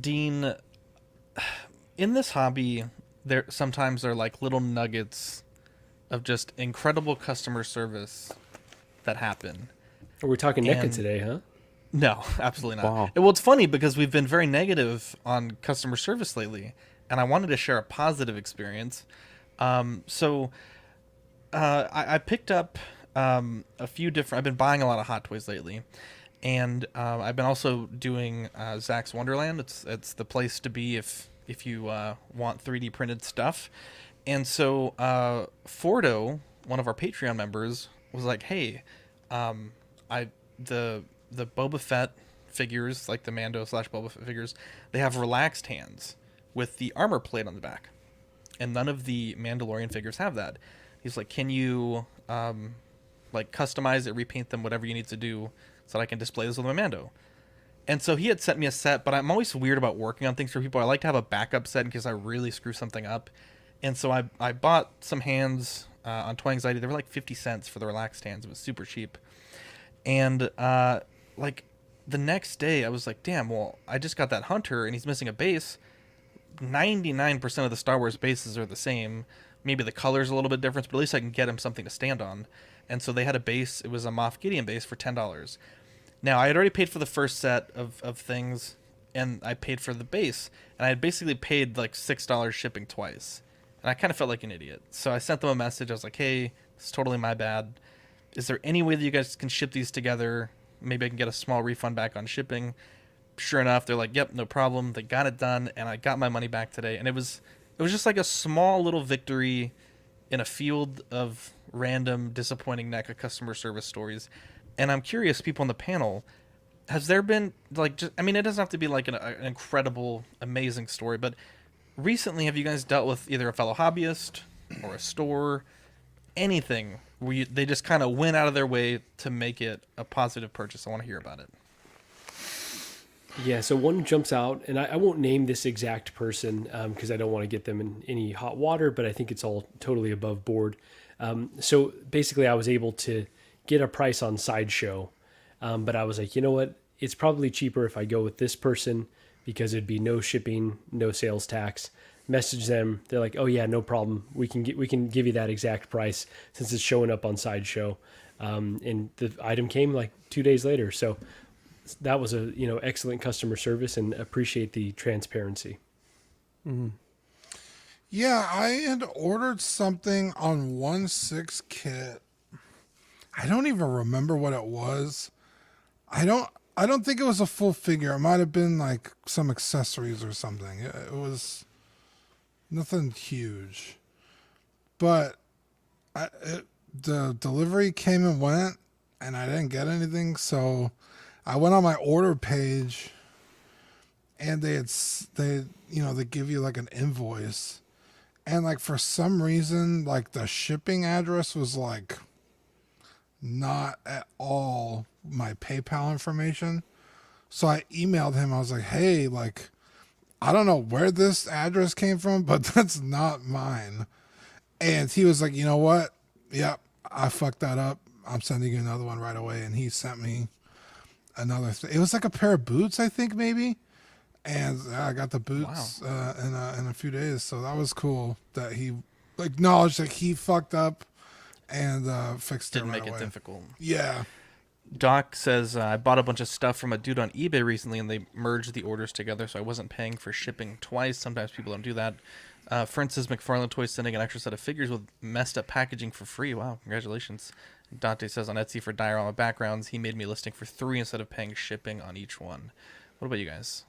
Dean, in this hobby, there are like little nuggets of just incredible customer service that happen. We're talking NECA And today, huh? no, absolutely not. Wow. Well, it's funny because we've been very negative on customer service lately, and I wanted to share a positive experience. I picked up a few different. I've been buying a lot of Hot Toys lately, and I've been also doing Zach's Wonderland. It's the place to be if you want 3D printed stuff. And so Fordo, one of our Patreon members, was like, "Hey, I the Boba Fett figures, like the Mando slash Boba Fett figures, they have relaxed hands with the armor plate on the back, and none of the Mandalorian figures have that." He's like, "Can you like customize it, repaint them, whatever you need to do, so that I can display this with my Mando?" And so he had sent me a set, but I'm always weird about working on things for people. I like to have a backup set in case I really screw something up. And so I bought some hands on Toy Anxiety. They were like 50 cents for the relaxed hands. It was super cheap. And like the next day, I was like, damn, well, I just got that Hunter and he's missing a base. 99% of the Star Wars bases are the same. Maybe the color's a little bit different, but at least I can get him something to stand on. And so they had a base. It was a Moff Gideon base for $10. Now, I had already paid for the first set of things, and I paid for the base. And I had basically paid like $6 shipping twice. And I kind of felt like an idiot. So I sent them a message. I was like, hey, it's totally my bad. Is there any way that you guys can ship these together? Maybe I can get a small refund back on shipping. Sure enough, they're like, yep, no problem. They got it done, and I got my money back today. And it was just like a small little victory in a field of random disappointing NECA customer service stories. And I'm curious, people on the panel, has there been like just, I mean, it doesn't have to be like an incredible, amazing story, but recently have you guys dealt with either a fellow hobbyist or a store, anything where they just kind of went out of their way to make it a positive purchase? I want to hear about it. Yeah, so one jumps out, and I won't name this exact person because I don't want to get them in any hot water, but I think it's all totally above board. So basically, I was able to get a price on Sideshow, but I was like, you know what? It's probably cheaper if I go with this person because it'd be no shipping, no sales tax. Message them. They're like, oh yeah, no problem. We can give you that exact price since it's showing up on Sideshow. And the item came like 2 days later. So that was a excellent customer service, and appreciate the transparency. Yeah, I had ordered something on 1/6 kit. I don't even remember what it was. I don't think it was a full figure. It might have been like some accessories or something. It was nothing huge. But the delivery came and went, and I didn't get anything, so I went on my order page, and they give you like an invoice, and like for some reason like the shipping address was like not at all my PayPal information. So I emailed him. I was like, hey, like, I don't know where this address came from, but that's not mine. And he was like, you know what? Yep, I fucked that up. I'm sending you another one right away. And he sent me another it was like a pair of boots, I think, maybe. And I got the Wow. boots in a few days. So that was cool that he acknowledged that he fucked up and fixed it Didn't right make it away. difficult. Yeah. Doc says, I bought a bunch of stuff from a dude on eBay recently, and they merged the orders together, so I wasn't paying for shipping twice. Sometimes people don't do that. Francis McFarlane Toys sending an extra set of figures with messed up packaging for free. Wow, congratulations. Dante says on Etsy for diorama backgrounds, he made me a listing for 3 instead of paying shipping on each one. What about you guys?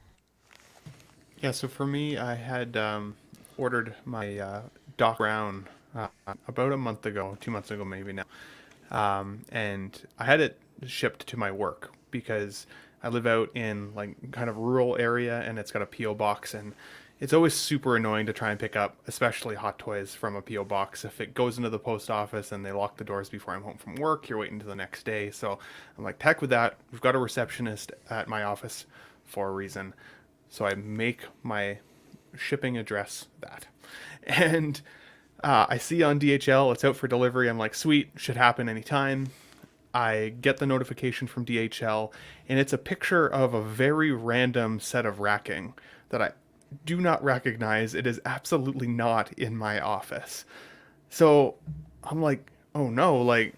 Yeah, so for me, I had ordered my Doc Brown about a month ago, 2 months ago maybe now. And I had it shipped to my work because I live out in like kind of rural area, and it's got a PO box, and it's always super annoying to try and pick up, especially Hot Toys from a PO box. If it goes into the post office and they lock the doors before I'm home from work, you're waiting to the next day. So I'm like, heck with that. We've got a receptionist at my office for a reason. So I make my shipping address that. And I see on DHL it's out for delivery. I'm like, sweet, should happen anytime. I get the notification from DHL, and it's a picture of a very random set of racking that I do not recognize. It is absolutely not in my office. So I'm like, oh no, like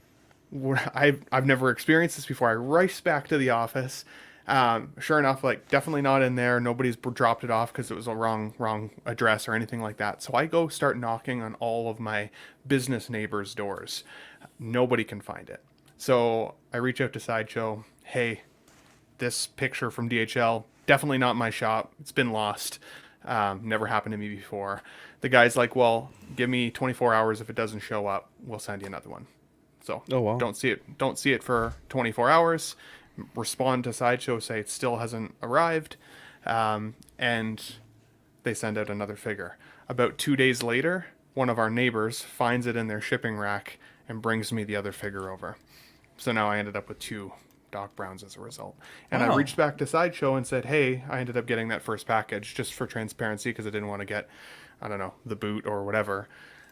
I've never experienced this before. I race back to the office. Sure enough, like definitely not in there. Nobody's dropped it off because it was a wrong address or anything like that. So I go start knocking on all of my business neighbors' doors. Nobody can find it. So I reach out to Sideshow. Hey, this picture from DHL, definitely not my shop. It's been lost. Never happened to me before. The guy's like, well, give me 24 hours. If it doesn't show up, we'll send you another one. So don't see it for 24 hours. Respond to Sideshow, say it still hasn't arrived, and they send out another figure. About 2 days later, one of our neighbors finds it in their shipping rack and brings me the other figure over. So now I ended up with 2 Doc Browns as a result. And I reached back to Sideshow and said, hey, I ended up getting that first package just for transparency because I didn't want to get, I don't know, the boot or whatever.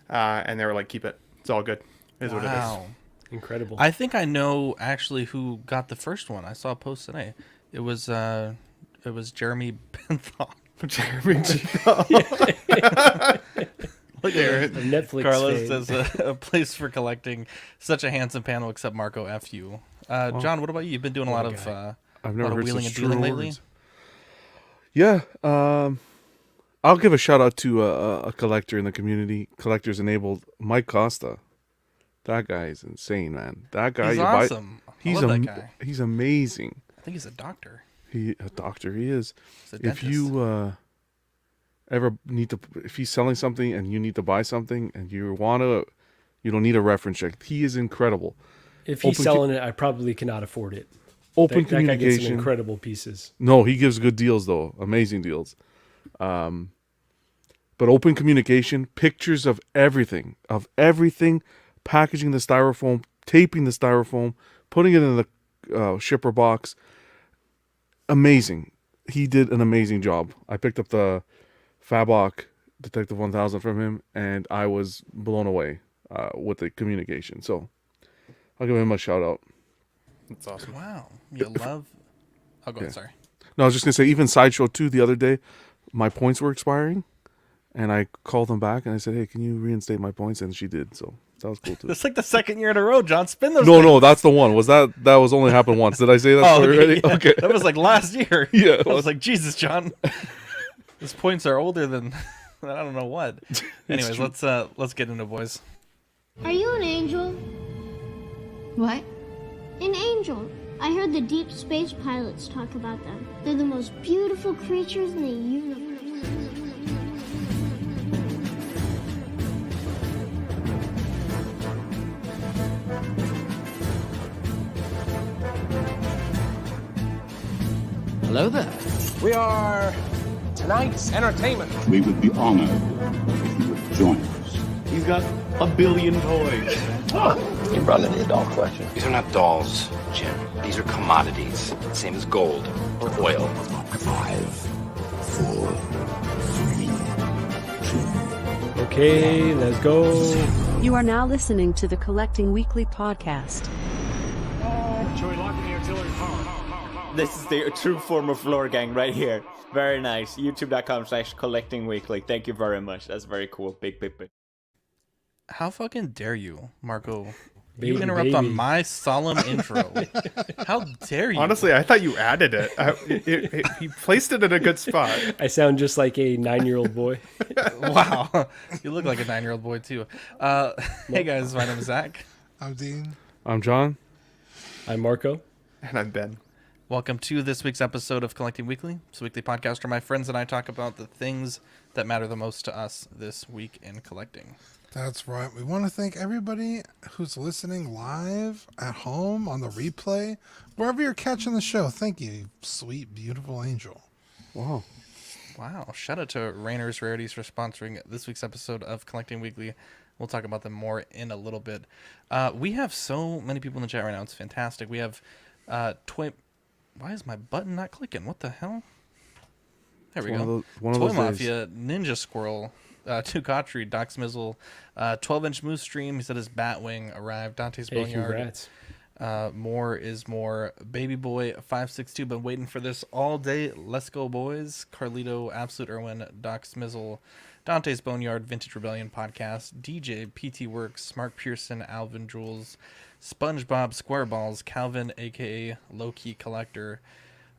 And they were like, keep it. It's all good. It is what it is. Incredible. I think I know actually who got the first one. I saw a post today. It was Jeremy Benthal. Jeremy Look at A Netflix Carlos fame. says a place for collecting such a handsome panel except Marco F you. John, what about you? You've been doing a lot of I've never heard wheeling such and dealing true lately. words. Yeah, I'll give a shout out to a collector in the community, Collectors Enabled, Mike Costa. That guy is insane, man. That guy, He's awesome. I love that guy. He's amazing. I think he's a doctor. A doctor, he is. He's a If dentist. you ever need to, if he's selling something and you need to buy something and you don't need a reference check. He is incredible. If he's Open selling it, I probably cannot afford it. Open That guy gets some communication. incredible pieces. No, he gives good deals though, amazing deals. But open communication, pictures of everything, packaging the styrofoam, taping the styrofoam, putting it in the shipper box. Amazing. He did an amazing job. I picked up the Fabok Detective 1000 from him, and I was blown away with the communication. So I'll give him a shout out. That's awesome. Wow. You love... Oh, go ahead. Sorry. No, I was just going to say, even Sideshow 2 the other day, my points were expiring, and I called them back, and I said, hey, can you reinstate my points? And she did, so that was cool, too. That's like the second year in a row, John. Spin those No, things. no, that's the one. That was only happened once. Did I say that Oh, story okay, already? yeah. Okay. That was like last year. Yeah, I was like, Jesus, John. These points are older than I don't know what. Anyways, true. let's get into it, boys. Are you an angel? What? An angel. I heard the deep space pilots talk about them. They're the most beautiful creatures in the universe. Hello there. We are tonight's entertainment. We would be honored if you would join us. He's got a billion toys. You brought in the doll collection. These are not dolls, Jim. These are commodities. Same as gold or oil. 5, 4, 3, 2. Okay, let's go. You are now listening to the Collecting Weekly podcast. This is the true form of floor gang right here. Very nice. YouTube.com/collectingweekly. Thank you very much. That's very cool. Big. How fucking dare you, Marco? Baby, You interrupt baby. on my solemn intro. How dare you? Honestly, I thought you added it. He placed it in a good spot. I sound just like a 9-year-old boy. Wow. You look like a 9-year-old boy, too. Hey, guys. My name is Zach. I'm Dean. I'm John. I'm Marco. And I'm Ben. Welcome to this week's episode of Collecting Weekly. It's a weekly podcast where my friends and I talk about the things that matter the most to us this week in collecting. That's right. We want to thank everybody who's listening live at home on the replay, wherever you're catching the show. Thank you, sweet, beautiful angel. Wow. Wow. Shout out to Rainer's Rarities for sponsoring this week's episode of Collecting Weekly. We'll talk about them more in a little bit. We have so many people in the chat right now. It's fantastic. We have Toy... Why is my button not clicking? What the hell? There we go. One of Toy those Mafia, Ninja Squirrel, Tukatri, Doc Smizzle, 12-inch Moose Stream. He said his Batwing arrived. Dante's Hey, Boneyard. congrats. More is more. Baby boy 562. Been waiting for this all day. Let's go, boys. Carlito, Absolute Irwin, Doc Smizzle, Dante's Boneyard, Vintage Rebellion Podcast, DJ, PT Works, Mark Pearson, Alvin Jules, SpongeBob Squareballs, Calvin, aka Low Key Collector,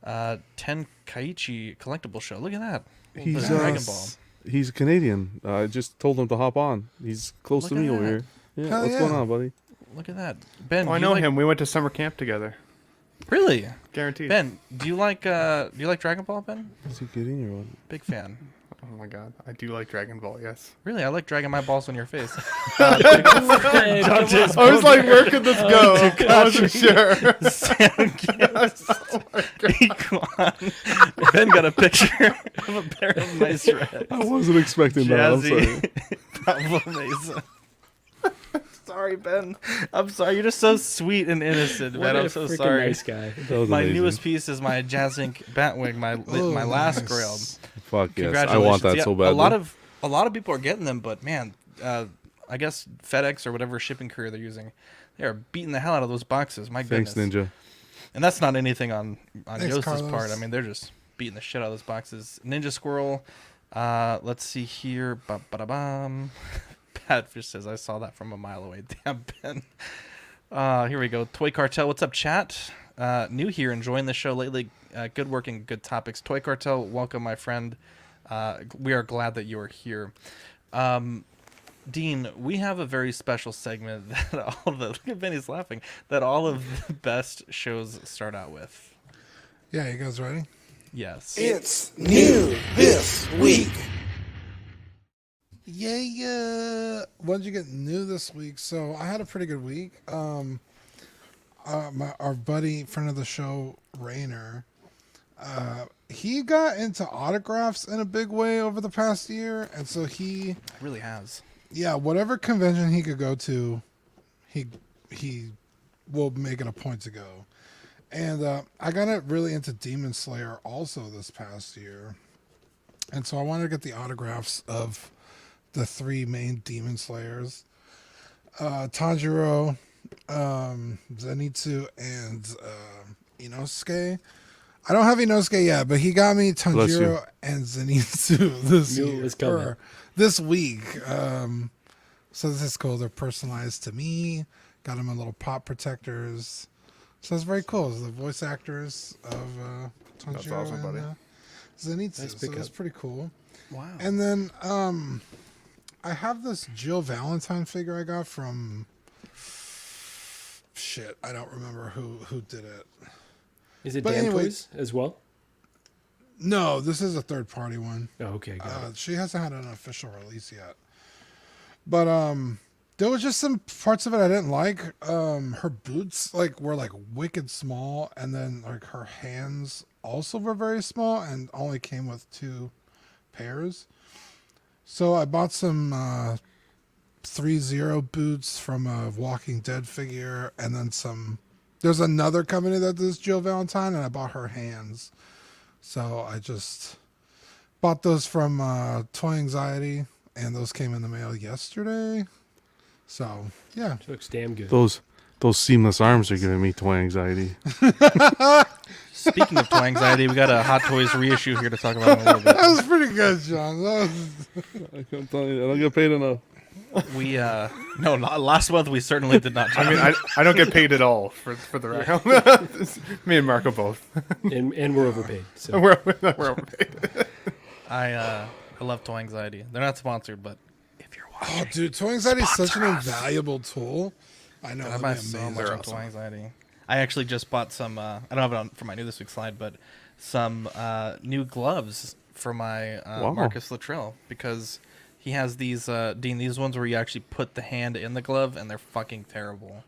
Ten Kaichi Collectible Show. Look at that. He's Dragon Ball. He's Canadian. I just told him to hop on. He's close Look to me at over that. here. Yeah, Hell what's yeah. going on, buddy? Look at that. Ben, Oh, I do you know like- him. We went to summer camp together. Really? Guaranteed. Ben, do you like Dragon Ball, Ben? Is he kidding or what? Big fan. Oh my god, I do like Dragon Ball. Yes. Really, I like dragging my balls on your face. I was like, where could this go? I wasn't sure. Ben got a picture of a pair of nice reds. I wasn't expecting that. I'm sorry. Pablo Mesa. Sorry, Ben. I'm sorry. You're just so sweet and innocent, What man. a I'm so freaking sorry. nice guy. That was My amazing. newest piece is my Jazzink Batwing, my last grail. Fuck yes, I Congratulations. want that Yeah, so badly. A lot of people are getting them, but man, I guess FedEx or whatever shipping courier they're using, they are beating the hell out of those boxes. My Thanks, goodness. Ninja. And that's not anything on Thanks, Yost's Carlos. part. I mean, they're just beating the shit out of those boxes. Ninja Squirrel. Let's see here. Ba-ba-da-bum. Patfish says, I saw that from a mile away. Damn, Ben. Here we go. Toy Cartel. What's up, chat? New here, enjoying the show lately. Good work and good topics. Toy Cartel, welcome, my friend. We are glad that you are here. Dean, we have a very special segment that all of the, look at Benny's laughing, that all of the best shows start out with. Yeah, you guys ready? Yes. It's new this week. Yeah. What did you get new this week? So I had a pretty good week. Our buddy, friend of the show, Rainer, he got into autographs in a big way over the past year, and so he really has. Yeah, whatever convention he could go to, he will make it a point to go. And I got really into Demon Slayer also this past year, and so I wanted to get the autographs of the three main Demon Slayers, Tanjiro, Zenitsu, and Inosuke. I don't have Inosuke yet, but he got me Tanjiro and Zenitsu this week. So this is cool. They're personalized to me. Got them in little pop protectors. So that's very cool. The voice actors of Tanjiro That's awesome, buddy. and Zenitsu. Nice So pickup. that's pretty cool. Wow. And then I have this Jill Valentine figure I got from I don't remember who did it. Is it But Dan anyway- Toys as well? No, this is a third party one. Oh, okay, got it. She hasn't had an official release yet. But there was just some parts of it I didn't like. Her boots were wicked small, and then her hands also were very small and only came with 2 pairs. So I bought some 3-0 boots from a Walking Dead figure, and then some. There's another company that does Jill Valentine, and I bought her hands. So I just bought those from Toy Anxiety, and those came in the mail yesterday. So yeah, It looks damn good. Those seamless arms are giving me toy anxiety. Speaking of Toy Anxiety, we got a Hot Toys reissue here to talk about in a little bit. that was pretty good, John. I can't tell you, I don't get paid enough. We no, last month we certainly did not. I mean, I don't get paid at all for the record. Me and Marco both. and we're overpaid. So. we're overpaid. I love Toy Anxiety. They're not sponsored, but if you're watching, Oh, dude, Toy Anxiety is such an invaluable tool. I know. I that'd buy be so amazing. much on Toy Anxiety. I actually just bought some. I don't have it on for my new this week slide, but some new gloves for my Wow. Marcus Luttrell, because he has these Dean, these ones where you actually put the hand in the glove, and they're fucking terrible.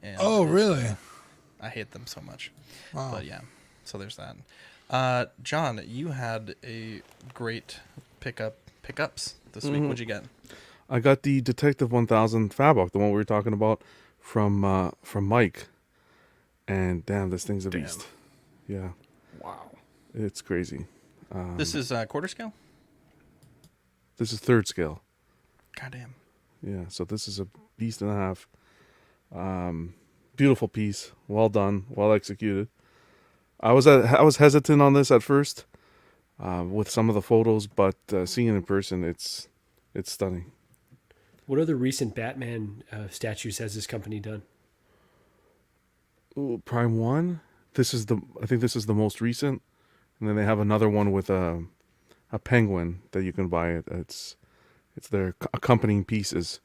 And Oh, really? I hate them so much. Wow. But yeah, so there's that. John, you had a great pickups this week. What'd you get? I got the Detective 1000 Fabok, the one we were talking about from Mike. And damn, this thing's a beast. Yeah. Wow. It's crazy. This is quarter scale? This is 3rd scale. Goddamn. Yeah, so this is a beast and a half. Beautiful piece. Well done. Well executed. I was hesitant on this at first with some of the photos, but seeing it in person, it's stunning. What other recent Batman statues has this company done? Ooh, Prime 1. I think this is the most recent, and then they have another one with a penguin that you can buy. It's their accompanying pieces,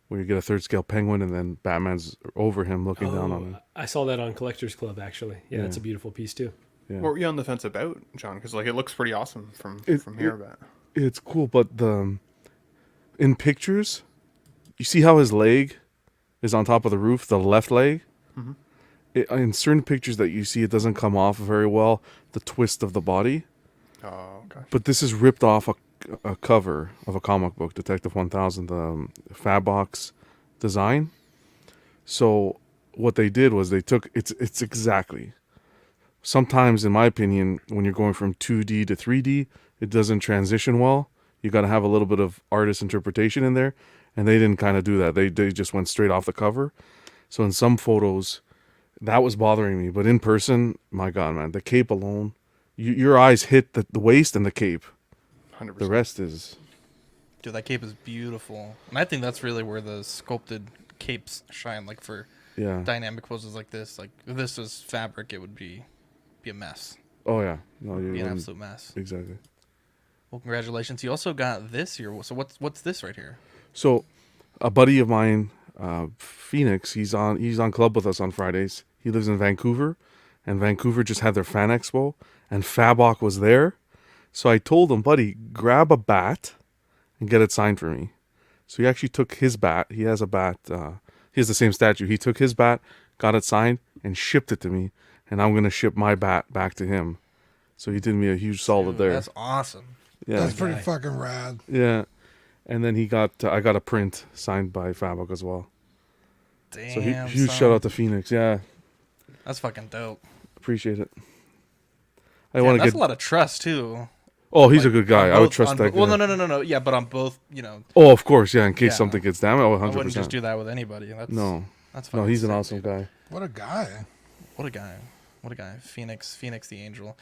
where you get a third scale penguin and then Batman's over him looking down on him. I saw that on Collectors Club actually. Yeah, that's a beautiful piece too. Yeah. What were you on the fence about, John? Because like it looks pretty awesome from here. But It's cool, but in pictures, you see how his leg is on top of the roof, the left leg? Mm-hmm. In certain pictures that you see, it doesn't come off very well, the twist of the body. Oh, okay. But this is ripped off a cover of a comic book, Detective 1000, the Fabbox design. So what they did was they took, it's exactly. Sometimes, in my opinion, when you're going from 2D to 3D, it doesn't transition well. You got to have a little bit of artist interpretation in there. And they didn't kind of do that. They just went straight off the cover. So in some photos, that was bothering me. But in person, my God, man, the cape alone, your eyes hit the waist and the cape. 100%. The rest is... Dude, that cape is beautiful. And I think that's really where the sculpted capes shine. Like for dynamic poses like this. Like if this was fabric, it would be a mess. Oh, yeah. No, It'd be an absolute mess. Exactly. Well, congratulations. You also got this here. So what's this right here? So a buddy of mine, Phoenix, he's on club with us on Fridays. He lives in Vancouver, and Vancouver just had their fan expo, and Fabbox was there. So I told him, buddy, grab a bat and get it signed for me. So he actually took his bat. He has a bat. He has the same statue. He took his bat, got it signed, and shipped it to me. And I'm going to ship my bat back to him. So he did me a huge solid there. That's awesome. Yeah. That's pretty fucking rad. Yeah. And then I got a print signed by Fabbox as well. Damn. So huge shout out to Phoenix. Yeah. That's fucking dope. Appreciate it. That's a lot of trust too. Oh, he's a good guy. I would trust that guy. Well, no. Yeah, but on both, you know. Oh, of course. Yeah, in case something gets damaged. Oh, 100%. I wouldn't just do that with anybody. That's no, he's an awesome guy. What a guy. What a guy. Phoenix the Angel.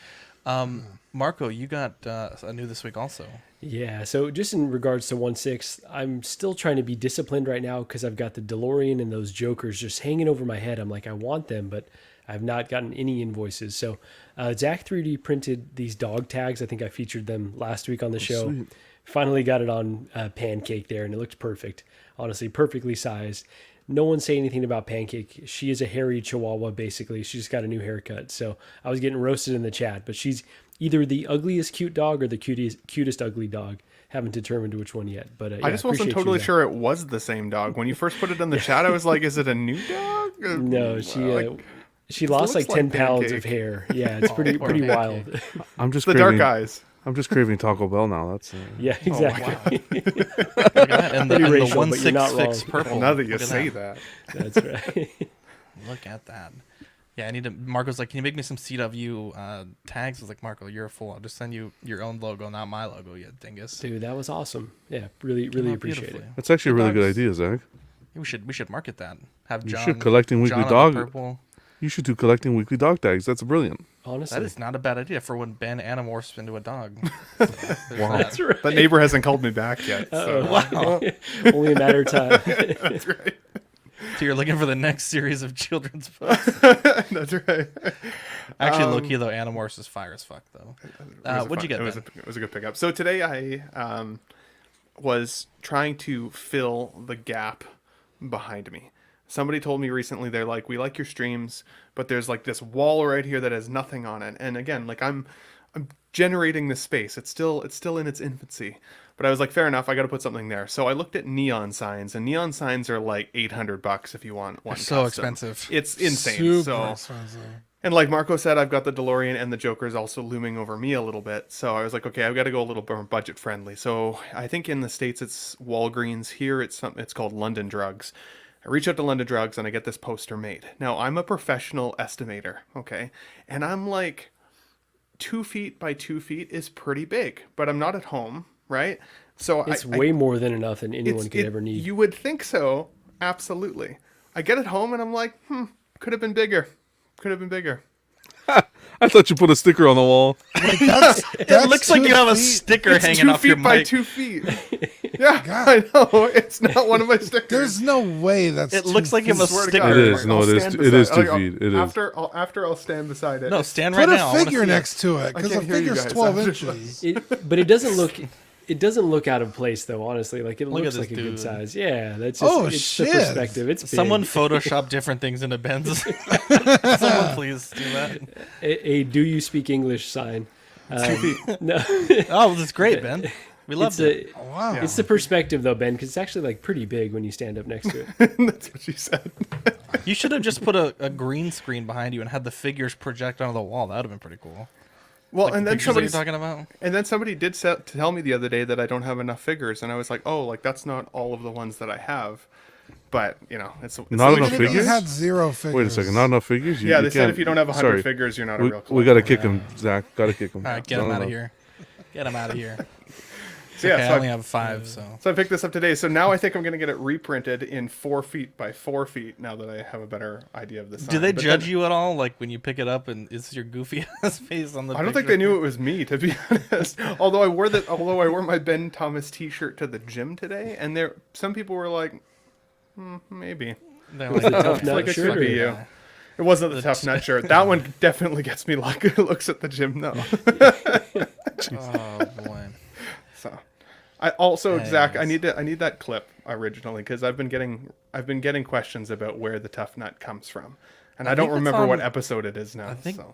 Marco, you got a new this week also. Yeah, so just in regards to 1/6, I'm still trying to be disciplined right now because I've got the DeLorean and those Jokers just hanging over my head. I'm like, I want them, but I've not gotten any invoices. So Zach 3D printed these dog tags. I think I featured them last week on the show. Sweet. Finally got it on Pancake there, and it looked perfect. Honestly, perfectly sized. No one say anything about Pancake. She is a hairy chihuahua, basically. She just got a new haircut. So I was getting roasted in the chat, but she's either the ugliest cute dog or the cutest ugly dog. Haven't determined which one yet. But I just wasn't totally sure it was the same dog. When you first put it in the chat, I was like, is it a new dog? No, she lost like 10 pounds of hair. Yeah, it's pretty wild. I'm just the dark eyes. I'm just craving Taco Bell now. That's yeah, exactly. Look at that. And the 166 purple. Well, now that you say that. That's right. Look at that. Yeah, I need to. Marco's like, can you make me some CW tags? I was like, Marco, you're a fool. I'll just send you your own logo, not my logo, you dingus. Dude, that was awesome. Yeah, really appreciate it. That's actually a really good idea, Zach. Yeah, we should market that. Have John. You should collecting weekly John dog. Purple. You should do collecting weekly dog tags. That's brilliant. Honestly, that is not a bad idea for when Ben animorphs into a dog. Wow. That's right. That neighbor hasn't called me back yet. So. Wow. Only a matter of time. That's right. So you're looking for the next series of children's books. That's right. Actually, low-key, though, Animorphs is fire as fuck, though. What'd you get, Ben? It was a good pickup. So today I was trying to fill the gap behind me. Somebody told me recently, they're like, we like your streams, but there's like this wall right here that has nothing on it. And again, like I'm generating this space. It's still in its infancy. But I was like, fair enough, I got to put something there. So I looked at neon signs, and neon signs are like $800 if you want one. So custom. expensive. It's insane. Super expensive. And like Marco said, I've got the DeLorean and the Joker's also looming over me a little bit. So I was like, okay, I've got to go a little more budget friendly. So I think in the States it's Walgreens. Here it's called London Drugs. I reach out to London Drugs and I get this poster made. Now I'm a professional estimator, okay? And I'm like, 2 feet by 2 feet is pretty big, but I'm not at home, right? So it's way more than enough than anyone could ever need. You would think so, absolutely. I get it home and I'm like, Could have been bigger. Could have been bigger. I thought you put a sticker on the wall. It looks like you have a sticker It's hanging 2 off your feet by mic. 2 feet. Yeah, I know. It's not one of my stickers. There's no way that's. It looks like you have a Swear to sticker. God, It is. No, I'll it is. stand It is beside- 2 feet. It is. After I'll stand beside it. No, stand right Put now. I a wanna figure see it. next to it because the can't hear you figure's guys. 12 I'm just- inches. But it doesn't look. It doesn't look out of place though. Honestly, like it Look looks at like this a good dude. size. Yeah, that's just. Oh, it's shit. the perspective. It's big. Someone Photoshop different things into Ben's. Someone please do that. a "Do you speak English?" sign. No, Oh, that's great, Ben. We love it. Wow. It's the perspective though, Ben, because it's actually like pretty big when you stand up next to it. That's what she said. You should have just put a green screen behind you and had the figures project onto the wall. That would have been pretty cool. Well, Like and the then pictures that you're somebody talking about. And then somebody did tell me the other day that I don't have enough figures, and I was like, oh, like that's not all of the ones that I have. But it's Not the way enough to You go. figures? had 0 figures. Wait a second. Not enough figures? Yeah, they can't- said if you don't have 100 sorry. figures, you're not a We, real we got to collector. kick him, Zach. Got to kick him. All right, get Not him out of enough. here. Get him out of here. So yeah, Okay, so I only have 5, so. So I picked this up today. So now I think I'm going to get it reprinted in 4 feet by 4 feet. Now that I have a better idea of the size. Do they judge you at all? Like when you pick it up and it's your goofy ass face on the I don't think picture? they knew it was me, to be honest. Although I wore my Ben Thomas T-shirt to the gym today, and some people were like, maybe. They're Was it like, tough "Oh, nut Like it shirt could be or- you. It wasn't the tough nut shirt. That one definitely gets me looks at the gym though. Oh boy. So, I also Zach, I Nice. need that clip originally because I've been getting questions about where the tough nut comes from, and I don't think it's remember what on- episode it is now.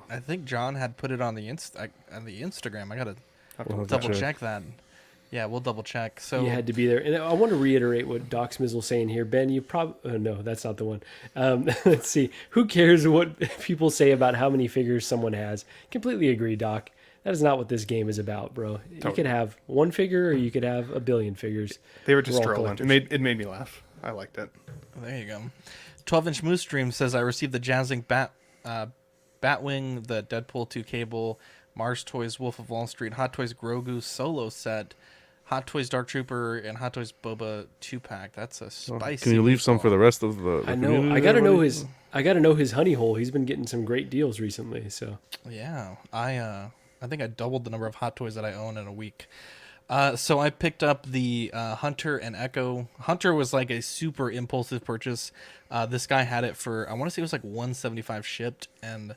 I think John had put it on the on the Instagram. I gotta We'll have to double check that. Yeah, we'll double check. So You had to be there. And I want to reiterate what Doc Smizzle's saying here. Ben, you probably... no, that's not the one. Let's see. Who cares what people say about how many figures someone has? Completely agree, Doc. That is not what this game is about, bro. You could have 1 figure or you could have 1 billion figures. They were just We're all trolling. collectors. It made me laugh. I liked it. there you go. 12-inch Moose Dream says I received the Jazzing Batwing, the Deadpool 2 cable, Mars Toys Wolf of Wall Street, Hot Toys Grogu solo set, Hot Toys Dark Trooper, and Hot Toys Boba 2-pack. That's a spicy. Can you leave some for the rest of the I know. community I gotta there, know buddy? his honey hole. He's been getting some great deals recently. So Yeah, I think I doubled the number of Hot Toys that I own in a week. So I picked up the Hunter and Echo. Hunter was like a super impulsive purchase. This guy had it for, I want to say it was like $175 shipped, and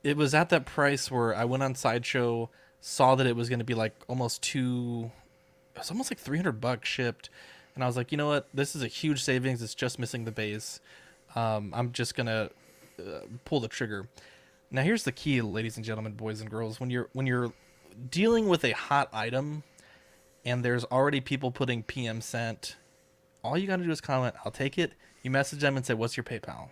it was at that price where I went on Sideshow, saw that it was going to be like it was almost like $300 shipped, and I was like, you know what, this is a huge savings. It's just missing the base. I'm just gonna pull the trigger. Now here's the key, ladies and gentlemen, boys and girls. When you're dealing with a hot item and there's already people putting PM sent, all you got to do is comment, I'll take it. You message them and say, what's your PayPal?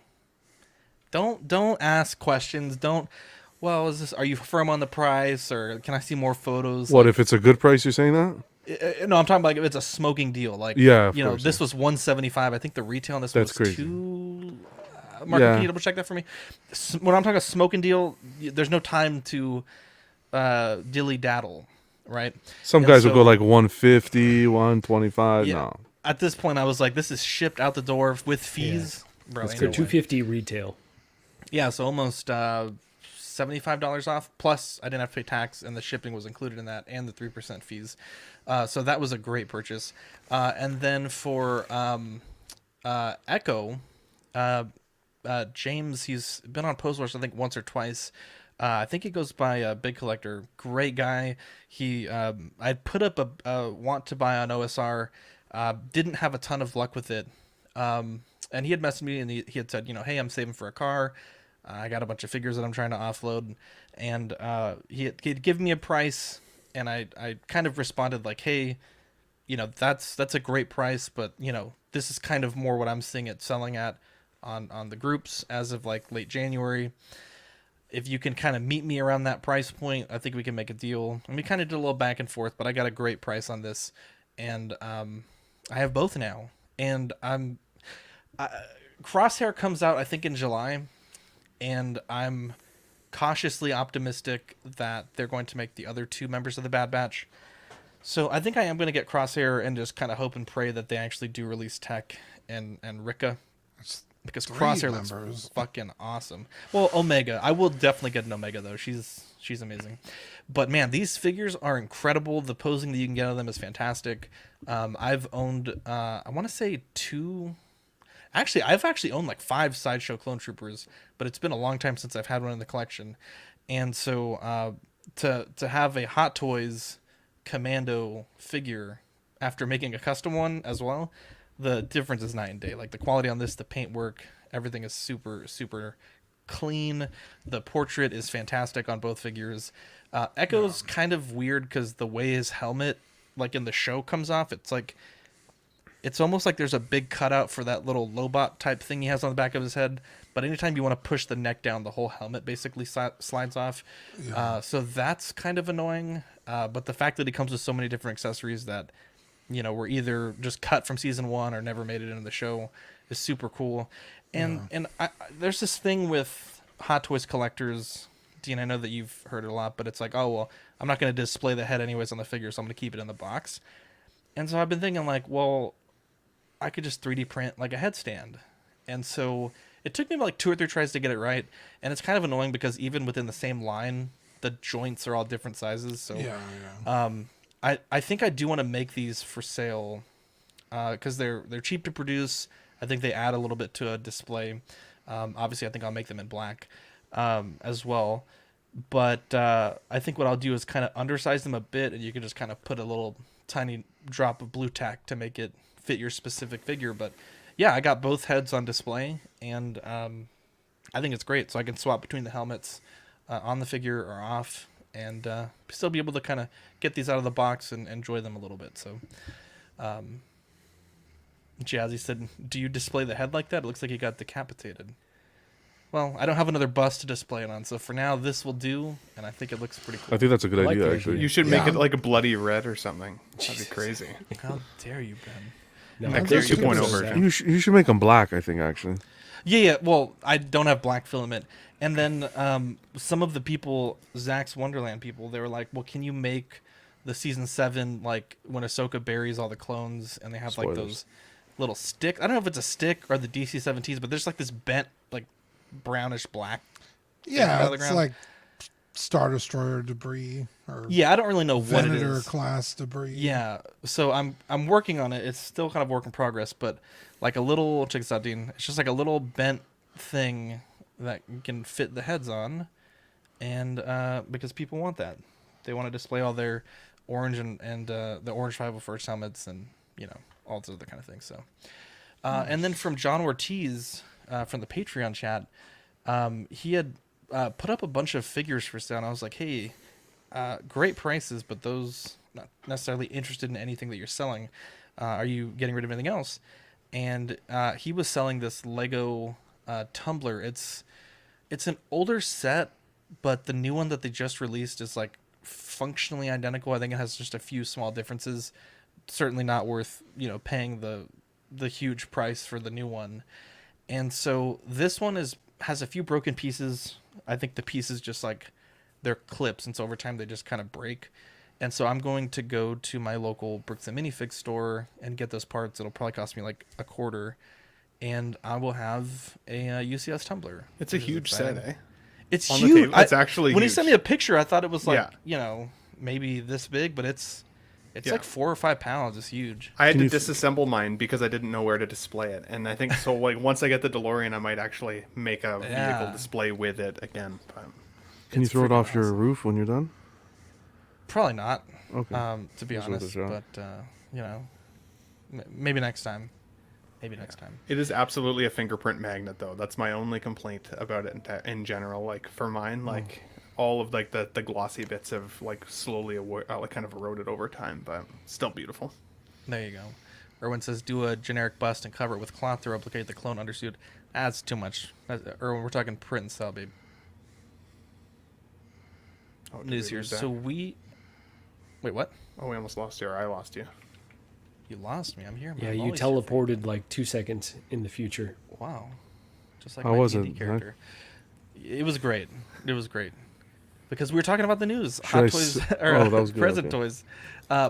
Don't ask questions. Are you firm on the price, or can I see more photos? What, if it's a good price, you're saying that? No, I'm talking about like if it's a smoking deal. Like, Yeah, of you know, course, this was $175. I think the retail on this That's was crazy. $2. Mark, Yeah. can you double check that for me? When I'm talking a smoking deal, there's no time to dilly daddle, right? Some And guys will so- go like 150, 125. Yeah. No. At this point, I was like, this is shipped out the door with fees. Bro, ain't so no way. $250 retail. Yeah, so almost $75 off. Plus, I didn't have to pay tax, and the shipping was included in that, and the 3% fees. So that was a great purchase. And then for Echo, James, he's been on Post Wars, I think, once or twice. I think he goes by Big Collector. Great guy. He, I put up a want to buy on OSR. Didn't have a ton of luck with it. And he had messaged me and he had said, hey, I'm saving for a car. I got a bunch of figures that I'm trying to offload. And he'd give me a price, and I kind of responded like, hey, that's a great price, but this is kind of more what I'm seeing it selling at on the groups as of like late January. If you can kind of meet me around that price point, I think we can make a deal. And we kind of did a little back and forth, but I got a great price on this, and I have both now. And Crosshair comes out, I think, in July, and I'm cautiously optimistic that they're going to make the other 2 members of the Bad Batch. So I think I am going to get Crosshair and just kind of hope and pray that they actually do release Tech and Rika. because 3 Crosshair looks members. fucking awesome. Well, Omega, I will definitely get an Omega though. She's amazing. But man, these figures are incredible. The posing that you can get out of them is fantastic. I've owned, I want to say 2. Actually, I've actually owned like 5 Sideshow Clone Troopers, but it's been a long time since I've had one in the collection. And so to have a Hot Toys Commando figure after making a custom one as well, the difference is night and day. Like the quality on this, the paintwork, everything is super, super clean. The portrait is fantastic on both figures. Echo's kind of weird because the way his helmet, like in the show, comes off, it's almost like there's a big cutout for that little Lobot type thing he has on the back of his head. But anytime you want to push the neck down, the whole helmet basically slides off. Yeah. So that's kind of annoying. But the fact that he comes with so many different accessories that, were either just cut from season 1 or never made it into the show is super cool. And there's this thing with Hot Toys collectors, Dean, I know that you've heard it a lot, but it's like, oh, well, I'm not going to display the head anyways on the figure, so I'm going to keep it in the box. And so I've been thinking like, well, I could just 3D print like a headstand. And so it took me like 2 or 3 tries to get it right. And it's kind of annoying because even within the same line, the joints are all different sizes. So I think I do want to make these for sale because they're cheap to produce. I think they add a little bit to a display. Obviously, I think I'll make them in black as well. But I think what I'll do is kind of undersize them a bit, and you can just kind of put a little tiny drop of blue tack to make it fit your specific figure. But yeah, I got both heads on display, and I think it's great. So I can swap between the helmets on the figure or off, and still be able to kind of get these out of the box and enjoy them a little bit. So Jazzy said, do you display the head like that? It looks like he got decapitated. Well, I don't have another bust to display it on, so for now this will do, and I think it looks pretty cool. I think that's a good idea, actually. You should make it like a bloody red or something. That'd be crazy. How dare you, Ben? No, like their 2.0 version. You should make them black, I think, actually. Yeah. Well, I don't have black filament. And then some of the people, Zach's Wonderland people, they were like, well, can you make the season 7, like when Ahsoka buries all the clones and they have like those little stick. I don't know if it's a stick or the DC-17s, but there's like this bent, like brownish black. Yeah, it's like Star Destroyer debris or I don't really know what it Venator is. class debris. Yeah, so I'm working on it. It's still kind of work in progress, but like a little, check this out, Dean. It's just like a little bent thing that you can fit the heads on, and because people want that, they want to display all their orange and the orange 501st helmets and all those other kind of things. So, and then from John Ortiz from the Patreon chat, he had put up a bunch of figures for sale. And I was like, hey, great prices, but those not necessarily interested in anything that you're selling. Are you getting rid of anything else? And he was selling this Lego tumbler. It's an older set, but the new one that they just released is like functionally identical. I think it has just a few small differences. Certainly not worth paying the huge price for the new one. And so this one has a few broken pieces. I think the pieces just like they're clips, and so over time they just kind of break. And so I'm going to go to my local Bricks and Minifig store and get those parts. It'll probably cost me like $25, and I will have a UCS tumbler. It's a huge set, eh? It's on huge. It's actually when huge. he sent me a picture, I thought it was like maybe this big, but it's like 4 or 5 pounds. It's huge. I had to disassemble mine because I didn't know where to display it, and I think so. Like once I get the DeLorean, I might actually make a vehicle display with it again. But can you throw it off your roof when you're done? Probably not. Okay. To be honest, but maybe next time. Maybe next time. It is absolutely a fingerprint magnet, though. That's my only complaint about it in general. Like for mine, like all of like the glossy bits have like slowly like kind of eroded over time, but still beautiful. There you go. Erwin says, do a generic bust and cover it with cloth to replicate the clone undersuit. That's too much. Erwin, we're talking print and sell, babe. Oh, news here. So wait, what? Oh, we almost lost you, or I lost you. You lost me. I'm here. Yeah, you teleported like 2 seconds in the future. Wow. Just like my D&D character. It was great. It was great. Because we were talking about the news. Hot Toys, or that was good, present toys.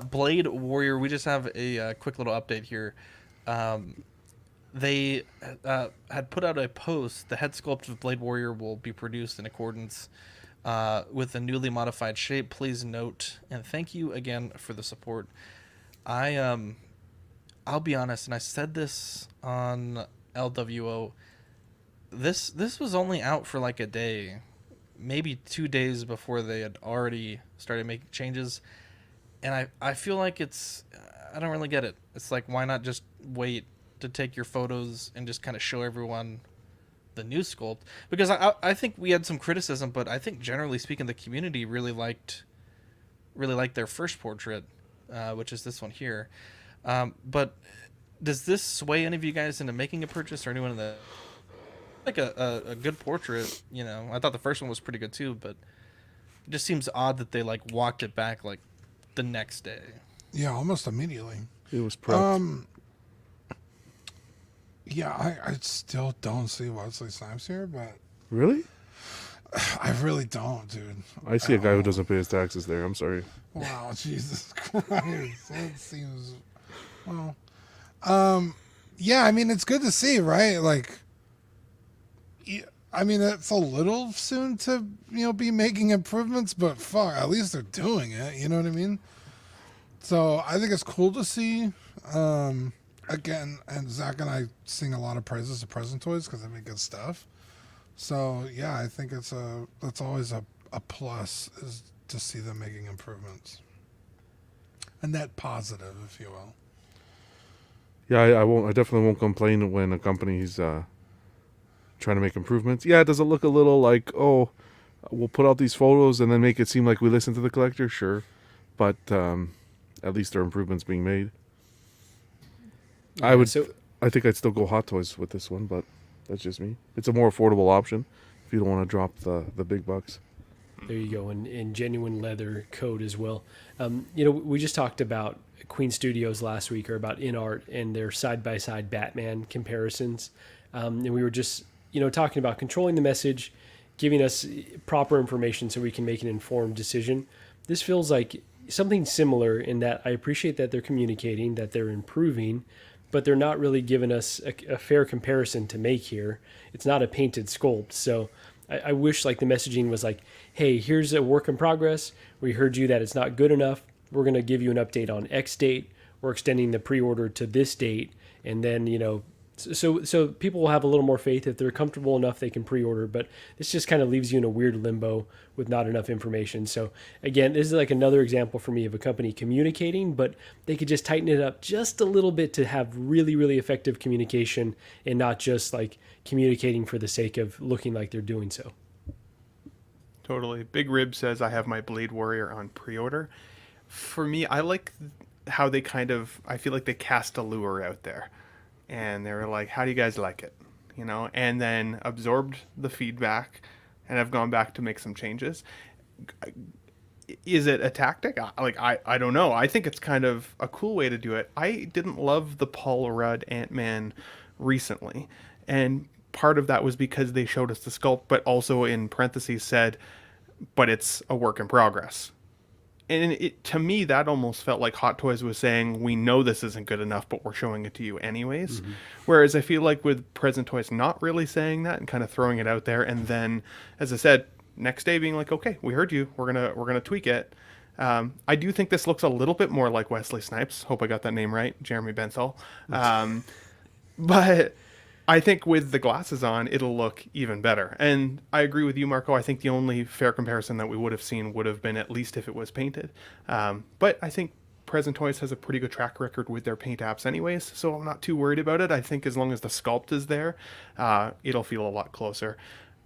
Blade Warrior, we just have a quick little update here. they had put out a post. The head sculpt of Blade Warrior will be produced in accordance with the newly modified shape. Please note and thank you again for the support. I'll be honest, and I said this on LWO. This was only out for like a day, maybe 2 days before they had already started making changes, and I feel like I don't really get it. It's like, why not just wait to take your photos and just kind of show everyone the new sculpt? Because I think we had some criticism, but I think generally speaking, the community really liked their first portrait, which is this one here. But does this sway any of you guys into making a purchase, or anyone in the like a good portrait? You know, I thought the first one was pretty good too, but it just seems odd that they like walked it back like the next day. Yeah, almost immediately. It was prepped. Yeah, I still don't see Wesley Snipes here, but Really? I really don't, dude. I see a guy who doesn't pay his taxes there. I'm sorry. Wow, Jesus Christ. That seems, well, yeah, I mean, it's good to see, right? Like, I mean, it's a little soon to, be making improvements, but fuck, at least they're doing it. You know what I mean? So I think it's cool to see. Again, and Zach and I sing a lot of praises to Present Toys because they make good stuff. So yeah, I think that's always a plus, is to see them making improvements. A net positive, if you will. Yeah, I definitely won't complain when a company's trying to make improvements. Yeah, does it look a little like, oh, we'll put out these photos and then make it seem like we listen to the collector? Sure. But at least there are improvements being made. Yeah, I think I'd still go Hot Toys with this one, but that's just me. It's a more affordable option if you don't want to drop the big bucks. There you go, and genuine leather coat as well. We just talked about Queen Studios last week, or about InArt and their side-by-side Batman comparisons. And we were just, talking about controlling the message, giving us proper information so we can make an informed decision. This feels like something similar in that I appreciate that they're communicating, that they're improving, but they're not really giving us a fair comparison to make here. It's not a painted sculpt. So I wish like the messaging was like, hey, here's a work in progress. We heard you that it's not good enough. We're going to give you an update on X date. We're extending the pre-order to this date. And then, so people will have a little more faith. If they're comfortable enough, they can pre-order, but this just kind of leaves you in a weird limbo with not enough information. So again, this is like another example for me of a company communicating, but they could just tighten it up just a little bit to have really, really effective communication and not just like communicating for the sake of looking like they're doing so. Totally. Big Rib says, I have my Blade Warrior on pre-order. For me, I like how they I feel like they cast a lure out there. And they were like, how do you guys like it? And then absorbed the feedback and have gone back to make some changes. Is it a tactic? I don't know. I think it's kind of a cool way to do it. I didn't love the Paul Rudd Ant-Man recently. And part of that was because they showed us the sculpt, but also in parentheses said, but it's a work in progress. And to me, that almost felt like Hot Toys was saying, we know this isn't good enough, but we're showing it to you anyways. Mm-hmm. Whereas I feel like with Present Toys not really saying that and kind of throwing it out there, and then, as I said, next day being like, okay, we heard you, we're gonna tweak it. I do think this looks a little bit more like Wesley Snipes. Hope I got that name right, Jeremy Benthal. But I think with the glasses on, it'll look even better. And I agree with you, Marco. I think the only fair comparison that we would have seen would have been at least if it was painted. But I think Present Toys has a pretty good track record with their paint apps anyways, so I'm not too worried about it. I think as long as the sculpt is there, it'll feel a lot closer.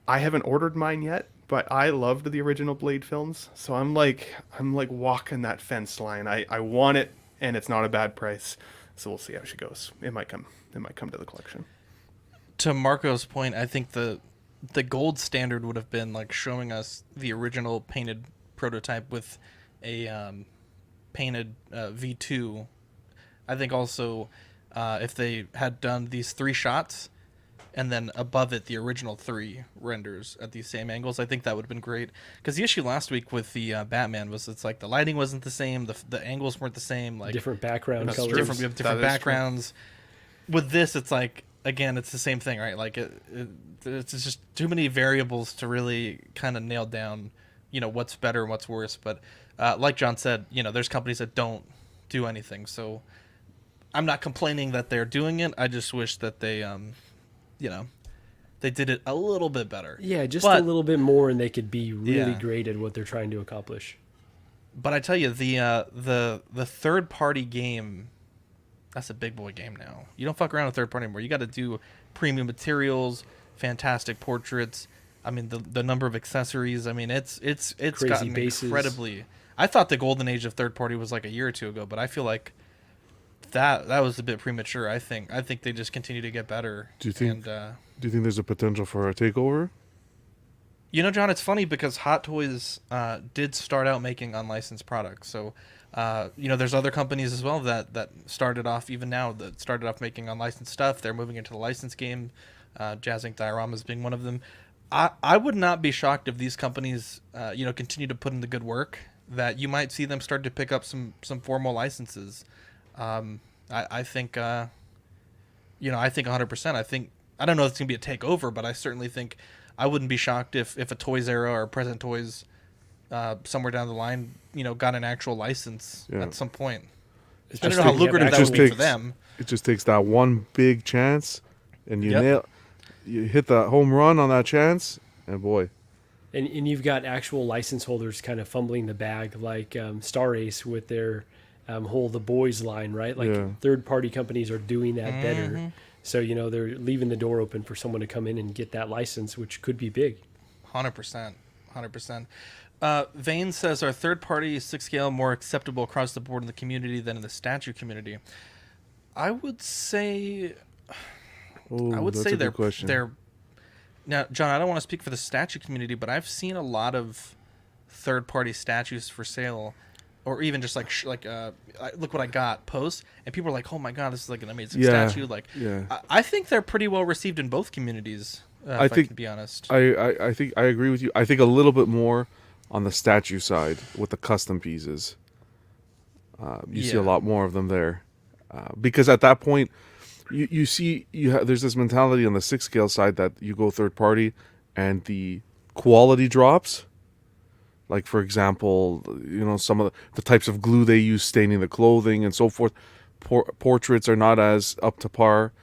I haven't ordered mine yet, but I loved the original Blade films, so I'm like walking that fence line. I want it, and it's not a bad price, so we'll see how she goes. It might come to the collection. To Marco's point, I think the gold standard would have been like showing us the original painted prototype with a painted V2. I think also if they had done these 3 shots and then above it the original 3 renders at these same angles, I think that would have been great. Because the issue last week with the Batman was it's like the lighting wasn't the same, the angles weren't the same, like different background colors. Different backgrounds. With this, it's like, again, it's the same thing, right? Like it's just too many variables to really kind of nail down, what's better and what's worse. But like John said, there's companies that don't do anything. So I'm not complaining that they're doing it. I just wish that they, they did it a little bit better. Yeah, just a little bit more, and they could be really great at what they're trying to accomplish. But I tell you, the third party game, that's a big boy game now. You don't fuck around with third party anymore. You got to do premium materials, fantastic portraits. I mean, the number of accessories. I mean, it's Crazy gotten bases. incredibly. I thought the golden age of third party was like a year or two ago, but I feel like that was a bit premature. I think they just continue to get better. Do you think there's a potential for a takeover? John, it's funny because Hot Toys did start out making unlicensed products. So, there's other companies as well that started off, even now, that started off making unlicensed stuff. They're moving into the licensed game, Jazz Inc. Dioramas being one of them. I would not be shocked if these companies, continue to put in the good work, that you might see them start to pick up some formal licenses. I think 100%. I don't know if it's going to be a takeover, but I certainly think I wouldn't be shocked if a Toys Era or Present Toys somewhere down the line, got an actual license at some point. I don't know how lucrative that would be for them. It just takes that one big chance, and you hit the home run on that chance, and boy. And you've got actual license holders kind of fumbling the bag, like Star Ace with their whole The Boys line, right? Like third-party companies are doing that better. So, they're leaving the door open for someone to come in and get that license, which could be big. 100%. Vane says, are third-party 6-scale more acceptable across the board in the community than in the statue community? I would say... they're... Now, John, I don't want to speak for the statue community, but I've seen a lot of third-party statues for sale, or even just like look what I got posts, and people are like, oh my god, this is like an amazing statue. I think they're pretty well received in both communities. I can be honest. I think I agree with you. I think a little bit more on the statue side with the custom pieces. You see a lot more of them there, because at that point, you see there's this mentality on the 6-scale side that you go third party, and the quality drops. Like, for example, some of the types of glue they use staining the clothing and so forth. Portraits are not as up to par.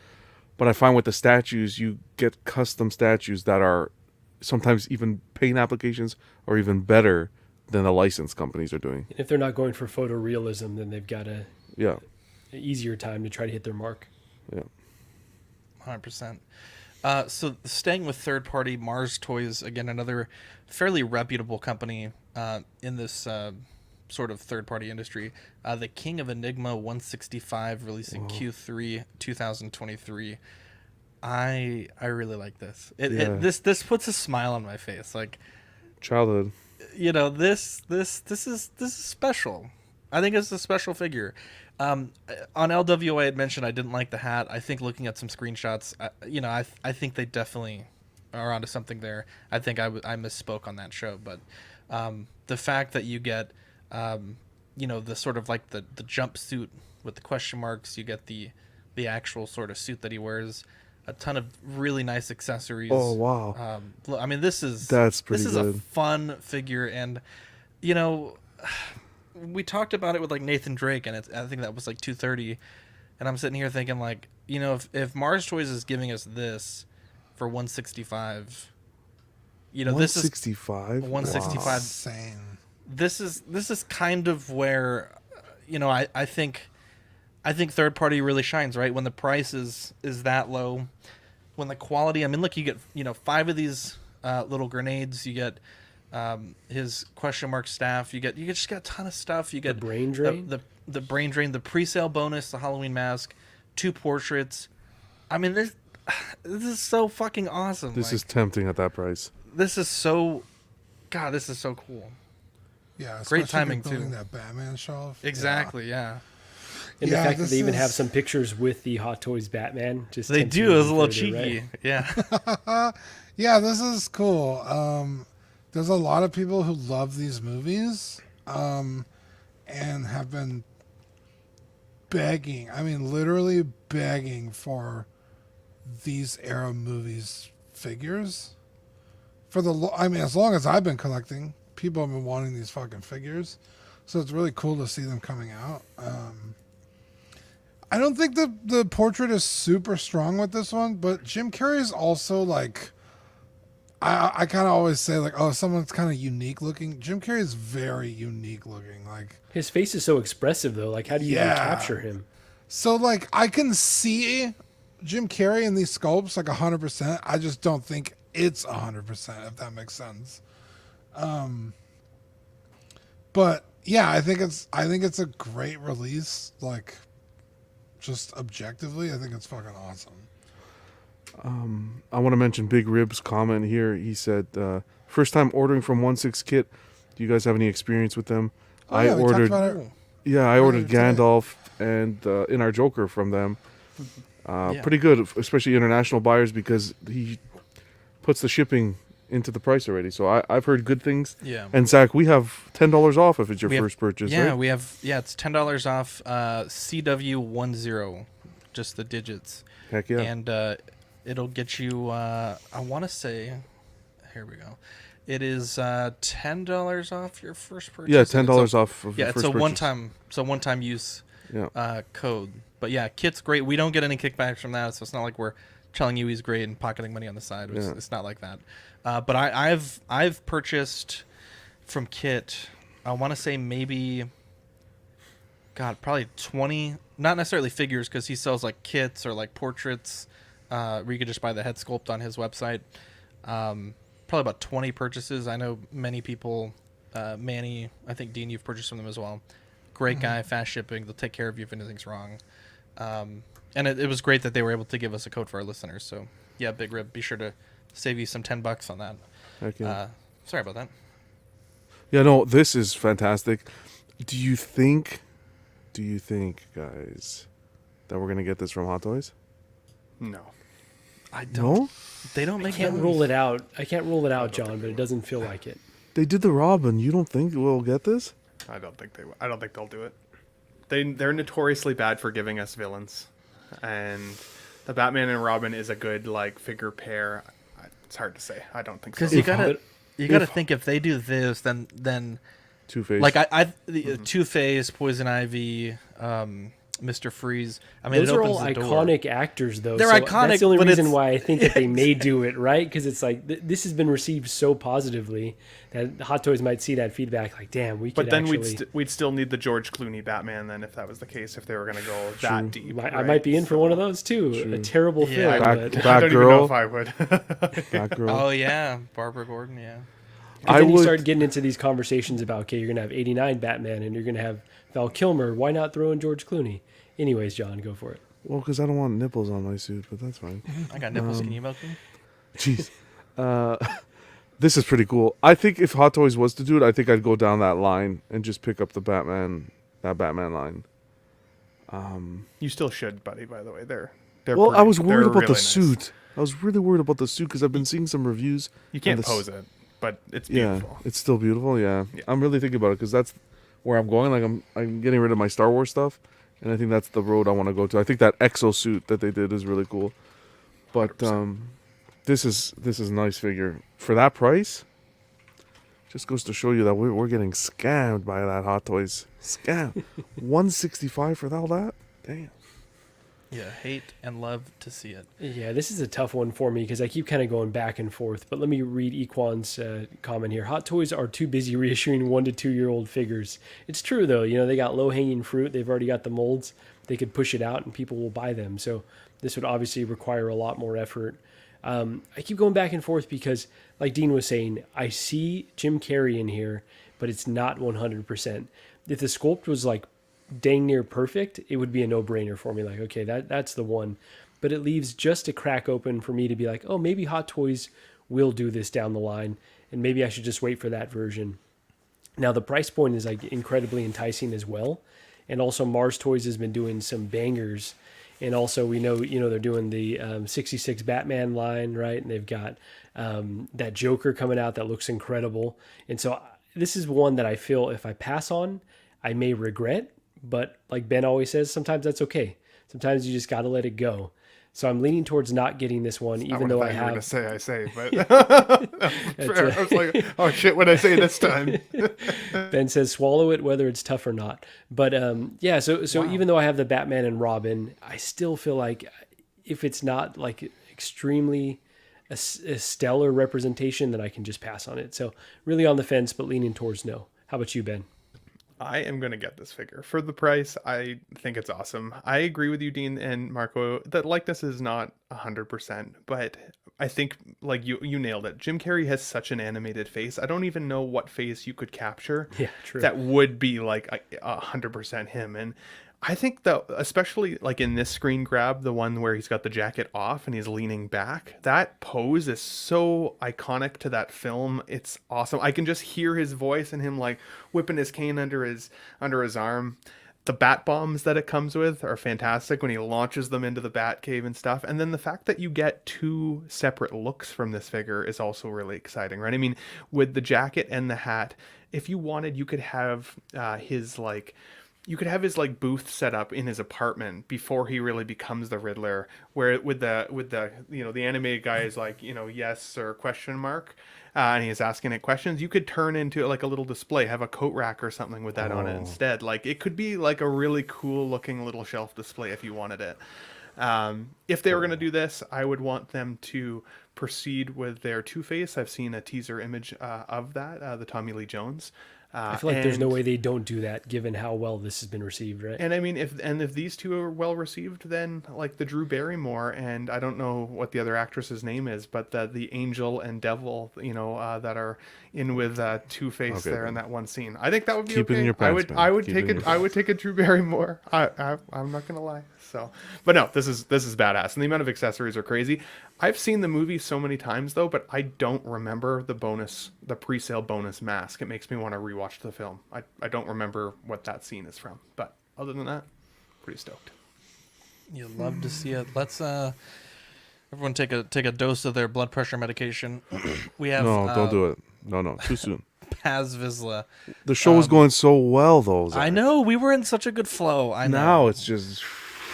But I find with the statues, you get custom statues that are sometimes even paint applications or even better than the licensed companies are doing. If they're not going for photorealism, then they've got an easier time to try to hit their mark. Yeah. 100%. So staying with third-party, Mars Toys, again, another fairly reputable company in this sort of third-party industry. The King of Enigma 165, releasing Q3 2023. I really like this. This puts a smile on my face. Like, childhood. This is special. I think it's a special figure. On LWA, I had mentioned I didn't like the hat. I think looking at some screenshots, I think they definitely are onto something there. I think I misspoke on that show, but the fact that you get, the sort of like the jumpsuit with the question marks, you get the actual sort of suit that he wears, a ton of really nice accessories. Oh wow! I mean, this is good. A fun figure, and we talked about it with like Nathan Drake, and I think that was like 230, and I'm sitting here thinking like, if Mars Toys is giving us this for 165, this is 165. Wow. Insane. This is kind of where, I think third party really shines, right? When the price is that low, when the quality, I mean, look, you get 5 of these little grenades, you get his question mark staff, you just get a ton of stuff. You get the brain drain, the brain drain, the pre-sale bonus, the Halloween mask, 2 portraits. I mean, this is so fucking awesome. This is tempting at that price. This is so cool. Yeah, great timing too. That Batman shelf. Exactly. Yeah. And the fact that they even have some pictures with the Hot Toys Batman, just they do. It was a little cheeky. Right? Yeah. Yeah, this is cool. There's a lot of people who love these movies, and have been begging. I mean, literally begging for these era movies figures for I mean, as long as I've been collecting, people have been wanting these fucking figures, so it's really cool to see them coming out. I don't think the portrait is super strong with this one, but Jim Carrey is also like, I kind of always say like, oh, someone's kind of unique looking. Jim Carrey is very unique looking. Like his face is so expressive though. Like how do you even capture him? So like I can see Jim Carrey in these sculpts like 100%. I just don't think it's 100%, if that makes sense. But yeah, I think it's a great release. Like, just objectively, I think it's fucking awesome. I want to mention Big Rib's comment here. He said, first time ordering from 1/6 Kit. Do you guys have any experience with them? Oh, yeah, I ordered Gandalf and In Our Joker from them. Pretty good, especially international buyers, because he puts the shipping into the price already. So I've heard good things. Yeah. And Zach, we have $10 off if it's your first purchase. Yeah, right? we have. Yeah, it's $10 off. CW10, just the digits. Heck yeah. And it'll get you. I want to say, here we go. It is $10 off your first purchase. Yeah, $10 off of your it's first a purchase. one-time use code. But yeah, Kit's great. We don't get any kickbacks from that, so it's not like we're telling you he's great and pocketing money on the side. It's not like that. But I've purchased from Kit, I want to say maybe, probably 20, not necessarily figures, because he sells like kits or like portraits where you could just buy the head sculpt on his website. Probably about 20 purchases. I know many people, Manny, I think Dean, you've purchased from them as well. Great guy, fast shipping. They'll take care of you if anything's wrong. And it was great that they were able to give us a code for our listeners. So yeah, Big Rib, be sure to save you some $10 on that. Heck yeah. Sorry about that. Yeah, no, this is fantastic. Do you think, guys, that we're gonna get this from Hot Toys? No. I don't. No? They don't make. I can't rule it out. I can't rule it out, John, but it doesn't feel like it. They did the Robin. You don't think we'll get this? I don't think they'll do it. They're notoriously bad for giving us villains, and the Batman and Robin is a good like figure pair. It's hard to say. I don't think so. Because you gotta think if they do this, then Two-Face. Like Two-Face, Poison Ivy, Mr. Freeze. I mean, those it are opens all the door. iconic actors, though. They're so iconic. That's the only but reason why I think that they may do it, right? Because it's like this has been received so positively that Hot Toys might see that feedback, like, damn, we could. But then actually... we'd still need the George Clooney Batman then, if that was the case. If they were going to go that deep, I might be in for one of those too. True. A terrible film. I don't even know if I would. Batgirl. Oh yeah, Barbara Gordon. Yeah. Then you start getting into these conversations about, okay, you're going to have 89 Batman and you're going to have Val Kilmer. Why not throw in George Clooney? Anyways, John, go for it. Well, because I don't want nipples on my suit, but that's fine. I got nipples. Can you milk me? Jeez. This is pretty cool. I think if Hot Toys was to do it, I think I'd go down that line and just pick up that Batman line. You still should, buddy, by the way. I was worried about really the nice. suit. I was really worried about the suit because I've been seeing some reviews. You can't pose it, but it's beautiful. Yeah, it's still beautiful, yeah. I'm really thinking about it because that's where I'm going. Like I'm getting rid of my Star Wars stuff, and I think that's the road I want to go to. I think that exo suit that they did is really cool. But 100%. This is a nice figure. For that price, just goes to show you that we're getting scammed by that Hot Toys. Scam. $165 for all that? Damn. Yeah, hate and love to see it. Yeah, this is a tough one for me because I keep kind of going back and forth. But let me read Equan's comment here. Hot Toys are too busy reissuing 1 to 2 year old figures. It's true, though. You know, they got low hanging fruit. They've already got the molds. They could push it out and people will buy them. So this would obviously require a lot more effort. I keep going back and forth because, like Dean was saying, I see Jim Carrey in here, but it's not 100%. If the sculpt was like dang near perfect, it would be a no-brainer for me. Like, okay, that's the one. But it leaves just a crack open for me to be like, oh, maybe Hot Toys will do this down the line, and maybe I should just wait for that version. Now, the price point is like incredibly enticing as well. And also Mars Toys has been doing some bangers. And also we know, they're doing the 66 Batman line, right? And they've got that Joker coming out that looks incredible. And so this is one that I feel if I pass on, I may regret. But like Ben always says, sometimes that's okay. Sometimes you just got to let it go. So I'm leaning towards not getting this one, even though I have. Going to say, but I was like, oh shit, what did I say this time? Ben says, swallow it, whether it's tough or not. But yeah, so even though I have the Batman and Robin, I still feel like if it's not like extremely a stellar representation, then I can just pass on it. So really on the fence, but leaning towards no. How about you, Ben? I am going to get this figure for the price. I think it's awesome. I agree with you, Dean and Marco, that likeness is not 100%, but I think like you nailed it. Jim Carrey has such an animated face. I don't even know what face you could capture that would be like 100% him. And I think that especially like in this screen grab, the one where he's got the jacket off and he's leaning back, that pose is so iconic to that film. It's awesome. I can just hear his voice and him like whipping his cane under his arm. The bat bombs that it comes with are fantastic when he launches them into the bat cave and stuff. And then the fact that you get two separate looks from this figure is also really exciting, right? I mean, with the jacket and the hat, if you wanted, you could have his booth set up in his apartment before he really becomes the Riddler, where with the the animated guy is like, yes or question mark, and he's asking it questions. You could turn into like a little display, have a coat rack or something with that on it instead. Like it could be like a really cool looking little shelf display if you wanted it. If they were going to do this, I would want them to proceed with their Two-Face. I've seen a teaser image of that, the Tommy Lee Jones. I feel like there's no way they don't do that, given how well this has been received, right? And I mean, if these two are well received, then like the Drew Barrymore and I don't know what the other actress's name is, but the angel and devil, that are in with Two-Face there in that one scene. I think that would be Keep okay. it in your pants, I would take it. I would take a Drew Barrymore. I'm not gonna lie. So, but no, this is badass, and the amount of accessories are crazy. I've seen the movie so many times though, but I don't remember the pre-sale bonus mask. It makes me want to rewatch the film. I don't remember what that scene is from, but other than that, pretty stoked. You'd love to see it. Let's everyone take a dose of their blood pressure medication. We have don't do it. No, too soon. Paz Vizla. The show was going so well though. Zach. I know, we were in such a good flow. I know. Now it's just.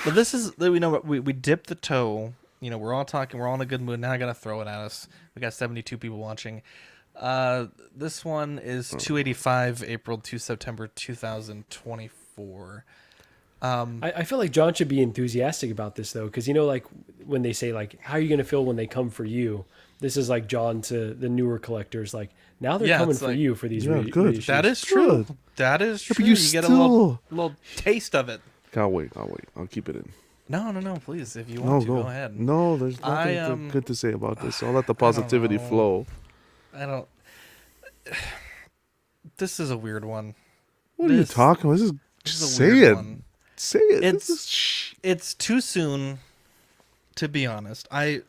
But this is, we dipped the toe. We're all talking. We're all in a good mood. Now I gotta throw it at us. We got 72 people watching. This one is 285 April to September 2024. I feel like John should be enthusiastic about this though, because like when they say like, how are you going to feel when they come for you? This is like John to the newer collectors, like now they're coming for you for these reissues. That is true. Good. That is true. But you get a little taste of it. Can't wait. I'll keep it in. No, please. If you want to, go ahead. No, there's nothing good to say about this. I'll let the positivity flow. This is a weird one. What are you talking about? Just say it. One. Say it. It's too soon, to be honest. I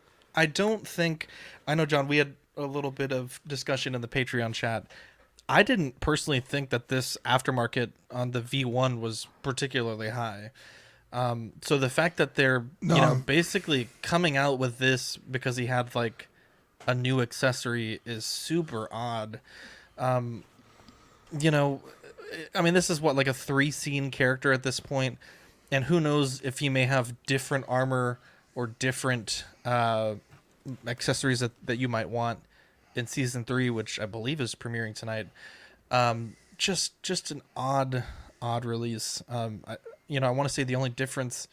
don't think... I know, John, we had a little bit of discussion in the Patreon chat. I didn't personally think that this aftermarket on the V1 was particularly high. So the fact that they're basically coming out with this because he had like a new accessory is super odd. I mean, this is what, like a 3-scene character at this point, and who knows if he may have different armor or different accessories that you might want in season 3, which I believe is premiering tonight. Just an odd release. I want to say the only difference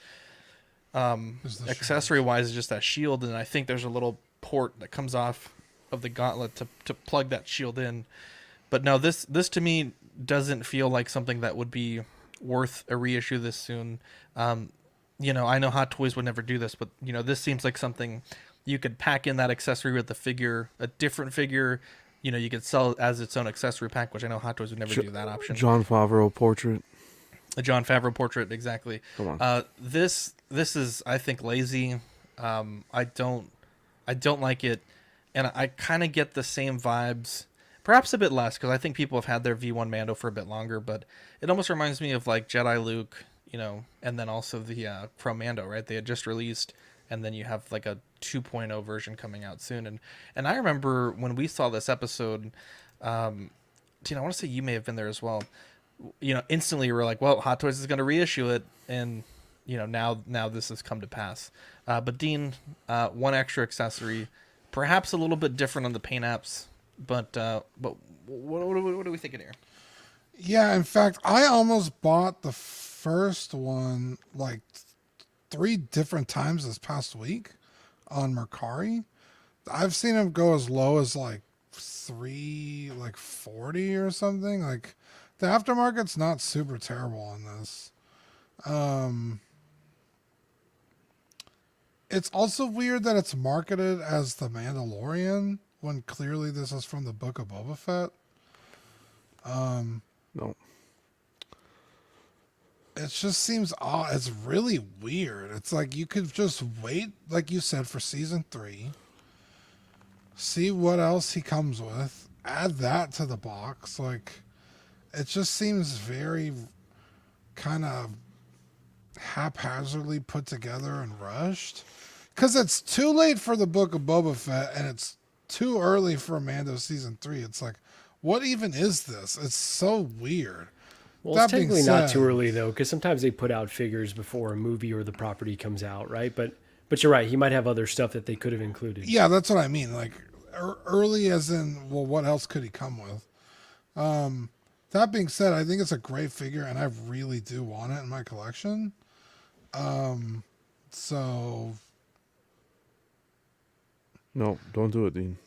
accessory wise is just that shield, and I think there's a little port that comes off of the gauntlet to plug that shield in. But no, this to me doesn't feel like something that would be worth a reissue this soon. I know Hot Toys would never do this, but this seems like something you could pack in that accessory with the figure, a different figure. You could sell it as its own accessory pack, which I know Hot Toys would never do that option. Jon Favreau portrait. A Jon Favreau portrait, exactly. Come on. This is, I think, lazy. I don't like it, and I kind of get the same vibes, perhaps a bit less, because I think people have had their V1 Mando for a bit longer. But it almost reminds me of like Jedi Luke, and then also the Pro Mando, right? They had just released, and then you have like a 2.0 version coming out soon. And I remember when we saw this episode, I want to say you may have been there as well. Instantly we were like, well, Hot Toys is going to reissue it. And, now this has come to pass. But Dean, one extra accessory, perhaps a little bit different on the paint apps, but what are we thinking here? Yeah, in fact, I almost bought the first one like 3 different times this past week on Mercari. I've seen them go as low as like 40 or something. Like the aftermarket's not super terrible on this. It's also weird that it's marketed as the Mandalorian when clearly this is from the Book of Boba Fett. No. It just seems odd. It's really weird. It's like you could just wait, like you said, for season 3. See what else he comes with. Add that to the box. Like, it just seems very kind of haphazardly put together and rushed. Because it's too late for the Book of Boba Fett, and it's too early for Mando season 3. It's like, what even is this? It's so weird. Well, it's technically not too early, though, because sometimes they put out figures before a movie or the property comes out, right? But you're right. He might have other stuff that they could have included. Yeah, that's what I mean. Like, early as in, well, what else could he come with? That being said, I think it's a great figure, and I really do want it in my collection. So... No, don't do it, Dean.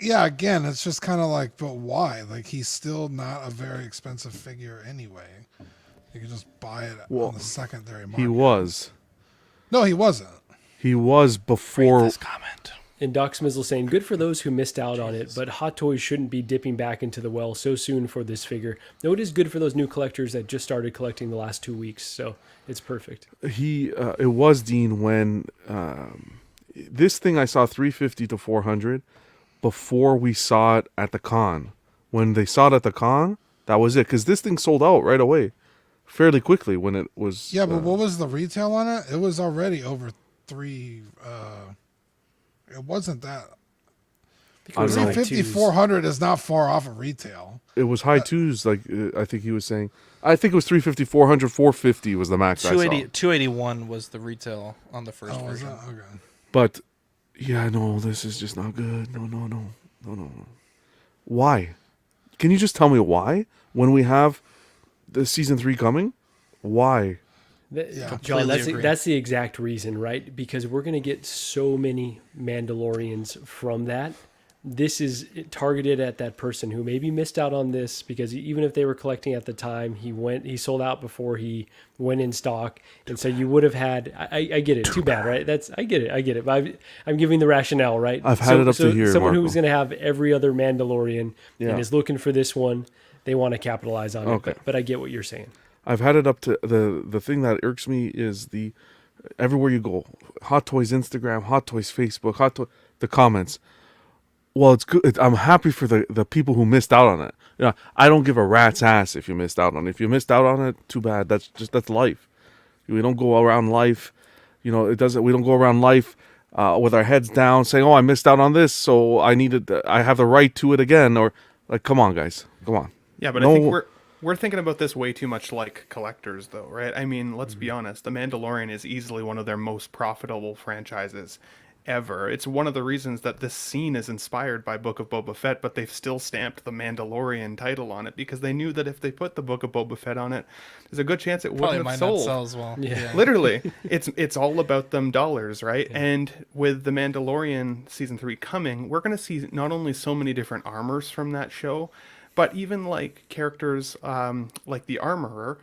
Yeah, again, it's just kind of like, but why? Like, he's still not a very expensive figure anyway. You can just buy it on the secondary market. He was. No, he wasn't. He was before. Read this comment. And Doc Smizzle saying, good for those who missed out on it, but Hot Toys shouldn't be dipping back into the well so soon for this figure. No, it is good for those new collectors that just started collecting the last 2 weeks, so it's perfect. It was, Dean, when this thing I saw 350 to 400 before we saw it at the con. When they saw it at the con, that was it, because this thing sold out right away, fairly quickly when it was. Yeah, but what was the retail on it? It was already over 3. It wasn't that. 350, 400 is not far off of retail. It was high twos, like I think he was saying. I think it was 350, 400, 450 was the max. 281 was the retail on the first version. Okay. But yeah, no, this is just not good. No. Why? Can you just tell me why? When we have the season 3 coming, why? John, that's the exact reason, right? Because we're going to get so many Mandalorians from that. This is targeted at that person who maybe missed out on this because even if they were collecting at the time, he sold out before he went in stock, and so you would have had. I get it. Too bad, right? I get it. But I'm giving the rationale, right? I've had it up to here. Someone Marco. who's going to have every other Mandalorian and is looking for this one, they want to capitalize on it. But I get what you're saying. I've had it up to the thing that irks me is the everywhere you go, Hot Toys Instagram, Hot Toys Facebook, the comments. Well, it's good. I'm happy for the people who missed out on it. I don't give a rat's ass if you missed out on it. If you missed out on it, too bad. That's life. We don't go around life, we don't go around life with our heads down saying, "Oh, I missed out on this, so I have the right to it again." Or like, come on, guys, come on. Yeah, but I think we're thinking about this way too much like collectors, though, right? I mean, let's be honest. The Mandalorian is easily one of their most profitable franchises ever. It's one of the reasons that this scene is inspired by Book of Boba Fett, but they've still stamped the Mandalorian title on it because they knew that if they put the Book of Boba Fett on it, there's a good chance it wouldn't have sold. Not sell as well. Yeah. Literally, it's all about them dollars, right? Yeah. And with the Mandalorian season 3 coming, we're going to see not only so many different armors from that show, but even like characters like the Armorer,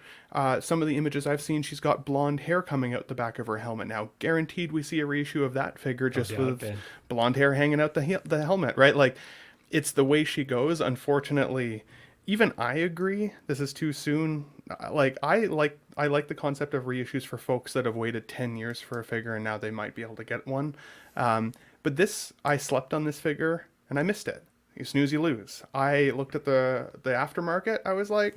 some of the images I've seen, she's got blonde hair coming out the back of her helmet now. Guaranteed we see a reissue of that figure just with blonde hair hanging out the helmet, right? Like, it's the way she goes. Unfortunately, even I agree this is too soon. Like, I like the concept of reissues for folks that have waited 10 years for a figure and now they might be able to get one. But I slept on this figure and I missed it. You snooze, you lose. I looked at the aftermarket. I was like,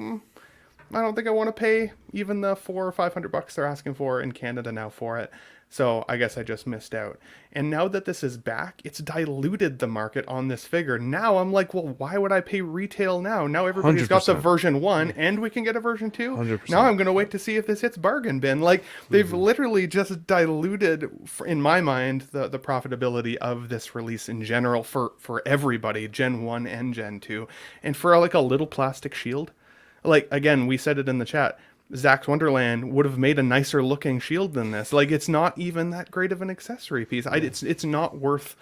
I don't think I want to pay even the $400 or $500 they're asking for in Canada now for it. So I guess I just missed out. And now that this is back, it's diluted the market on this figure. Now I'm like, well, why would I pay retail now? Now everybody's got the 100%. version 1 and we can get a version 2. 100%. Now I'm going to wait to see if this hits bargain bin. Like they've literally just diluted, in my mind, the profitability of this release in general for everybody, Gen 1 and Gen 2. And for like a little plastic shield, like, again, we said it in the chat, Zach's Wonderland would have made a nicer looking shield than this. Like, it's not even that great of an accessory piece. It's not worth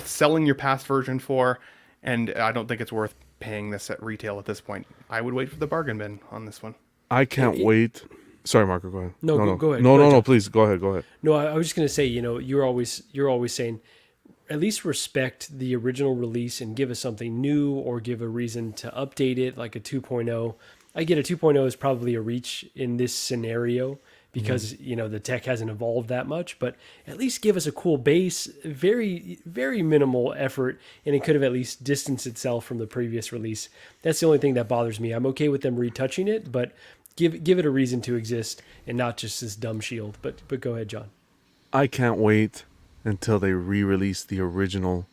selling your past version for, and I don't think it's worth paying this at retail at this point. I would wait for the bargain bin on this one. I can't wait. Sorry, Marco, go ahead. No, go ahead. No, please, go ahead. No, I was just going to say, you're always saying, at least respect the original release and give us something new or give a reason to update it, like a 2.0. I get a 2.0 is probably a reach in this scenario because, the tech hasn't evolved that much, but at least give us a cool base, very, very minimal effort, and it could have at least distanced itself from the previous release. That's the only thing that bothers me. I'm okay with them retouching it, but give it a reason to exist and not just this dumb shield. But go ahead, John. I can't wait until they re-release the original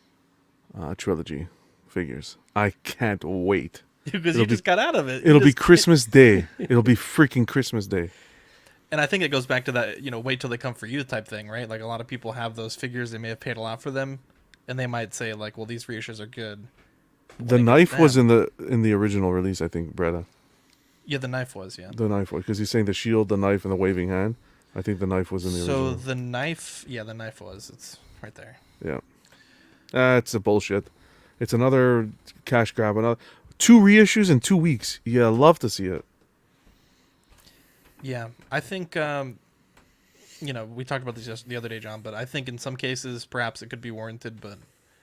trilogy figures. I can't wait. Because you just got out of it. It'll be Christmas Day. It'll be freaking Christmas Day. And I think it goes back to that, wait till they come for you type thing, right? Like a lot of people have those figures, they may have paid a lot for them, and they might say like, well, these reissues are good. The knife was in the original release, I think, Bretta. Yeah, the knife was, yeah. The knife was, because he's saying the shield, the knife, and the waving hand. I think the knife was in the original. So the knife was. It's right there. Yeah. That's a bullshit. It's another cash grab. Another 2 reissues in 2 weeks. Yeah, love to see it. Yeah, I think we talked about this just the other day, John. But I think in some cases, perhaps it could be warranted. But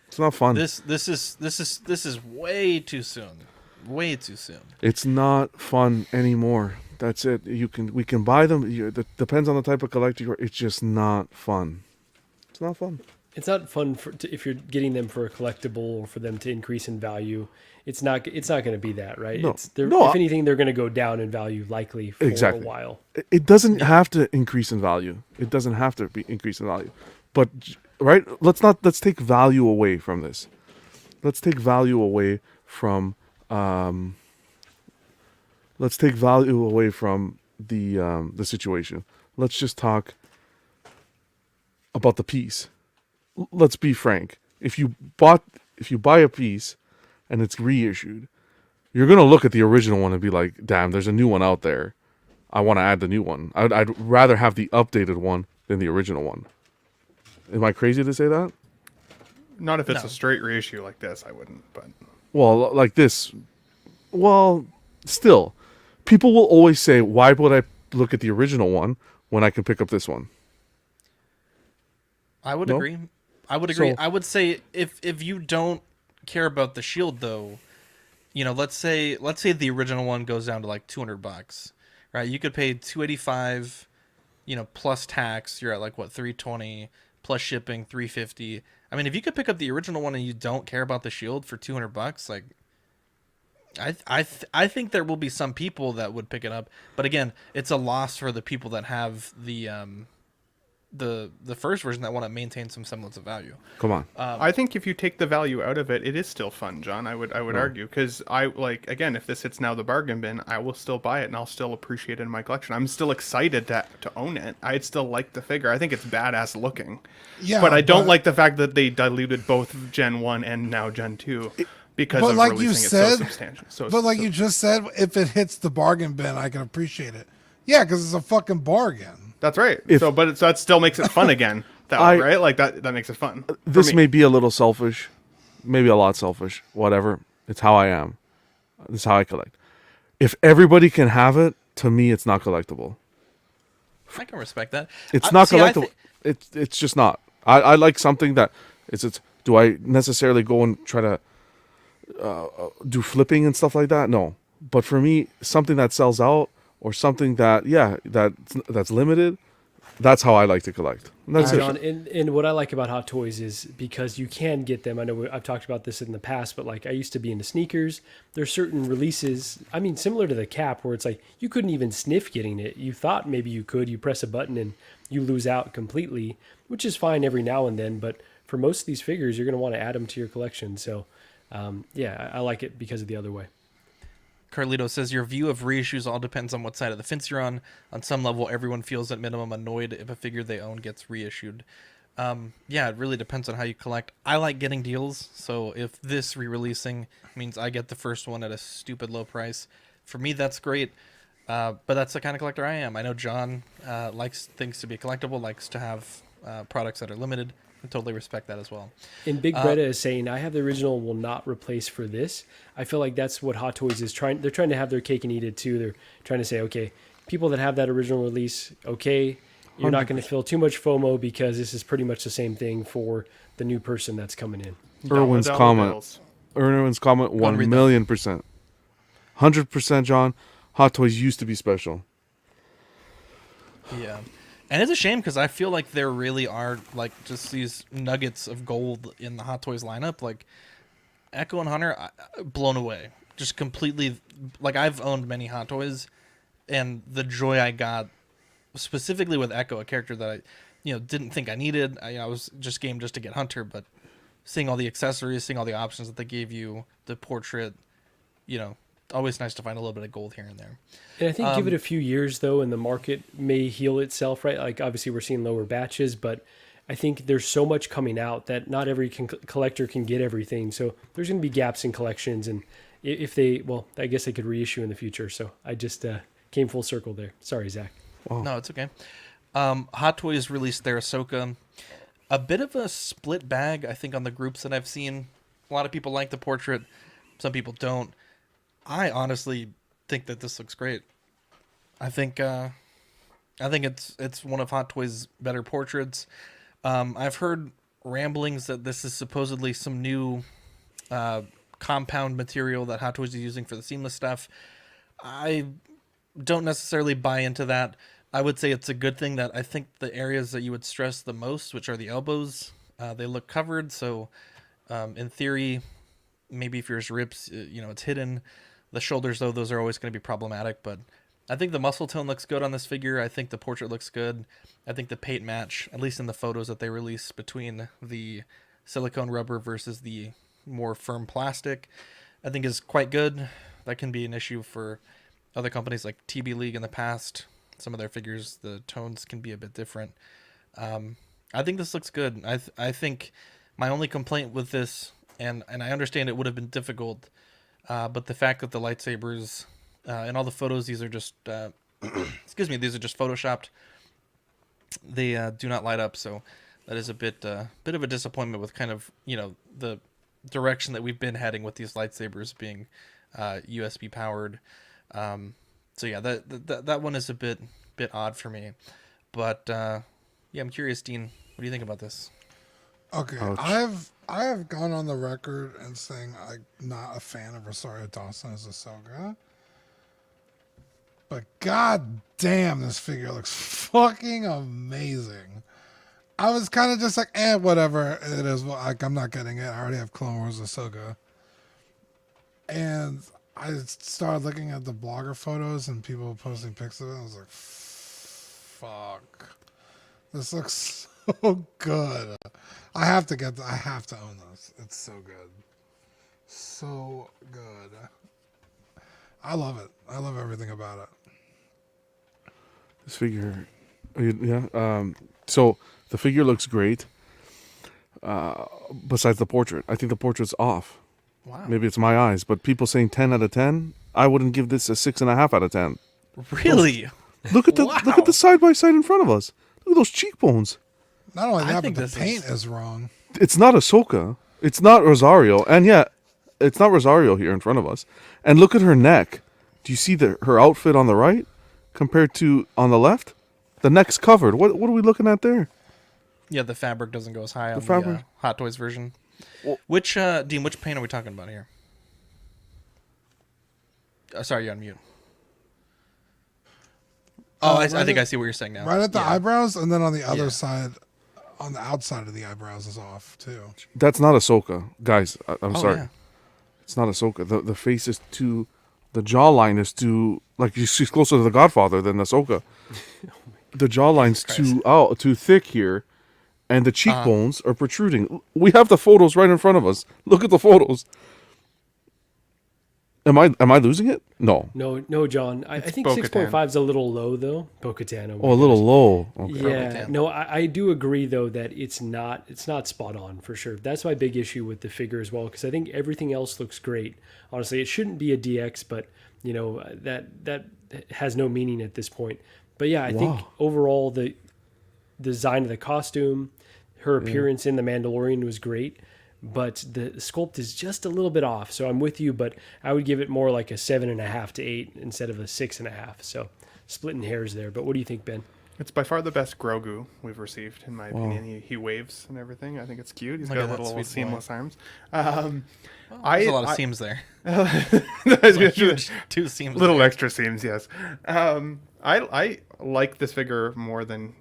it's not fun. This is way too soon. Way too soon. It's not fun anymore. That's it. We can buy them. It depends on the type of collector you are. It's just not fun. It's not fun. It's not fun if you're getting them for a collectible or for them to increase in value. It's not going to be that, right? No. If anything, they're going to go down in value likely for a while. It doesn't have to increase in value. It doesn't have to be increase in value. But right, let's take value away from this. Let's take value away from the situation. Let's just talk about the piece. Let's be frank. If you buy a piece and it's reissued, you're gonna look at the original one and be like, "Damn, there's a new one out there. I want to add the new one. I'd rather have the updated one than the original one." Am I crazy to say that? Not if it's a straight reissue like this, I wouldn't. But like this. Well, still, people will always say, "Why would I look at the original one when I can pick up this one?" I would agree. I would agree. I would say if you don't care about the shield, though, let's say the original one goes down to like $200, right? You could pay $285, plus tax. You're at like what, $320 plus shipping, $350. I mean, if you could pick up the original one and you don't care about the shield for $200, like, I think there will be some people that would pick it up, but again, it's a loss for the people that have the first version that want to maintain some semblance of value. Come on. I think if you take the value out of it, it is still fun, John. I would argue, because again, if this hits now the bargain bin, I will still buy it and I'll still appreciate it in my collection. I'm still excited to own it. I'd still like the figure. I think it's badass looking. Yeah, but I don't like the fact that they diluted both Gen 1 and now Gen 2 because of releasing it so substantial. You just said, if it hits the bargain bin, I can appreciate it. Yeah, because it's a fucking bargain. That's right. So that still makes it fun again. Right? Like that makes it fun. This may be a little selfish, maybe a lot selfish. Whatever. It's how I am. This is how I collect. If everybody can have it, to me, it's not collectible. I can respect that. It's not collectible. It's just not. I like something that it's. Do I necessarily go and try to do flipping and stuff like that? No. But for me, something that sells out, or something that that's limited, That's how I like to collect. That's it. John, and what I like about Hot Toys is because you can get them. I know I've talked about this in the past, but like I used to be into sneakers. There's certain releases, I mean, similar to the cap, where it's like you couldn't even sniff getting it. You thought maybe you could. You press a button and you lose out completely, which is fine every now and then. But for most of these figures, you're going to want to add them to your collection. So, yeah, I like it because of the other way. Carlito says your view of reissues all depends on what side of the fence you're on. On some level, everyone feels at minimum annoyed if a figure they own gets reissued. Yeah, it really depends on how you collect. I like getting deals, so if this re-releasing means I get the first one at a stupid low price, for me that's great. But that's the kind of collector I am. I know John likes things to be collectible, likes to have products that are limited. I totally respect that as well. And Big Bretta is saying, I have the original and will not replace for this. I feel like that's what Hot Toys is trying. They're trying to have their cake and eat it too. They're trying to say, okay, people that have that original release, okay, you're not going to feel too much FOMO because this is pretty much the same thing for the new person that's coming in. Irwin's comment. Irwin's comment, 1,000,000%. 100%, John. Hot Toys used to be special. Yeah. And it's a shame because I feel like there really are like just these nuggets of gold in the Hot Toys lineup. Like Echo and Hunter, blown away. Just completely, like I've owned many Hot Toys, and the joy I got specifically with Echo, a character that I, didn't think I needed. I was just game just to get Hunter, but seeing all the accessories, seeing all the options that they gave you, the portrait, always nice to find a little bit of gold here and there. And I think give it a few years, though, and the market may heal itself, right? Like, obviously, we're seeing lower batches, but I think there's so much coming out that not every collector can get everything. So there's going to be gaps in collections. And if I guess they could reissue in the future. So I just came full circle there. Sorry, Zach. Wow. No, it's okay. Hot Toys released their Ahsoka. A bit of a split bag, I think, on the groups that I've seen. A lot of people like the portrait. Some people don't. I honestly think that this looks great. I think it's one of Hot Toys' better portraits. I've heard ramblings that this is supposedly some new compound material that Hot Toys is using for the seamless stuff. I don't necessarily buy into that. I would say it's a good thing that I think the areas that you would stress the most, which are the elbows, they look covered. So in theory, maybe if yours rips, it's hidden. The shoulders, though, those are always going to be problematic, but I think the muscle tone looks good on this figure. I think the portrait looks good. I think the paint match, at least in the photos that they released between the silicone rubber versus the more firm plastic, I think is quite good. That can be an issue for other companies like TB League in the past. Some of their figures, the tones can be a bit different. I think this looks good. I think my only complaint with this, and I understand it would have been difficult, but the fact that the lightsabers in all the photos, these are just these are just photoshopped. They do not light up, so that is a bit of a disappointment with kind of the direction that we've been heading with these lightsabers being USB powered. So yeah, that one is a bit odd for me, but I'm curious, Dean, what do you think about this? Okay, Ouch. I have gone on the record and saying I'm not a fan of Rosario Dawson as Ahsoka. But god damn, this figure looks fucking amazing. I was kind of just like, whatever it is. Like, I'm not getting it. I already have Clone Wars Ahsoka. And I started looking at the blogger photos and people posting pics of it. I was like, fuck. This looks so good. I have to own this. It's so good. So good. I love it. I love everything about it. This figure, yeah. So the figure looks great. Besides the portrait, I think the portrait's off. Wow. Maybe it's my eyes, but people saying 10 out of 10. I wouldn't give this a 6.5 out of 10. Really? Look at the side by side in front of us. Look at those cheekbones. Not only that, but the paint is wrong. It's not Ahsoka. It's not Rosario, and yet it's not Rosario here in front of us. And look at her neck. Do you see her outfit on the right compared to on the left? The neck's covered. What are we looking at there? Yeah, the fabric doesn't go as high on the Hot Toys version. Well, which Dean? Which paint are we talking about here? Sorry, you're on mute. Oh, I right think I see what you're saying now. Right at the Yeah. eyebrows, and then on the other side, on the outside of the eyebrows is off too. That's not Ahsoka, guys. I'm Oh, sorry. yeah. It's not Ahsoka. The face is too, the jawline is too, like she's closer to the Godfather than Ahsoka. The jawline's too thick here, and the cheekbones are protruding. We have the photos right in front of us. Look at the photos. Am I losing it? No. No, John. I think Bo-Katan. 6.5 is a little low though. Bo-Katan. Oh, a little low. Okay. Yeah. No, I do agree though that it's not spot on for sure. That's my big issue with the figure as well, because I think everything else looks great. Honestly, it shouldn't be a DX, but you know that has no meaning at this point. But yeah, I think overall the design of the costume, her appearance in The Mandalorian was great. But the sculpt is just a little bit off. So I'm with you, but I would give it more like a 7.5 to 8 instead of a 6.5. So splitting hairs there. But what do you think, Ben? It's by far the best Grogu we've received, in my opinion. He waves and everything. I think it's cute. He's got little seamless arms. There's a lot of seams there. Huge, 2 seams. Little extra seams, yes. I like this figure more than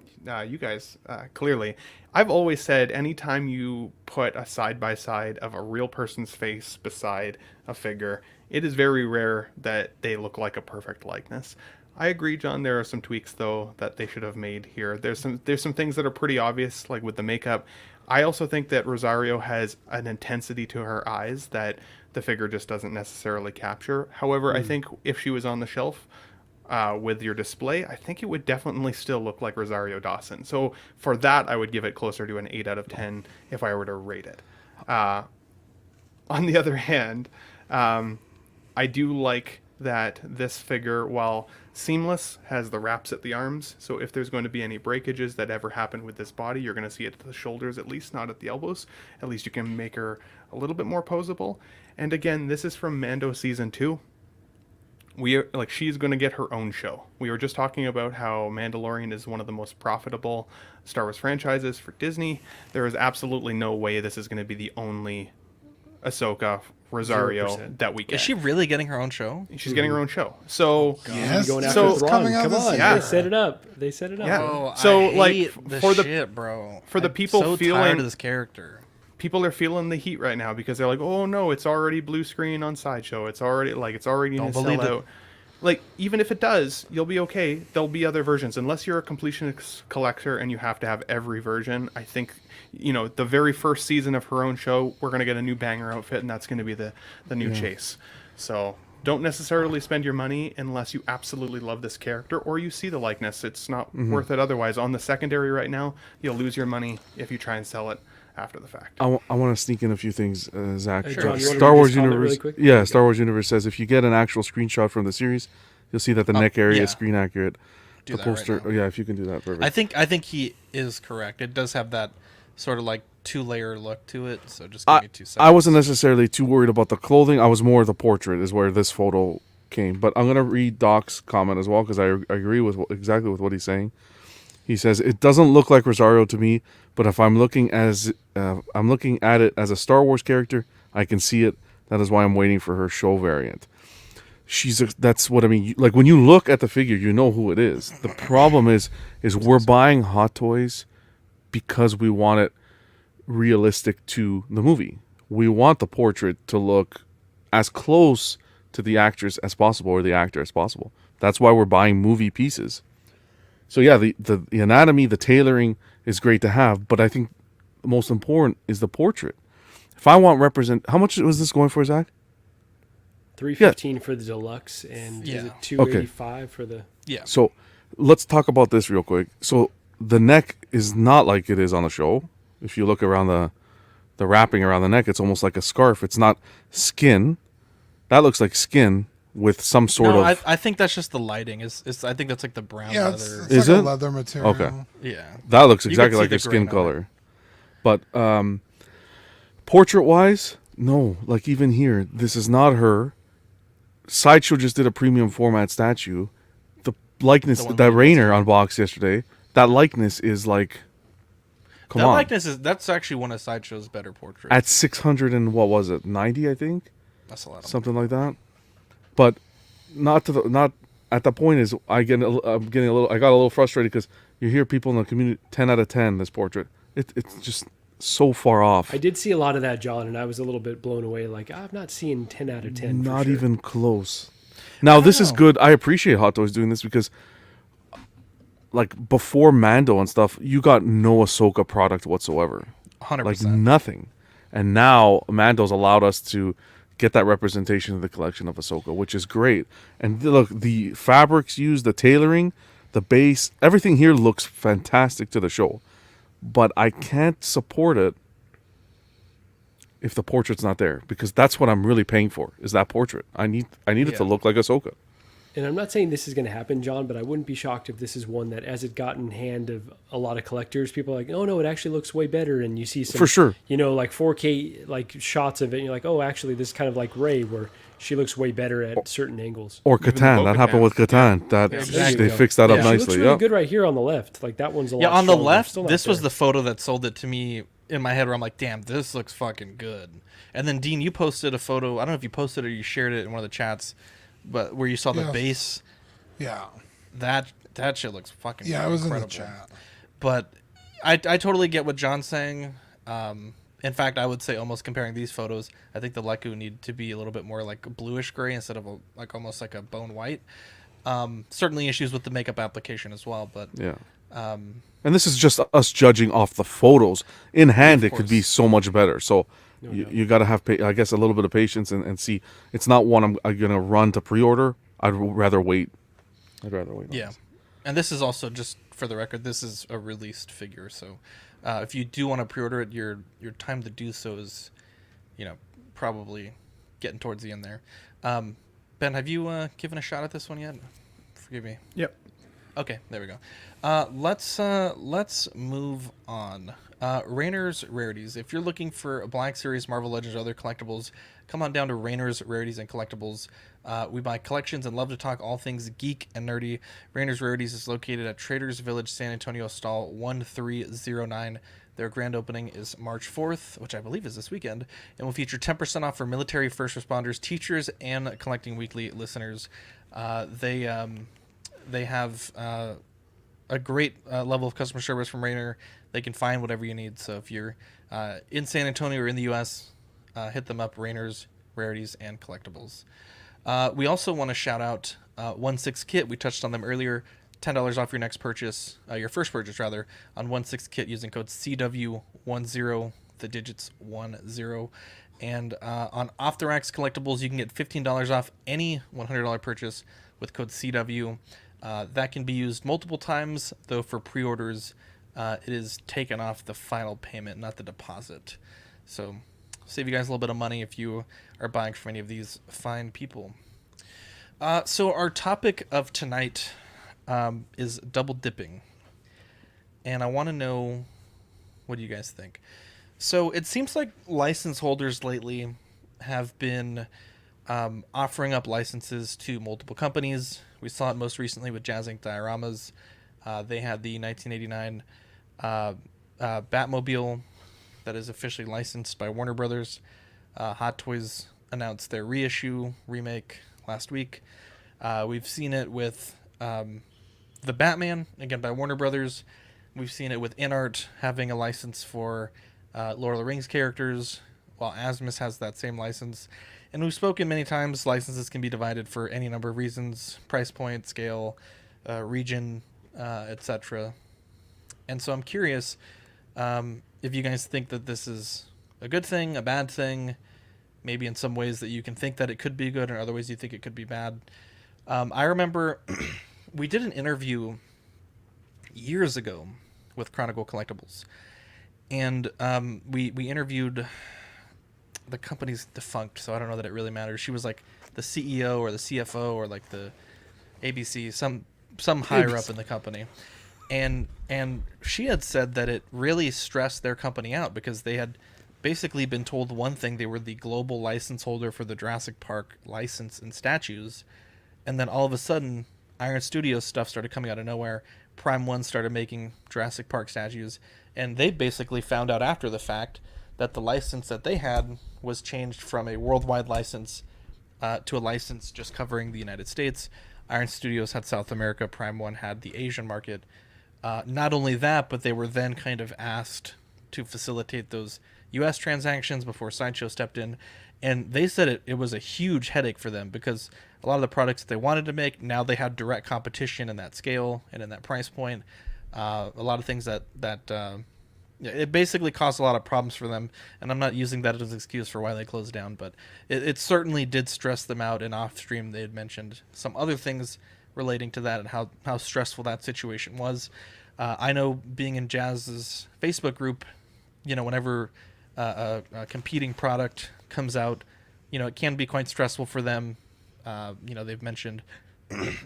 you guys, clearly. I've always said anytime you put a side-by-side of a real person's face beside a figure, it is very rare that they look like a perfect likeness. I agree, John, there are some tweaks, though, that they should have made here. There's some things that are pretty obvious, like with the makeup. I also think that Rosario has an intensity to her eyes that the figure just doesn't necessarily capture. However, I think if she was on the shelf with your display, I think it would definitely still look like Rosario Dawson. So for that, I would give it closer to an 8 out of 10 if I were to rate it. On the other hand, I do like that this figure, while seamless, has the wraps at the arms. So if there's going to be any breakages that ever happen with this body, you're going to see it at the shoulders at least, not at the elbows. At least you can make her a little bit more posable. And again, this is from Mando Season 2. She's going to get her own show. We were just talking about how Mandalorian is one of the most profitable Star Wars franchises for Disney. There is absolutely no way this is going to be the only Ahsoka Rosario 0%. that we get. Is she really getting her own show? She's getting her own show. So Yes, Going so after it's Thrawn. coming out Come this on, year. they set it up. Yeah. Oh, So, I hate this for the shit, bro. for the I'm people so feeling- tired of this character. people are feeling the heat right now because they're like, oh no, it's already blue screen on Sideshow. It's already going to sell out. Like, even if it does, you'll be okay. There'll be other versions. Unless you're a completionist collector and you have to have every version, I think, the very first season of her own show, we're going to get a new banger outfit, and that's going to be the new Chase. So don't necessarily spend your money unless you absolutely love this character or you see the likeness. It's not worth it otherwise. On the secondary right now, you'll lose your money if you try and sell it after the fact. I want to sneak in a few things, Zach. Hey, John, you wanna Star read Wars this comment Universe. really quick? Yeah, Star Wars Universe says if you get an actual screenshot from the series, you'll see that the neck area is screen accurate. Do the that right poster, now. yeah, if you can do that, perfect. I think he is correct. It does have that sort of like 2-layer look to it. So just give me 2 seconds. I wasn't necessarily too worried about the clothing. I was more the portrait is where this photo came. But I'm gonna read Doc's comment as well because I agree with exactly with what he's saying. He says it doesn't look like Rosario to me, but if I'm looking at it as a Star Wars character, I can see it. That is why I'm waiting for her show variant. That's what I mean. Like when you look at the figure, you know who it is. The problem is we're buying Hot Toys because we want it realistic to the movie. We want the portrait to look as close to the actress as possible or the actor as possible. That's why we're buying movie pieces. So yeah, the anatomy, the tailoring is great to have, but I think the most important is the portrait. If I want how much was this going for, Zach? $315 for the deluxe, and is it $285 for the? Yeah. So let's talk about this real quick. So the neck is not like it is on the show. If you look around the wrapping around the neck, it's almost like a scarf. It's not skin. That looks like skin with some sort of. I think that's just the lighting. I think that's like the brown Yeah, leather. it's like a leather material. Okay. Yeah. That looks You exactly can see like the her skin grain on color. But portrait-wise, no. Like even here, this is not her. Sideshow just did a premium format statue. The likeness that Rainer unboxed yesterday, that likeness is like, come that on. likeness that's actually one of Sideshow's better portraits. At 600 and what was it, 90, I think? That's a lot of something like that. But not at the point is I got a little frustrated because you hear people in the community 10 out of 10 this portrait. It's just so far off. I did see a lot of that, John, and I was a little bit blown away. Like, I'm not seeing 10 out of 10. Not for sure. even close. Now this is good. I appreciate Hot Toys doing this because, like, before Mando and stuff, you got no Ahsoka product whatsoever. 100%. Like nothing. And now Mando's allowed us to get that representation of the collection of Ahsoka, which is great. And look, the fabrics used, the tailoring, the base, everything here looks fantastic to the show. But I can't support it if the portrait's not there, because that's what I'm really paying for, is that portrait. I need it to look like Ahsoka. And I'm not saying this is going to happen, John, but I wouldn't be shocked if this is one that, as it got in hand of a lot of collectors, people are like, oh no, it actually looks way better. And you see some, for sure, like 4K like shots of it, and you're like, oh, actually, this is kind of like Rey, where she looks way better at certain angles. Or Catan, that happened with Catan. That they fixed that up nicely. She looks really good right here on the left. Like that one's a lot. Yeah, on the stronger. left, this was the photo that sold it to me in my head, where I'm like, damn, this looks fucking good. And then Dean, you posted a photo. I don't know if you posted it or you shared it in one of the chats, but where you saw the base. Yeah. That shit looks fucking it was incredible. in the chat. But I totally get what John's saying. In fact, I would say almost comparing these photos, I think the Leku need to be a little bit more like bluish gray instead of almost like a bone white. Certainly issues with the makeup application as well, but yeah. And this is just us judging off the photos. In hand, it could be so much better. So you got to have, I guess, a little bit of patience and see. It's not one I'm going to run to pre-order. I'd rather wait. Yeah. And this is also, just for the record, this is a released figure. So if you do want to pre-order it, your time to do so is, probably getting towards the end there. Ben, have you given a shot at this one yet? Forgive me. Yep. Okay, there we go. Let's move on. Rainer's Rarities. If you're looking for a Black Series, Marvel Legends, or other collectibles, come on down to Rainer's Rarities and Collectibles. We buy collections and love to talk all things geek and nerdy. Rainer's Rarities is located at Traders Village, San Antonio, stall 1309. Their grand opening is March 4th, which I believe is this weekend, and will feature 10% off for military, first responders, teachers, and Collecting Weekly listeners. They have a great level of customer service from Rainer. They can find whatever you need. So if you're in San Antonio or in the U.S., hit them up, Rainer's Rarities and Collectibles. We also want to shout out 1/6 Kit. We touched on them earlier. $10 off your next purchase, your first purchase rather, on 1/6 Kit using code CW10, the digits 10. And on Off the Racks Collectibles, you can get $15 off any $100 purchase with code CW. That can be used multiple times, though for pre-orders, it is taken off the final payment, not the deposit. So save you guys a little bit of money if you are buying from any of these fine people. So our topic of tonight is double dipping. And I want to know, what do you guys think? So it seems like license holders lately have been offering up licenses to multiple companies. We saw it most recently with Jazz Inc. Dioramas. They had the 1989 Batmobile that is officially licensed by Warner Brothers. Hot Toys announced their reissue remake last week. We've seen it with the Batman, again by Warner Brothers. We've seen it with InArt having a license for Lord of the Rings characters, while Asmus has that same license. And we've spoken many times, licenses can be divided for any number of reasons: price point, scale, region, etc. And so I'm curious if you guys think that this is a good thing, a bad thing, maybe in some ways that you can think that it could be good, or other ways you think it could be bad. I remember we did an interview years ago with Chronicle Collectibles, and we interviewed, the company's defunct, so I don't know that it really matters. She was like the CEO or the CFO or like the ABC, some higher up in the company. And she had said that it really stressed their company out because they had basically been told one thing: they were the global license holder for the Jurassic Park license and statues, and then all of a sudden Iron Studios stuff started coming out of nowhere. Prime One started making Jurassic Park statues, and they basically found out after the fact that the license that they had was changed from a worldwide license to a license just covering the United States. Iron Studios had South America, Prime One had the Asian market. Not only that, but they were then kind of asked to facilitate those U.S. transactions before Sideshow stepped in, and they said it was a huge headache for them because a lot of the products that they wanted to make, now they had direct competition in that scale and in that price point. A lot of things that it basically caused a lot of problems for them, and I'm not using that as an excuse for why they closed down, but it certainly did stress them out. And off stream, they had mentioned some other things relating to that and how stressful that situation was. I know, being in Jazz's Facebook group, whenever a competing product comes out, it can be quite stressful for them. They've mentioned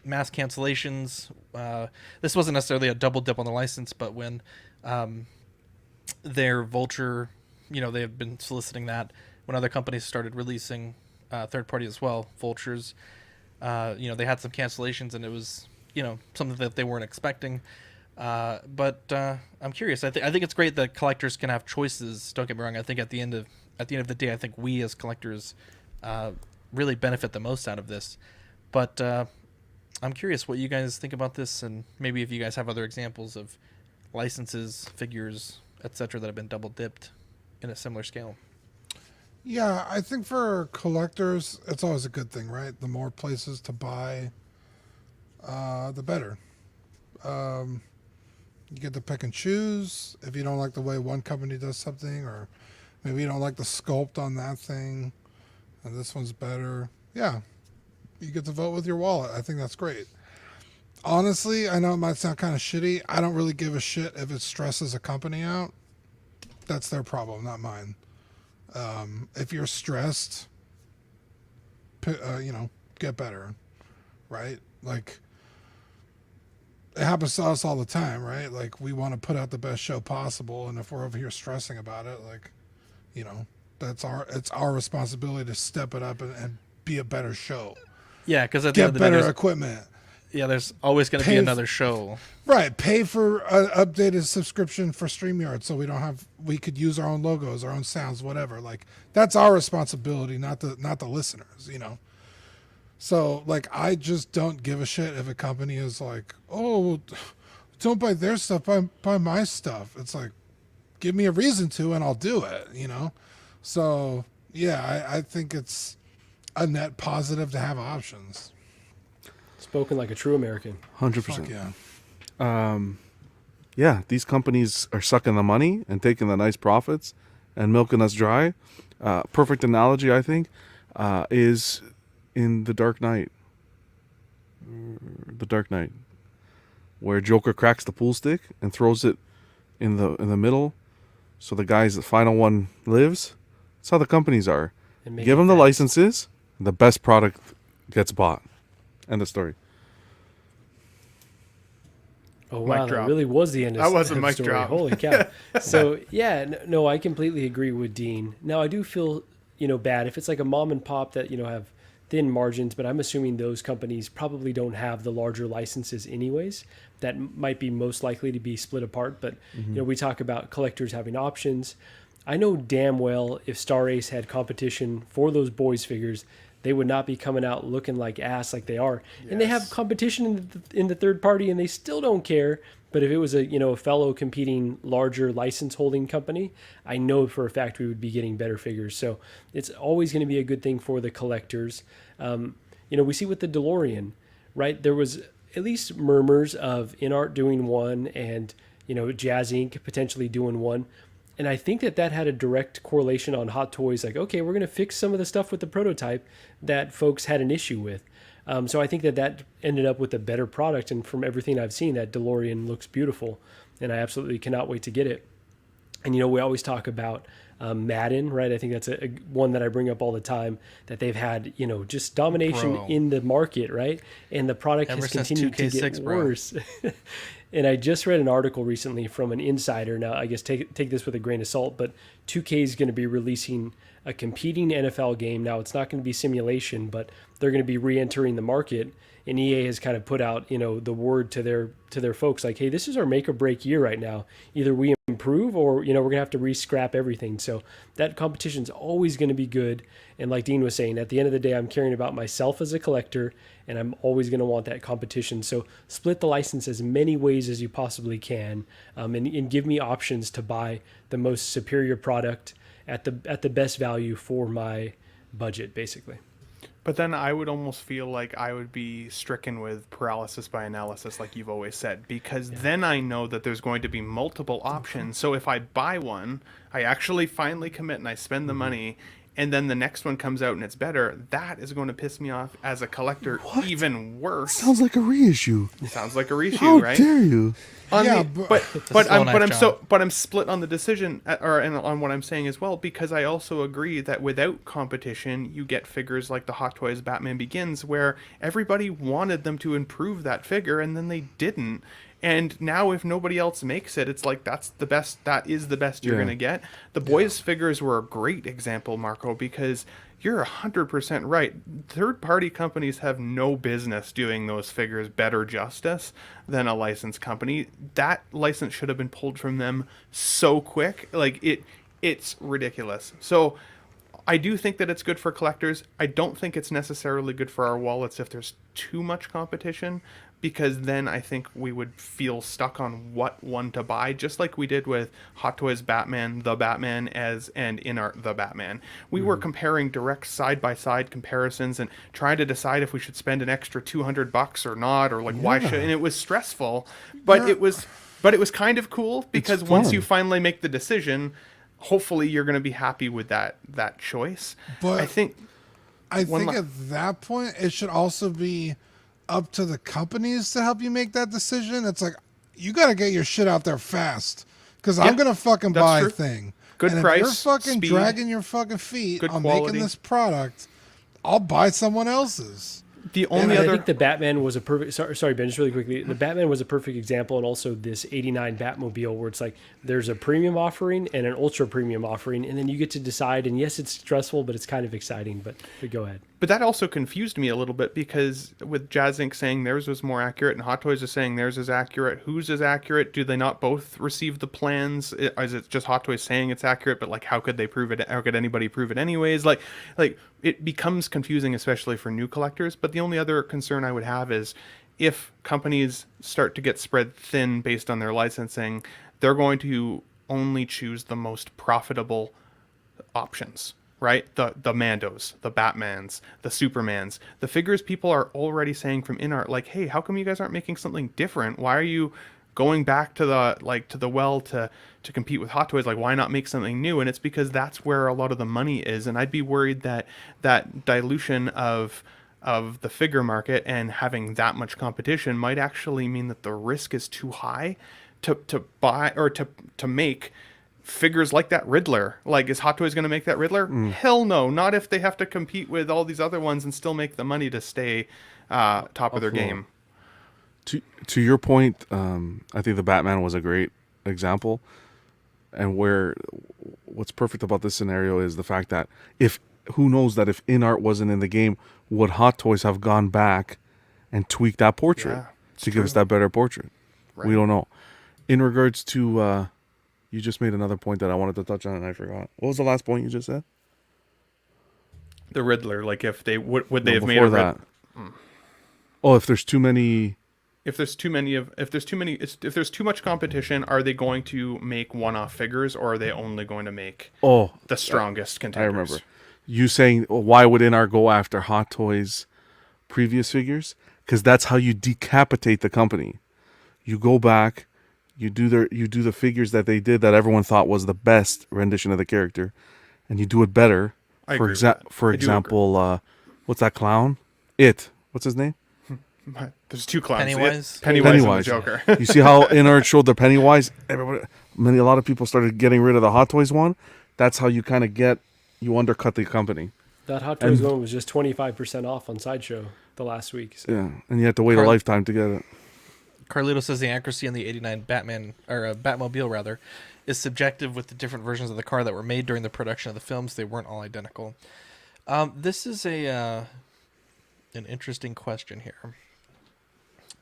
mass cancellations. This wasn't necessarily a double dip on the license, but when their Vulture, they have been soliciting that when other companies started releasing third party as well, Vultures, they had some cancellations, and it was, something that they weren't expecting. But I'm curious. I think it's great that collectors can have choices. Don't get me wrong. I think at the end of the day, I think we as collectors really benefit the most out of this. But I'm curious what you guys think about this, and maybe if you guys have other examples of licenses, figures, etc., that have been double dipped in a similar scale. Yeah, I think for collectors, it's always a good thing, right? The more places to buy, the better. You get to pick and choose. If you don't like the way one company does something, or maybe you don't like the sculpt on that thing, and this one's better. Yeah, you get to vote with your wallet. I think that's great. Honestly, I know it might sound kind of shitty. I don't really give a shit if it stresses a company out. That's their problem, not mine. If you're stressed, get better, right? Like, it happens to us all the time, right? Like, we want to put out the best show possible, and if we're over here stressing about it, like, it's our responsibility to step it up and be a better show. Yeah, because get better equipment. Yeah, there's always going to be another show. Right, pay for an updated subscription for StreamYard so we could use our own logos, our own sounds, whatever. Like, that's our responsibility, not the listeners, So, like, I just don't give a shit if a company is like, oh, don't buy their stuff, buy my stuff. It's like, give me a reason to, and I'll do it, So, yeah, I think it's a net positive to have options. Spoken like a true American. 100%. Yeah. Yeah, these companies are sucking the money and taking the nice profits and milking us dry. Perfect analogy, I think, is in The Dark Knight. The Dark Knight, where Joker cracks the pool stick and throws it in the middle, so the final one lives. That's how the companies are. Give them the licenses, the best product gets bought. End of story. Oh, wow, that really was the end of that was a mic story. Drop. Holy cow. So, yeah, no, I completely agree with Dean. Now, I do feel, bad if it's like a mom and pop that, have thin margins, but I'm assuming those companies probably don't have the larger licenses anyways. That might be most likely to be split apart. But, we talk about collectors having options. I know damn well if Star Ace had competition for those boys figures, they would not be coming out looking like ass like they are. Yes. And they have competition in the third party, and they still don't care. But if it was a fellow competing larger license holding company, I know for a fact we would be getting better figures. So it's always going to be a good thing for the collectors. We see with the DeLorean, right? There was at least murmurs of InArt doing one and, Jazz Inc. potentially doing one. And I think that had a direct correlation on Hot Toys. Like, okay, we're going to fix some of the stuff with the prototype that folks had an issue with. So I think that ended up with a better product. And from everything I've seen, that DeLorean looks beautiful. And I absolutely cannot wait to get it. And, we always talk about Madden, right? I think that's a one that I bring up all the time, that they've had, just domination in the market, right? And the product has continued to get worse. And I just read an article recently from an insider. Now, I guess take this with a grain of salt, but 2K is going to be releasing a competing NFL game. Now it's not going to be simulation, but they're going to be re-entering the market. And EA has kind of put out, the word to their folks like, hey, this is our make or break year right now. Either we improve or, we're going to have to re-scrap everything. So that competition's always going to be good. And like Dean was saying, at the end of the day, I'm caring about myself as a collector, and I'm always going to want that competition. So split the license as many ways as you possibly can, and give me options to buy the most superior product at the best value for my budget, basically. But then I would almost feel like I would be stricken with paralysis by analysis, like you've always said, because then I know that there's going to be multiple options. So if I buy one, I actually finally commit and I spend the money, and then the next one comes out and it's better, that is going to piss me off as a collector even worse. Sounds like a reissue. Sounds like a reissue, How right? dare you? But I'm split on the decision, and on what I'm saying as well, because I also agree that without competition, you get figures like the Hot Toys Batman Begins, where everybody wanted them to improve that figure, and then they didn't. And now if nobody else makes it, it's like that is the best you're gonna get. The boys figures were a great example, Marco, because you're 100% right. Third-party companies have no business doing those figures better justice than a licensed company. That license should have been pulled from them so quick. Like, it's ridiculous. So I do think that it's good for collectors. I don't think it's necessarily good for our wallets if there's too much competition, because then I think we would feel stuck on what one to buy, just like we did with Hot Toys Batman, The Batman, and In Art, The Batman. We were comparing direct side-by-side comparisons and trying to decide if we should spend an extra $200 or not, or like why should, and it was stressful, but it was kind of cool, because once you finally make the decision, hopefully you're going to be happy with that choice. But I think at that point, it should also be up to the companies to help you make that decision. It's like, you got to get your shit out there fast, because I'm going to fucking buy a thing. Good and price, if you're fucking speed, dragging your fucking feet on quality. making this product, I'll buy someone else's. The only other... I think the Batman was a perfect... Sorry, Ben, just really quickly. The Batman was a perfect example, and also this 89 Batmobile, where it's like there's a premium offering and an ultra premium offering, and then you get to decide, and yes, it's stressful, but it's kind of exciting. But go ahead. But that also confused me a little bit, because with Jazz Inc. saying theirs was more accurate and Hot Toys is saying theirs is accurate, whose is accurate? Do they not both receive the plans? Is it just Hot Toys saying it's accurate, but like how could they prove it? How could anybody prove it anyways? Like it becomes confusing, especially for new collectors. But the only other concern I would have is if companies start to get spread thin based on their licensing, they're going to only choose the most profitable options. Right? The Mandos, the Batmans, the Supermans, the figures people are already saying from InArt, like, hey, how come you guys aren't making something different? Why are you going back to the well to compete with Hot Toys? Like, why not make something new? And it's because that's where a lot of the money is. And I'd be worried that dilution of the figure market and having that much competition might actually mean that the risk is too high to buy or to make figures like that Riddler. Like, is Hot Toys going to make that Riddler? Hell no. Not if they have to compete with all these other ones and still make the money to stay top of their game. To your point, I think the Batman was a great example. And what's perfect about this scenario is the fact that who knows that if InArt wasn't in the game, would Hot Toys have gone back and tweaked that portrait to give us that better portrait? Right. We don't know. In regards to... you just made another point that I wanted to touch on and I forgot. What was the last point you just said? The Riddler, like if they would they have made a that. Oh, if there's too many. If there's too much competition, are they going to make one-off figures, or are they only going to make the strongest contenders? I remember you saying, why would InArt go after Hot Toys' previous figures? Because that's how you decapitate the company. You go back. You do the figures that they did that everyone thought was the best rendition of the character, and you do it better. For example, what's that clown? What's his name? There's two clowns. Pennywise. Pennywise and the Joker. You see how InArt showed the Pennywise? A lot of people started getting rid of the Hot Toys one. That's how you kind of you undercut the company. That Hot Toys one was just 25% off on Sideshow the last week. So. Yeah, and you had to wait a lifetime to get it. Carlito says the accuracy on the '89 Batman or Batmobile rather is subjective with the different versions of the car that were made during the production of the films. They weren't all identical. This is an interesting question here.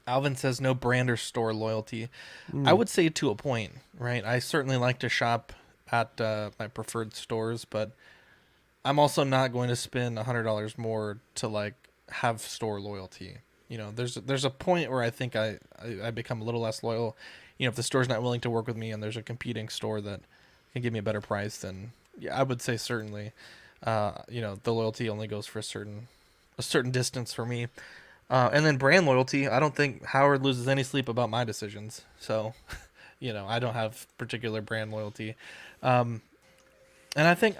Alvin says no brand or store loyalty. I would say to a point, right? I certainly like to shop at my preferred stores, but I'm also not going to spend $100 more to like have store loyalty. You know, there's a point where I think I become a little less loyal. You know, if the store's not willing to work with me and there's a competing store that can give me a better price, then yeah, I would say certainly, you know, the loyalty only goes for a certain distance for me. And then brand loyalty, I don't think Howard loses any sleep about my decisions. So, you know, I don't have particular brand loyalty. And I think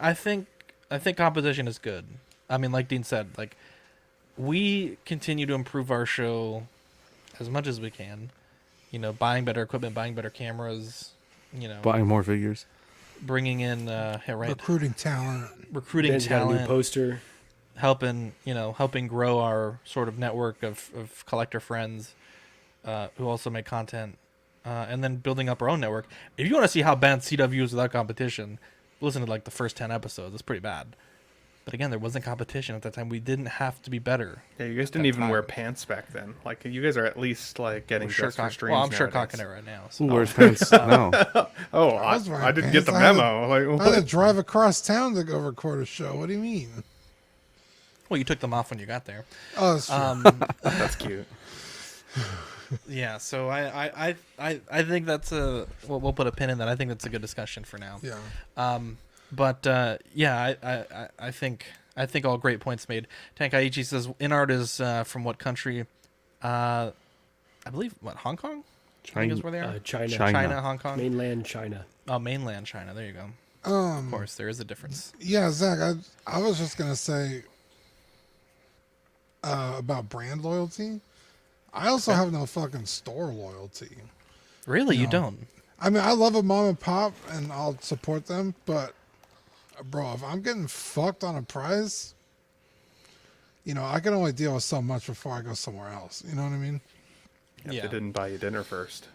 competition is good. I mean, like Dean said, like we continue to improve our show as much as we can. You know, buying better equipment, buying better cameras, you know, buying more figures, bringing in recruiting talent, Ben's got a new poster. Helping grow our sort of network of collector friends who also make content, and then building up our own network. If you want to see how bad CW is without competition, listen to like the first 10 episodes. It's pretty bad. But again, there wasn't competition at that time. We didn't have to be better. Yeah, you guys didn't even wear pants back then. Like, you guys are at least like getting dressed for streams. Well, I'm sure nowadays. cocking it right now. So. Who wears pants now? Oh, I didn't get the memo. I had to drive across town to go record a show. What do you mean? Well, you took them off when you got there. Oh, that's true. That's cute. Yeah, so I think that's we'll put a pin in that. I think that's a good discussion for now. Yeah. But I think all great points made. Tankaichi says InArt is from what country? I believe Hong Kong. China. I think is where they are. China, Hong Kong, mainland China. Oh, mainland China. There you go. Of course, there is a difference. Yeah, Zach. I was just gonna say about brand loyalty. I also have no fucking store loyalty. Really, you don't? I mean, I love a mom and pop, and I'll support them, but bro, if I'm getting fucked on a price, you know, I can only deal with so much before I go somewhere else. You know what I mean? If they didn't buy you dinner first.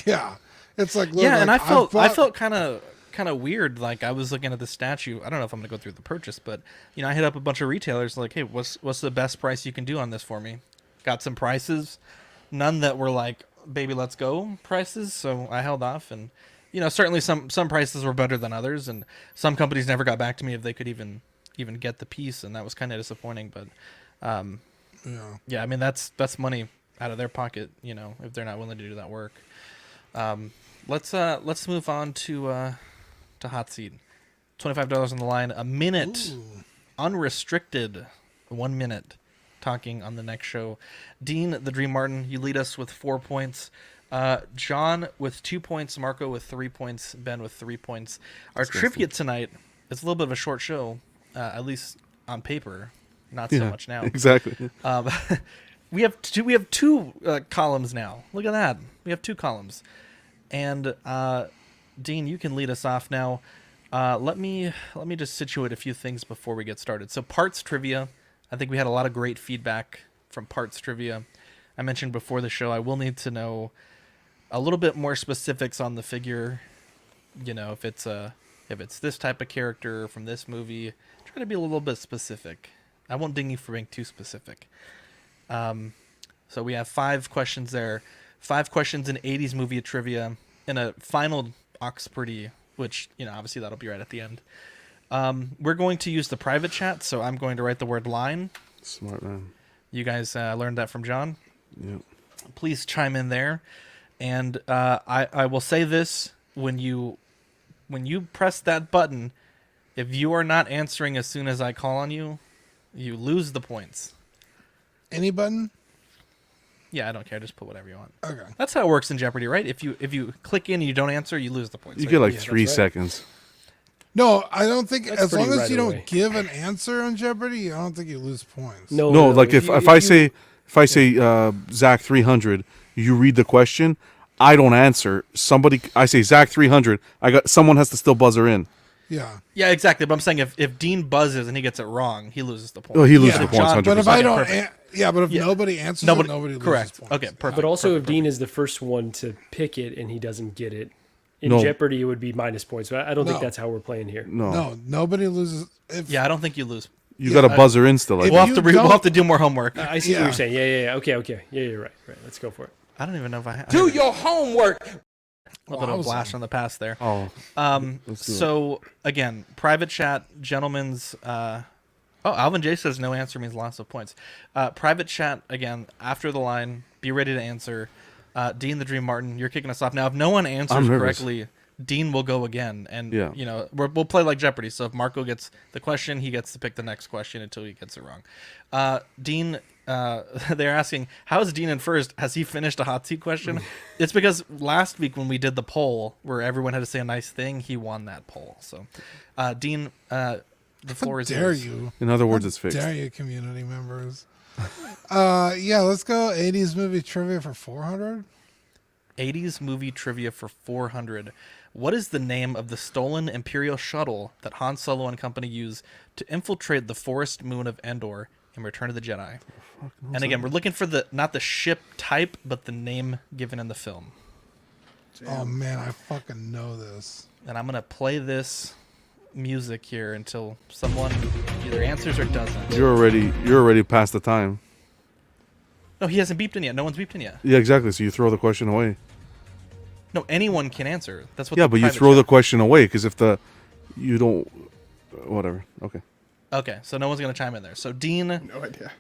Yeah, it's like and like, I felt kind of weird. Like I was looking at the statue. I don't know if I'm gonna go through the purchase, but you know, I hit up a bunch of retailers like, hey, what's the best price you can do on this for me? Got some prices, none that were like, baby, let's go prices. So I held off, and you know, certainly some prices were better than others, and some companies never got back to me if they could even get the piece, and that was kind of disappointing. But yeah, I mean that's money out of their pocket, you know, if they're not willing to do that work. Let's move on to hot seat. $25 on the line, a minute, unrestricted, 1 minute. Talking on the next show. Dean the Dream Martin, you lead us with 4 points. John with 2 points, Marco with 3 points, Ben with 3 points. Our trivia tonight is a little bit of a short show, at least on paper, not so much now. Exactly. We have two columns now. Look at that. We have 2 columns, and Dean, you can lead us off now. Let me just situate a few things before we get started. So parts trivia. I think we had a lot of great feedback from parts trivia. I mentioned before the show, I will need to know a little bit more specifics on the figure. You know, if it's this type of character from this movie, try to be a little bit specific. I won't ding you for being too specific. So we have 5 questions there. 5 questions in 80s movie trivia, and a final Oxperty, which, you know, obviously that'll be right at the end. We're going to use the private chat, so I'm going to write the word line. Smart man. You guys learned that from John? Yep. Please chime in there. And I will say this, when you press that button, if you are not answering as soon as I call on you, you lose the points. Any button? Yeah, I don't care. Just put whatever you want. Okay. That's how it works in Jeopardy, right? If you click in and you don't answer, you lose the points. You right? get like 3 seconds. No, I don't think. That's as long pretty as you right don't away. give an answer on Jeopardy, I don't think you lose points. No, like if I say Zach 300, you read the question, I don't answer. I say Zach 300. Someone has to still buzzer in. Yeah, exactly. But I'm saying if Dean buzzes and he gets it wrong, he loses the point. Oh, he loses the points. 100%. But if I don't, perfect. but if nobody answers it, nobody loses correct. points. Okay, perfect. But also, perfect, if Dean is the first one to pick it and he doesn't get it, in Jeopardy it would be minus points. But I don't think that's how we're playing here. No, nobody loses. Yeah, I don't think you lose. You got a buzzer in still. We'll have to do more homework. I see what you're saying. Yeah. Okay. Yeah, you're right. Let's go for it. I don't even know if I have. Do your homework. A little bit of a blast on the past there. Oh. So again, private chat, gentlemen's. Alvin J says no answer means loss of points. Private chat again after the line. Be ready to answer. Dean the Dream Martin, you're kicking us off now. If no one answers correctly, Dean will go again, and we'll play like Jeopardy. So if Marco gets the question, he gets to pick the next question until he gets it wrong. Dean. They're asking, how is Dean in first? Has he finished a hot seat question? It's because last week when we did the poll where everyone had to say a nice thing, he won that poll. So, Dean, the floor is yours. You? In other words, it's fixed. Dare you, community members? Let's go 80s movie trivia for 400. 80s movie trivia for 400. What is the name of the stolen Imperial shuttle that Han Solo and company use to infiltrate the forest moon of Endor in Return of the Jedi? And again, we're looking for not the ship type, but the name given in the film. Oh man, I fucking know this. And I'm gonna play this music here until someone either answers or doesn't. You're already past the time. No, he hasn't beeped in yet. No one's beeped in yet. Yeah, exactly. So you throw the question away. No, anyone can answer. That's what. Yeah, but you throw the question away because if you don't, whatever. Okay. Okay, so no one's gonna chime in there. So Dean, No idea.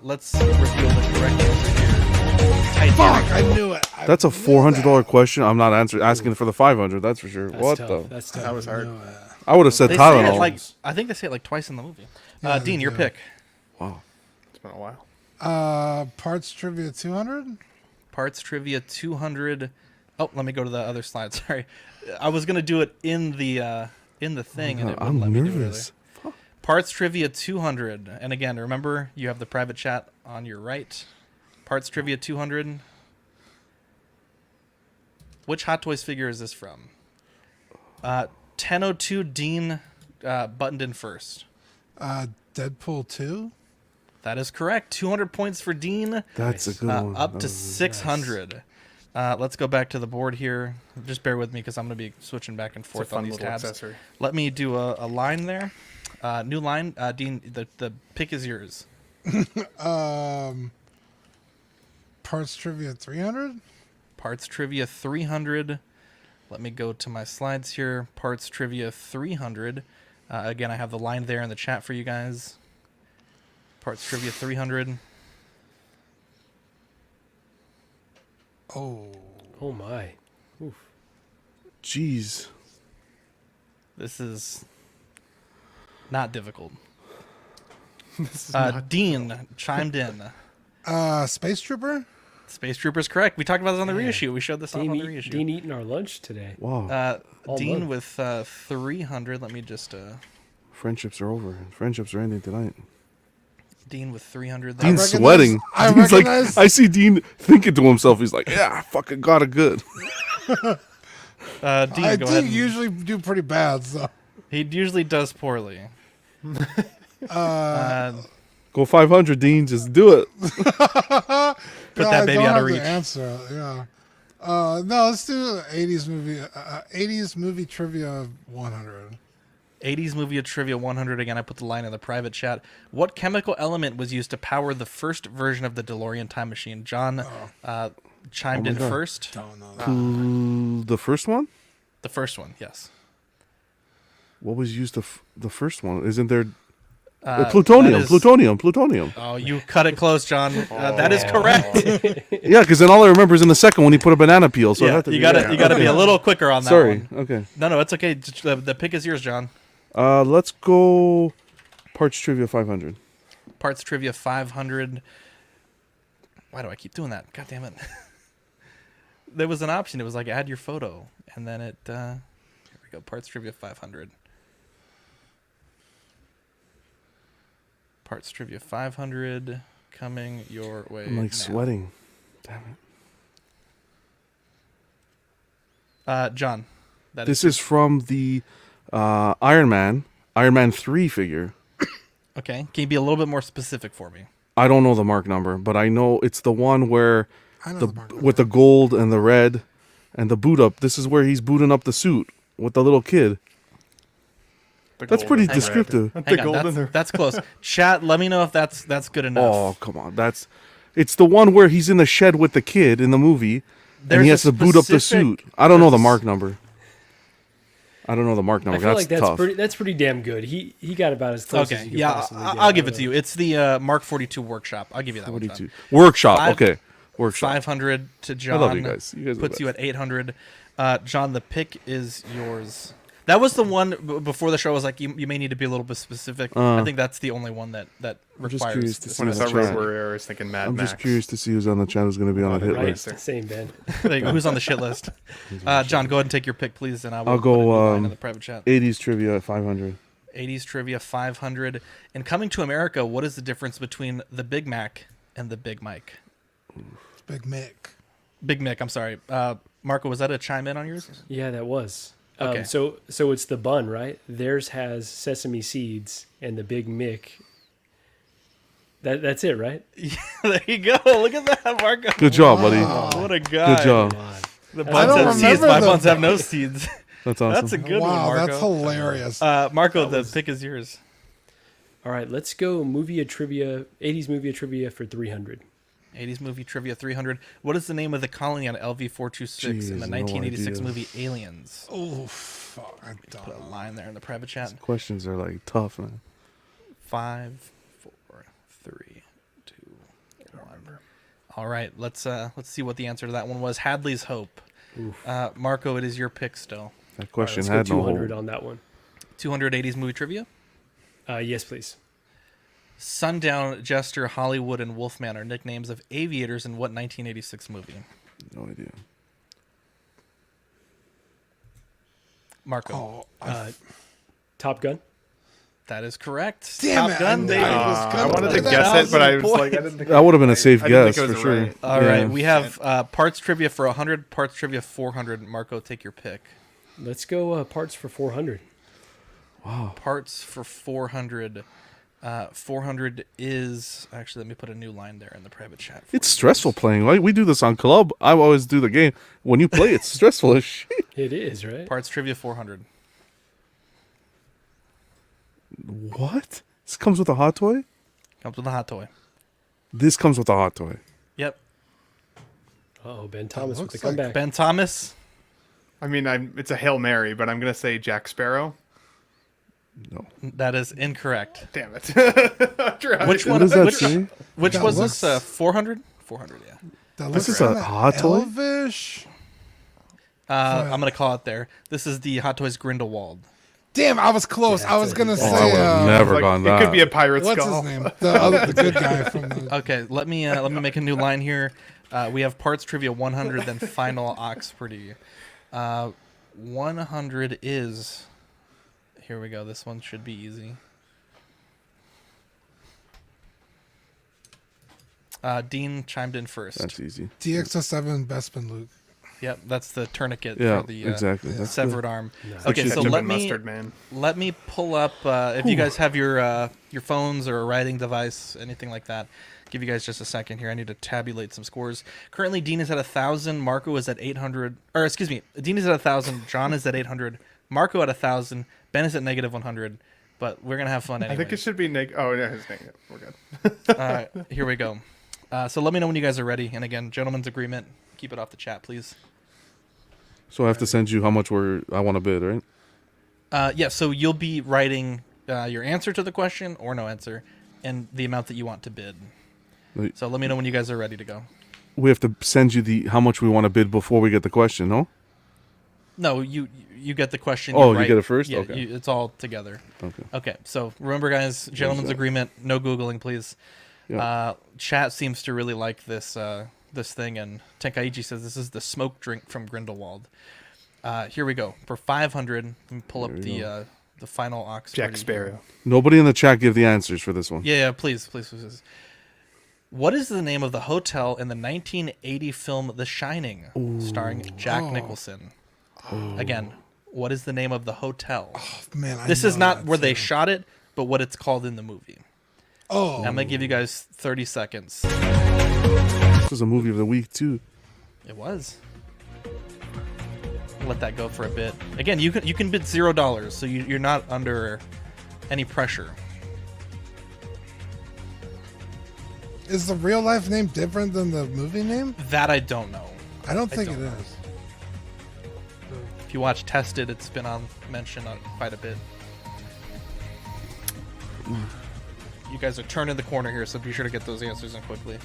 Let's reveal the correct answer here. Fuck! I knew it. That's a $400 question. I'm not asking for the 500. That's for sure. That's the? tough. That's tough. That was hard. I would have said They say it Tylenol. I think they say it like twice in the movie. Yeah, Dean, they your do. pick. Wow. It's been a while. Parts trivia 200. Parts trivia 200. Oh, let me go to the other slide. Sorry, I was gonna do it in the thing, and it wouldn't let me do it earlier. Parts trivia 200, and again, remember you have the private chat on your right. Parts trivia 200. Which Hot Toys figure is this from? 1002 Dean buttoned in first. Deadpool 2. That is correct. 200 points for Dean. That's a good one. Up to 600. Let's go back to the board here. Just bear with me because I'm going to be switching back and forth on these tabs. Accessory. Let me do a line there. New line. Dean, the pick is yours. Parts trivia 300. Parts trivia 300. Let me go to my slides here. Parts trivia 300. Again, I have the line there in the chat for you guys. Parts trivia 300. Oh my. Oof. Jeez. This is not difficult. This is not Dean chimed in. Space Trooper. Space Trooper's correct. We talked about this on the reissue. We showed this off on the reissue. Dean eating our lunch today. Wow. Dean with 300. Let me just. Friendships are over. Friendships are ending tonight. Dean with 300. Dean's sweating. Dean's like, I see Dean thinking to himself. He's like, yeah, I fucking got it good. Dean, I go ahead. do usually do pretty bad, so. He usually does poorly. Go 500, Dean. Just do it. Put that baby out of reach. Answer, yeah. No, let's do 80s movie. 80s movie trivia 100. 80s movie trivia 100. Again, I put the line in the private chat. What chemical element was used to power the first version of the DeLorean time machine? John chimed in God. first. Don't know that. The first one? The first one, yes. What was used the first one? Isn't there plutonium? Plutonium. Oh, you cut it close, John. That is correct. Yeah, because then all I remember is in the second one he put a banana peel. So yeah, you got to be a little quicker on that Sorry. one. Okay. No, it's okay. The pick is yours, John. Let's go parts trivia 500. Parts trivia 500. Why do I keep doing that? God damn it. There was an option. It was like add your photo, and then it. Here we go. Parts trivia 500. Parts trivia 500 coming your way. I'm like now. sweating. Damn it. John. This is from the Iron Man 3 figure. Okay. Can you be a little bit more specific for me? I don't know the mark number, but I know it's the one where I know the the mark with the gold and the red and the boot up. This is where he's booting up the suit with the little kid. That's pretty descriptive. Hang on, that's close. Chat, let me know if that's good enough. Oh, come on. It's the one where he's in the shed with the kid in the movie and he has to boot up the suit. I don't know the mark number. I don't know the mark number. I feel That's like tough. that's pretty damn good. He got about as close as Okay, you could yeah, possibly get. I'll give it to you. It's the Mark 42 workshop. I'll give you that 42. one. Workshop. Okay. Workshop. 500 to John. I love you guys. You guys are puts the you at 800. John, the pick is yours. That was the one before the show. I was like, you may need to be a little bit specific. I think that's the only one that I'm just requires. curious to see When I who's saw on the Road chat. Warrior, I was thinking Mad I'm Max. just curious to see who's on the chat who's going to be on a hit Right, list. same, Ben. There you go. Who's on the shit list? John, go ahead and take your pick, please, and I'll put a new go line in the private chat. 80s trivia at 500. 80s trivia 500. And coming to America, what is the difference between the Big Mac and the Big Mike? Big Mick. Big Mick, I'm sorry. Marco, was that a chime in on yours? Yeah, that was. Okay. So it's the bun, right? Theirs has sesame seeds, and the Big Mick. That's it, right? Yeah, there you go. Look at that, Marco. Good job, buddy. What a guy. Good job. The I buns don't have seeds. remember My the- buns have no seeds. That's awesome. That's a good one, Wow, Marco. that's hilarious. Marco, the pick is yours. All right, let's go movie trivia. 80s movie trivia for 300. 80s movie trivia 300. What is the name of the colony on LV-426 in the Jeez, no 1986 idea. movie Aliens? Oh, fuck. I Put a don't. line there in the private chat. Questions are like tough, man. 5, 4, 3, 2, 1. All right, let's see what the answer to that one was. Hadley's Hope. Marco, it is your pick still. That question Let's had go no 200 hold. on that one. 280s movie trivia. Yes, please. Sundown, Jester, Hollywood, and Wolfman are nicknames of aviators in what 1986 movie? No idea. Marco. Oh, Top Gun. That is correct. Damn Top it, Gun, I baby. I wanted to guess it, but I was like, I didn't think That would have been a safe I didn't guess think it for was sure. right. All Yeah. right, we have parts trivia for 100, parts trivia 400. Marco, take your pick. Let's go parts for 400. Parts for 400. 400 is actually. Let me put a new line there in the private chat. It's stressful playing. Like we do this on club. I always do the game. When you play, it's stressful as shit. It is, right? Parts trivia 400. What? This comes with a hot toy? Comes with a hot toy. This comes with a hot toy. Yep. Oh, Ben Thomas with the looks like comeback. Ben Thomas. I mean, it's a Hail Mary, but I'm going to say Jack Sparrow. No. That is incorrect. Damn it. Which What one? does that Which, say? which That was looks- this? 400? 400, yeah. that This looks is a kinda hot toy? I'm Elvish. going to call it there. This is the Hot Toys Grindelwald. Damn, I was close. I was gonna I say. would have never Like, gone it that. could be a pirate What's skull. his name? The good guy from the. Okay, let me make a new line here. We have parts trivia 100, then final Oxfordy. 100 is. Here we go. This one should be easy. Dean chimed in first. That's easy. DX07 Bespin Luke. Yep, that's the tourniquet Yeah, for the exactly. That's severed arm. Which Okay, is so ketchup let and me mustard, man. pull up if you guys have your phones or a writing device, anything like that. Give you guys just a second here. I need to tabulate some scores. Currently, Dean is at 1,000. Marco is at 800. Or excuse me, Dean is at 1,000. John is at 800. Marco at 1,000. Ben is at negative 100. But we're gonna have fun anyway. I think it should be Oh, yeah, it's negative. We're good. All right, here we go. So let me know when you guys are ready. And again, gentlemen's agreement. Keep it off the chat, please. So I have to send you how much I want to bid, right? Yeah, so you'll be writing your answer to the question or no answer and the amount that you want to bid. Wait. So let me know when you guys are ready to go. We have to send you how much we want to bid before we get the question, no? No, you get the question. Oh, you write- get it first? Yeah, Okay. it's all together. Okay. Okay, so remember, guys, gentlemen's that? agreement. No Googling, please. Yeah. Chat seems to really like this this thing, and Tenkaichi says this is the smoke drink from Grindelwald. Here we go. For 500, let me pull up the final Oxford. Jack Sparrow. Nobody in the chat give the answers for this one. Yeah, please. What is the name of the hotel in the 1980 film The Shining, starring Jack Nicholson? Again, What is the name of the hotel? Oh, man, this is not where they shot it, but what it's called in the movie. Oh. I'm going to give you guys 30 seconds. This was a movie of the week, too. It was. Let that go for a bit. Again, you can bid $0, so you're not under any pressure. Is the real life name different than the movie name? That I don't know. I don't think it is. If you watch Tested, it's been mentioned quite a bit. You guys are turning the corner here, so be sure to get those answers in quickly.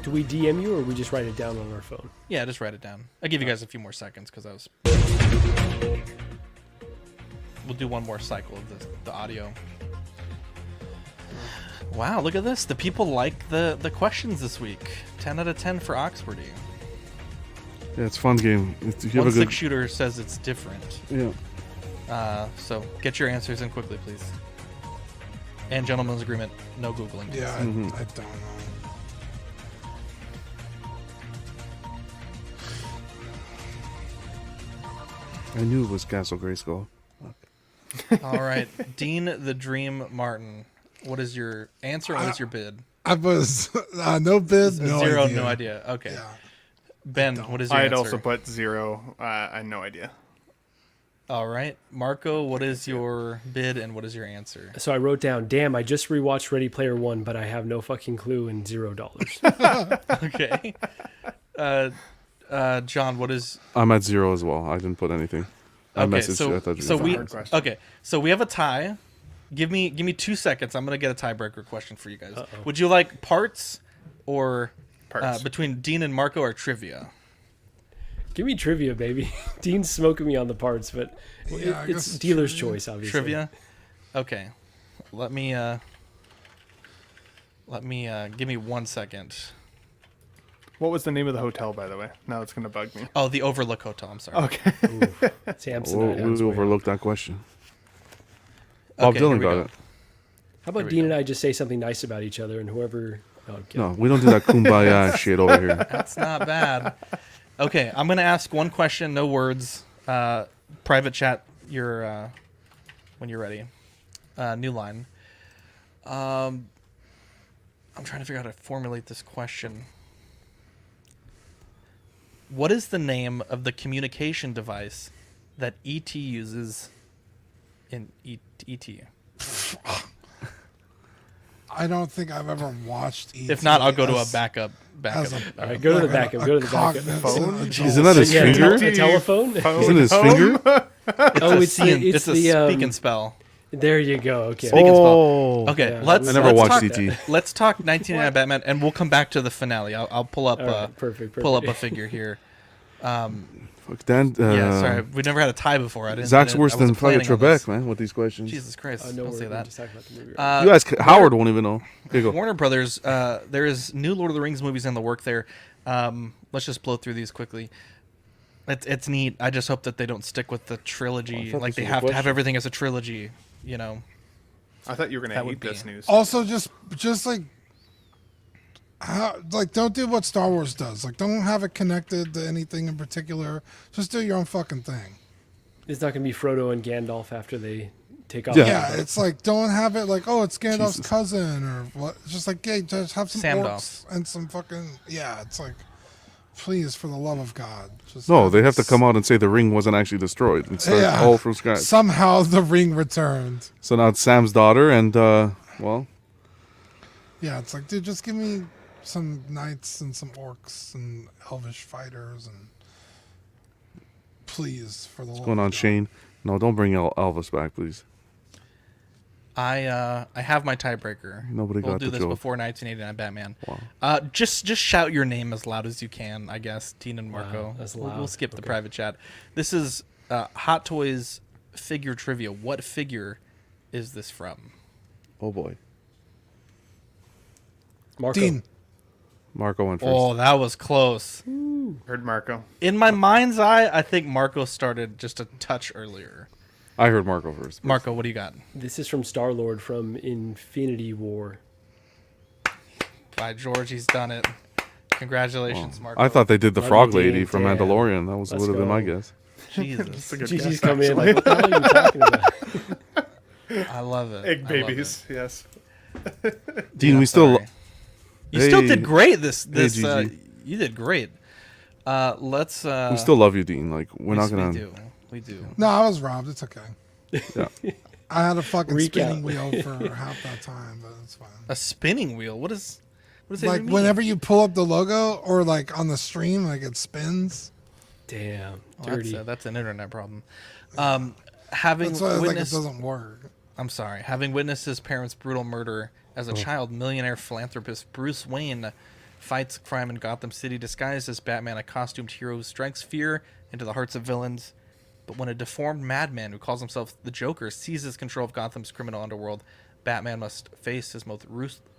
Do we DM you, or we just write it down on our phone? Yeah, just write it down. I'll give you guys a few more seconds because I was. We'll do one more cycle of the audio. Wow, look at this. The people like the questions this week. 10 out of 10 for Oxfordy. Yeah, it's a fun game. One six shooter says it's different. Yeah. So get your answers in quickly, please. And gentleman's agreement, no Googling. Yeah, I don't know. I knew it was Castle Grayskull. All right, Dean the Dream Martin. What is your answer? What is your bid? I was no bid, no zero, idea. no idea. Okay. Yeah. Ben, what is your I'd answer? also put 0. I had no idea. All right, Marco, what is your bid and what is your answer? So I wrote down, damn, I just rewatched Ready Player One, but I have no fucking clue and $0. Okay. John, what is? I'm at 0 as well. I didn't put anything. I messaged. I thought you so we have a tie. Give me 2 seconds. I'm gonna get a tiebreaker question for you guys. Uh-oh. Would you like parts or Parts. between Dean and Marco or trivia? Give me trivia, baby. Dean's smoking me on the parts, but Yeah, I it's guess dealer's trivia. choice, obviously. Trivia. Okay. Let me give me 1 second. What was the name of the hotel, by the way? Now it's going to bug me. Oh, the Overlook Hotel. I'm sorry. Okay. Samsonite. We overlooked that question. Bob Okay, Dylan here we got go. it. How about Dean and I just say something nice about each other, and whoever... Oh, I'm kidding. No, we don't do that kumbaya shit over here. That's not bad. Okay, I'm gonna ask one question, no words. Private chat. When you're ready. New line. I'm trying to figure out how to formulate this question. What is the name of the communication device that ET uses in ET? I don't think I've ever watched E.T. If not, I'll go to a backup. as All right, go to the backup. Go to the backup. Phone? Isn't that his finger? A telephone? Isn't it his finger? It's a speak and spell. There you go. Okay. Speak and spell. Oh. Okay, Yeah, let's. I never let's watched talk, E.T. Let's talk 1989 Batman, and we'll come back to the finale. I'll pull up. All right, perfect. Pull up a figure here. Fuck, Dan. Yeah, sorry, we never had a tie before. I didn't. Zach's I worse than wasn't Flight of planning on this. Trebek, man, with these questions. Jesus Christ! No, Don't we're say that. just talking about the movie. Right? You guys, Howard won't even know. Here you go. Warner Brothers. There is new Lord of the Rings movies in the work there. Let's just blow through these quickly. It's neat. I just hope that they don't stick with the trilogy. thought Like this they was a have to have question. everything as a trilogy. You know. I thought you were going That to would hate be- this news. Also, just don't do what Star Wars does. Like, don't have it connected to anything in particular. Just do your own fucking thing. It's not going to be Frodo and Gandalf after they take off. Yeah. Yeah, it's like, don't have it like, oh, it's Gandalf's Jesus. cousin or what. It's just like, yeah, just have some Samdolf. orcs and some fucking, yeah, it's like, please, for the love of God. Just No, they have to come out and say the ring wasn't actually destroyed and start Yeah. all from scratch. Somehow the ring returned. So now it's Sam's daughter, and well, Yeah, it's like, dude, just give me some knights and some orcs and elvish fighters and please, for the love what's going of on, God. Shane? No, don't bring Elvis back, please. I have my tiebreaker. Nobody we'll got do the this joke. before 1989 Batman. Wow. Just shout your name as loud as you can. I guess Dean and Marco. Wow, that's We'll loud. skip the Okay. private chat. This is Hot Toys figure trivia. What figure is this from? Oh boy, Marco. Dean. Marco went first. Oh, that was close. Heard Marco. In my mind's eye, I think Marco started just a touch earlier. I heard Marco first. Marco, what do you got? This is from Star-Lord from Infinity War. By George, he's done it. Congratulations, Marco. I thought they did the Bloody Frog Lady damn, from damn. Mandalorian. That would Let's have been my go. guess. Jesus. That's a good GG's guess, come in actually. like, what the hell are you talking about? I love it. Egg I love babies, yes. Dean, I'm we still. sorry. You still Hey. did great. This Gigi. you did great. Let's. We still love you, Dean. Like we're not we gonna. do. We do. No, I was robbed. It's okay. Yeah. I had a fucking spinning Recount. wheel for half that time, but it's fine. A spinning wheel. What does that Like even mean? whenever you pull up the logo or like on the stream, like it spins. Damn, Well, dirty. that's an internet problem. Having That's why like it witnessed, doesn't work. I'm sorry. Having witnessed his parents' brutal murder as a child, millionaire philanthropist Bruce Wayne fights crime in Gotham City disguised as Batman, a costumed hero who strikes fear into the hearts of villains. But when a deformed madman who calls himself the Joker seizes control of Gotham's criminal underworld, Batman must face his most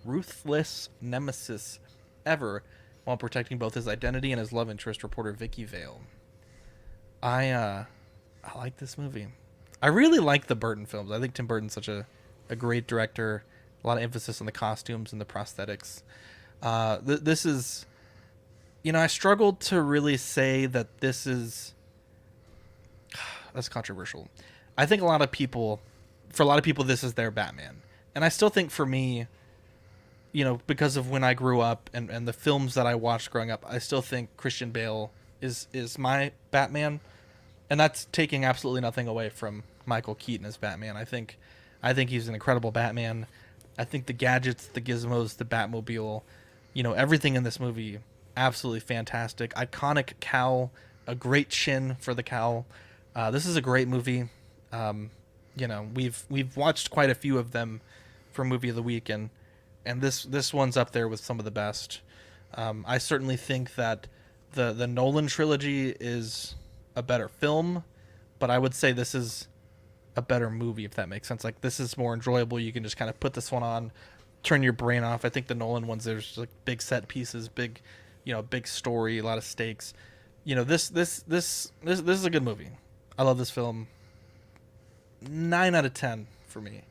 ruthless nemesis ever while protecting both his identity and his love interest, reporter Vicky Vale. I like this movie. I really like the Burton films. I think Tim Burton's such a great director. A lot of emphasis on the costumes and the prosthetics. This is, I struggled to really say that this is. That's controversial. I think for a lot of people, this is their Batman. And I still think for me, because of when I grew up and the films that I watched growing up, I still think Christian Bale is my Batman. And that's taking absolutely nothing away from Michael Keaton as Batman. I think he's an incredible Batman. I think the gadgets, the gizmos, the Batmobile, everything in this movie, absolutely fantastic. Iconic cowl, a great chin for the cowl. This is a great movie. We've watched quite a few of them for Movie of the Week, and this one's up there with some of the best. I certainly think that the Nolan trilogy is a better film, but I would say this is a better movie, if that makes sense. Like, this is more enjoyable. You can just kind of put this one on, turn your brain off. I think the Nolan ones, there's like big set pieces, big story, a lot of stakes. This is a good movie. I love this film. 9 out of 10 for me.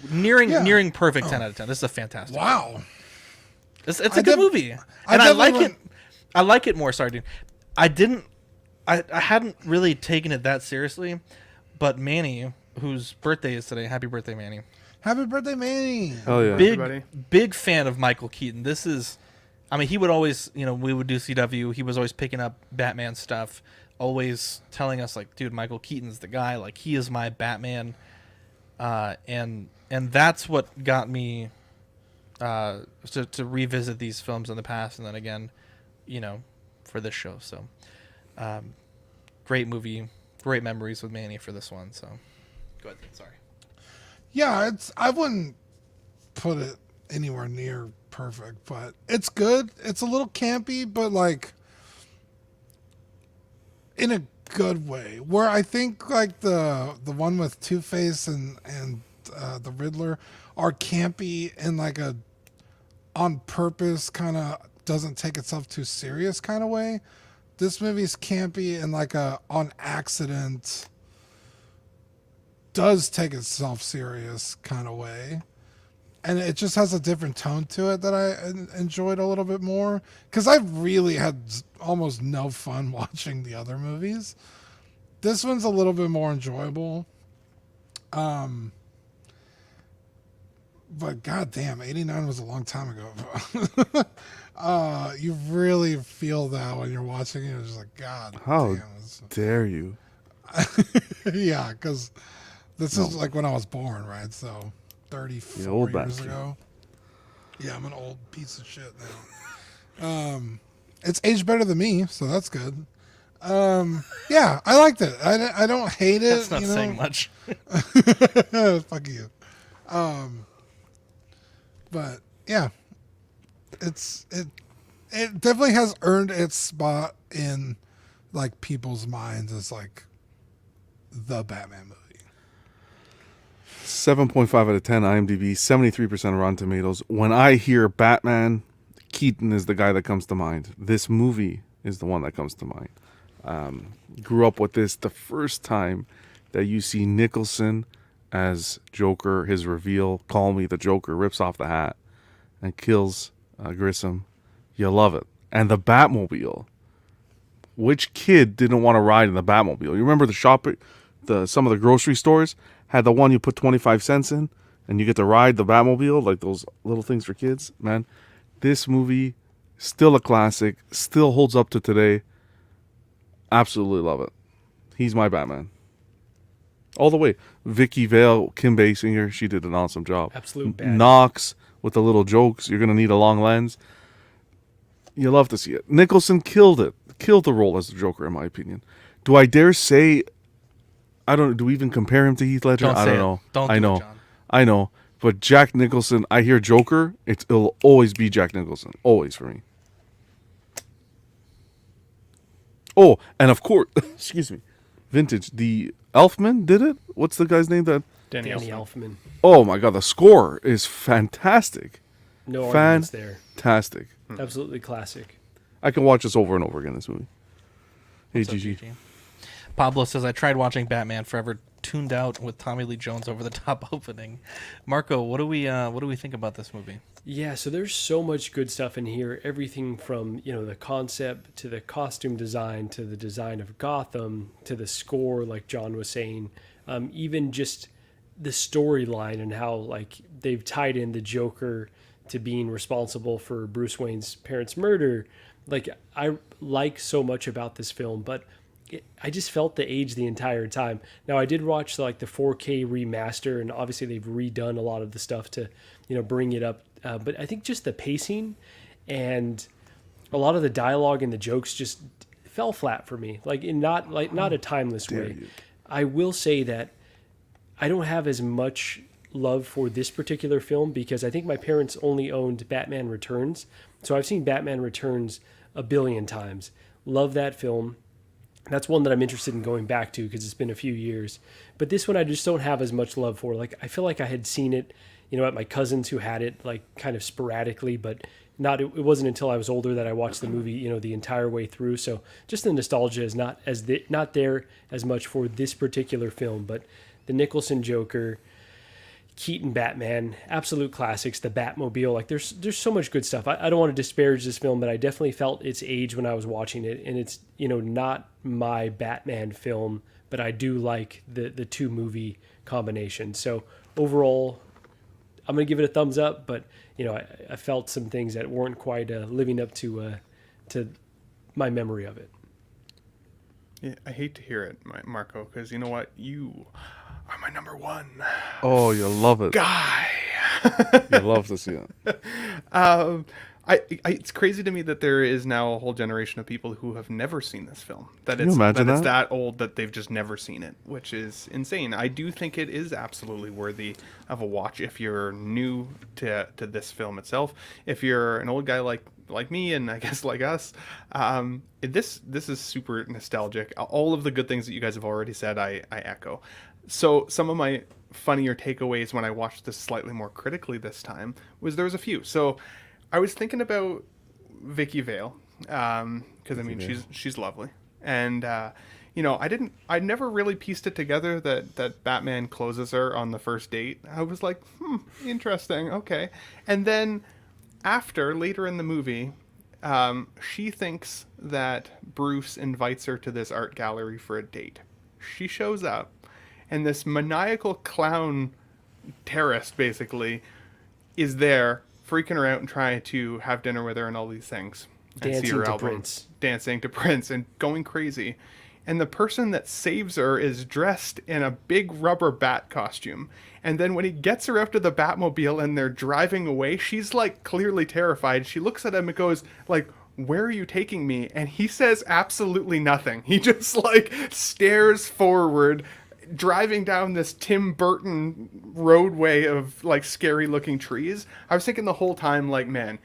Nearing perfect 10 out of 10. This is a fantastic. Wow. It's a good movie. And I like it. I like it more. Sorry, dude. I hadn't really taken it that seriously, but Manny, whose birthday is today, happy birthday, Manny. Happy birthday, Manny. Oh yeah. Big fan of Michael Keaton. This is, he would always, we would do CW. He was always picking up Batman stuff, always telling us like, dude, Michael Keaton's the guy. Like, he is my Batman. And that's what got me to revisit these films in the past, and then again, for this show. So, great movie, great memories with Manny for this one. So, go ahead. Sorry. Yeah, I wouldn't put it anywhere near perfect, but it's good. It's a little campy, but like in a good way. Where I think like the one with Two-Face and the Riddler are campy and like a on purpose kind of doesn't take itself too serious kind of way. This movie's campy and like a on accident does take itself serious kind of way. And it just has a different tone to it that I enjoyed a little bit more. Because I really had almost no fun watching the other movies. This one's a little bit more enjoyable. But goddamn, 89 was a long time ago. You really feel that when you're watching it. It's just like, God How damn. dare you? Yeah, because this is like when I was born, right? So 34 old years bastard. ago. Yeah, I'm an old piece of shit now. It's aged better than me, so that's good. Yeah, I liked it. I don't hate it. That's not saying much. Fuck you. But yeah, it definitely has earned its spot in like people's minds as like the Batman movie. 7.5 out of 10 IMDb, 73% Rotten Tomatoes. When I hear Batman, Keaton is the guy that comes to mind. This movie is the one that comes to mind. Grew up with this. The first time that you see Nicholson as Joker, his reveal, call me the Joker, rips off the hat and kills Grissom. You love it. And the Batmobile. which kid didn't want to ride in the Batmobile? You remember some of the grocery stores had the one you put 25 cents in and you get to ride the Batmobile, like those little things for kids. Man, this movie, still a classic, still holds up to today. Absolutely love it. He's my Batman. All the way. Vicky Vale, Kim Basinger, she did an awesome job. Absolute bad. Knox with the little jokes. You're going to need a long lens. You love to see it. Nicholson killed it. Killed the role as the Joker, in my opinion. Do I dare say, do we even compare him to Heath Ledger? I don't know. Don't I do know. it, John. I know. But Jack Nicholson, I hear Joker, it'll always be Jack Nicholson. Always for me. Oh, and of course, excuse me, vintage. The Elfman did it? What's the guy's name? Danny Elfman. Oh my God, the score is fantastic. No arguments there. Fantastic. Absolutely classic. I can watch this over and over again, this movie. Hey, GG. Pablo says, I tried watching Batman Forever, tuned out with Tommy Lee Jones over the top opening. Marco, what do we think about this movie? Yeah, so there's so much good stuff in here. Everything from, the concept to the costume design to the design of Gotham to the score, like John was saying, even just the storyline and how like they've tied in the Joker to being responsible for Bruce Wayne's parents' murder. Like, I like so much about this film, but I just felt the age the entire time. Now, I did watch like the 4K remaster, and obviously they've redone a lot of the stuff to, bring it up. But I think just the pacing and a lot of the dialogue and the jokes just fell flat for me. Like not a timeless way. I will say that I don't have as much love for this particular film because I think my parents only owned Batman Returns. So I've seen Batman Returns a billion times. Love that film. That's one that I'm interested in going back to because it's been a few years. But this one I just don't have as much love for. Like, I feel like I had seen it, at my cousins who had it, like, kind of sporadically, but it wasn't until I was older that I watched the movie, the entire way through. So just the nostalgia is not there as much for this particular film. But the Nicholson Joker, Keaton Batman, absolute classics, the Batmobile, like there's so much good stuff. I don't want to disparage this film, but I definitely felt its age when I was watching it, and it's, not my Batman film, but I do like the two movie combination. So overall, I'm going to give it a thumbs up, but I felt some things that weren't quite living up to my memory of it. Yeah, I hate to hear it, Marco, because you know what? You are my number one. Oh, you love it. Guy. You love to see it. It's crazy to me that there is now a whole generation of people who have never seen this film. That Can you imagine it's that old that they've just never seen it, which is insane. I do think it is absolutely worthy of a watch if you're new to this film itself. If you're an old guy like me and I guess like us, this is super nostalgic. All of the good things that you guys have already said, I echo. So some of my funnier takeaways when I watched this slightly more critically this time was there was a few. So I was thinking about Vicky Vale, because I mean she's lovely, and I never really pieced it together that Batman closes her on the first date. I was like, interesting, okay, and then later in the movie, she thinks that Bruce invites her to this art gallery for a date. She shows up, and this maniacal clown terrorist basically is there, freaking her out and trying to have dinner with her and all these things. And see her album, dancing to Prince and going crazy. And the person that saves her is dressed in a big rubber bat costume. And then when he gets her out to the Batmobile and they're driving away, she's like clearly terrified. She looks at him and goes like, "Where are you taking me?" And he says absolutely nothing. He just like stares forward, driving down this Tim Burton roadway of like scary looking trees. I was thinking the whole time, like, man,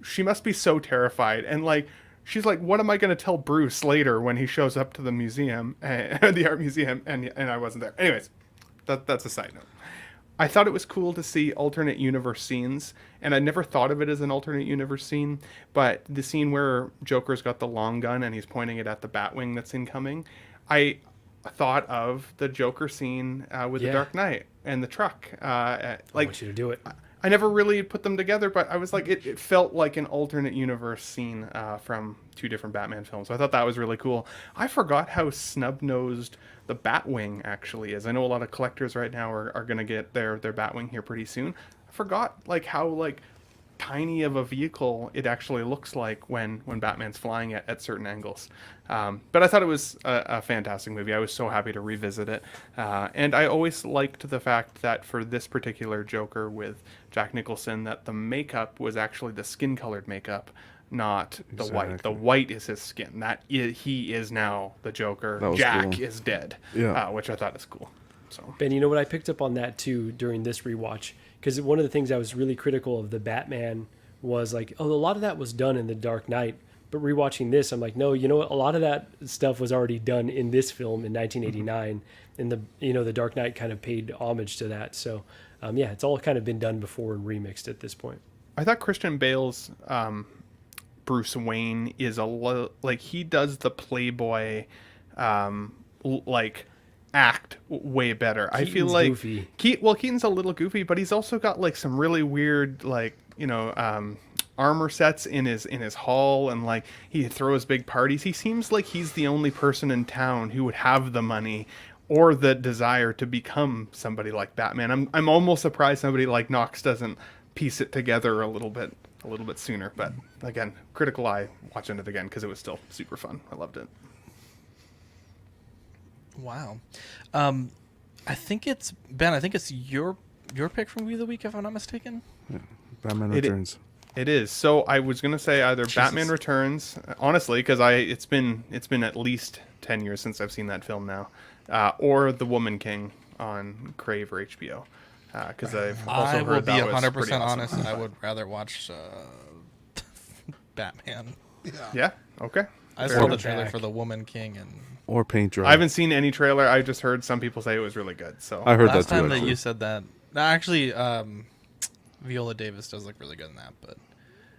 she must be so terrified. And like, she's like, what am I going to tell Bruce later when he shows up to the museum, the art museum, and I wasn't there. Anyways, that's a side note. I thought it was cool to see alternate universe scenes, and I never thought of it as an alternate universe scene, but the scene where Joker's got the long gun and he's pointing it at the Batwing that's incoming, I thought of the Joker scene with the Dark Knight and the truck. I want you to do it. I never really put them together, but I was like, it felt like an alternate universe scene from two different Batman films. So I thought that was really cool. I forgot how snub-nosed the Batwing actually is. I know a lot of collectors right now are going to get their Batwing here pretty soon. I forgot like how like tiny of a vehicle it actually looks like when Batman's flying at certain angles. But I thought it was a fantastic movie. I was so happy to revisit it. And I always liked the fact that for this particular Joker with Jack Nicholson, that the makeup was actually the skin-colored makeup, not the white. The white is his skin. He is now the Joker. Jack cool. is dead, which I thought is cool. So Ben, you know what? I picked up on that too during this rewatch, because one of the things I was really critical of the Batman was like, a lot of that was done in The Dark Knight. But rewatching this, I'm like, no, you know what? A lot of that stuff was already done in this film in 1989, and the Dark Knight kind of paid homage to that. So, it's all kind of been done before and remixed at this point. I thought Christian Bale's Bruce Wayne is like he does the Playboy like act way better. Keaton's I feel like goofy. Keaton's a little goofy, but he's also got like some really weird like armor sets in his hall, and like he throws big parties. He seems like he's the only person in town who would have the money or the desire to become somebody like Batman. I'm almost surprised somebody like Knox doesn't piece it together a little bit sooner. But again, critical eye watching it again because it was still super fun. I loved it. Wow. I think it's Ben. I think it's your pick from Movie of the Week, if I'm not mistaken. Yeah. Batman Returns. It is. So I was gonna say either Batman Returns, honestly, because it's been at least 10 years since I've seen that film now, or The Woman King on Crave or HBO. Because I've also heard that was 100% awesome. honest. I would rather watch Batman. Yeah. Okay. I saw the trailer for The Woman King or Paint Dry. I haven't seen any trailer. I just heard some people say it was really good. So I heard last that too. Last time that you said that, actually, Viola Davis does look really good in that. But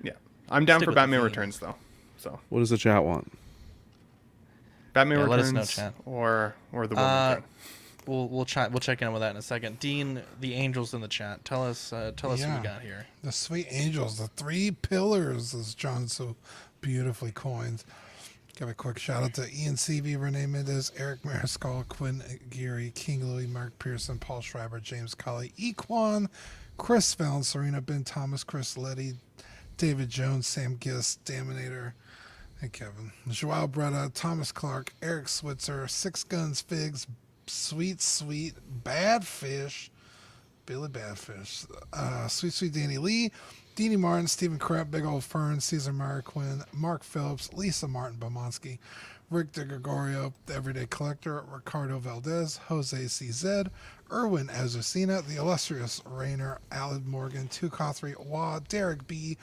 yeah, I'm down for Batman Returns though. So what does the chat want? Batman Returns, let us know, chat. or The Woman King. We'll check in with that in a second. Dean, the angels in the chat. Tell us what we got here. The sweet angels, the three pillars, as John so beautifully coined. Give a quick shout out to Ian CV, Renee Mendez, Eric Mariscal, Quinn Geary, King Louis, Mark Pearson, Paul Schreiber, James Colley, Equan, Chris Fallon, Serena Ben Thomas, Chris Letty, David Jones, Sam Gist, Daminator, and Kevin, Joao Bretta, Thomas Clark, Eric Switzer, Six Guns Figs, Sweet Bad Fish, Billy Badfish, Sweet Danny Lee, Deanie Martin, Stephen Krepp, Big Old Fern, Caesar Meyer Quinn, Mark Phillips, Lisa Martin Bomonsky, Rick DeGregorio, The Everyday Collector, Ricardo Valdez, Jose CZ, Erwin Azucena, The Illustrious Rainer, Alad Morgan, Tukothri Wah, Derek B.,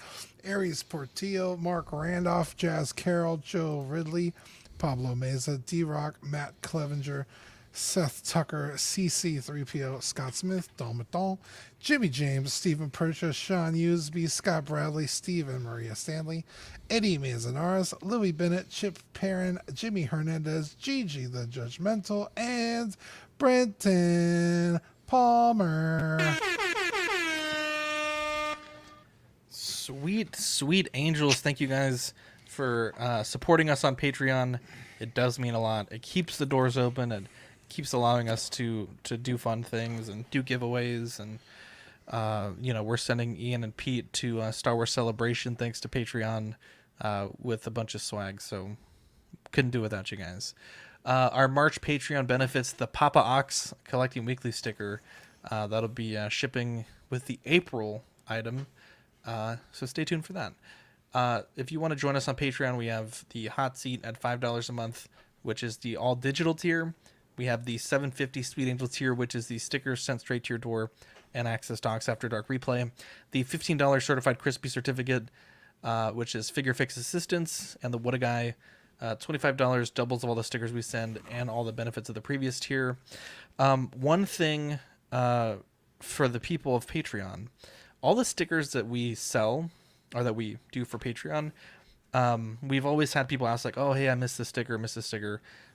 Aries Portillo, Mark Randolph, Jazz Carroll, Joe Ridley, Pablo Meza, D-Rock, Matt Clevenger, Seth Tucker, CC3PO, Scott Smith, Don Maton, Jimmy James, Stephen Purchase, Sean Usby, Scott Bradley, Steve and Maria Stanley, Eddie Manzanares, Louis Bennett, Chip Perrin, Jimmy Hernandez, Gigi the Judgmental, and Brenton Palmer. Sweet angels. Thank you guys for supporting us on Patreon. It does mean a lot. It keeps the doors open and keeps allowing us to do fun things and do giveaways, and we're sending Ian and Pete to Star Wars Celebration thanks to Patreon with a bunch of swag, so couldn't do without you guys. Our March Patreon benefits the Papa Ox Collecting Weekly sticker. That'll be shipping with the April item, so stay tuned for that. If you want to join us on Patreon, we have the Hot Seat at $5 a month, which is the all digital tier. We have the $7.50 Sweet Angel tier, which is the stickers sent straight to your door and access Docs After Dark replay. The $15 Certified Crispy certificate, which is Figure Fix Assistance, and the What a Guy. $25 doubles of all the stickers we send and all the benefits of the previous tier. One thing for the people of Patreon, all the stickers that we sell or that we do for Patreon, we've always had people ask like, oh, hey, I missed this sticker,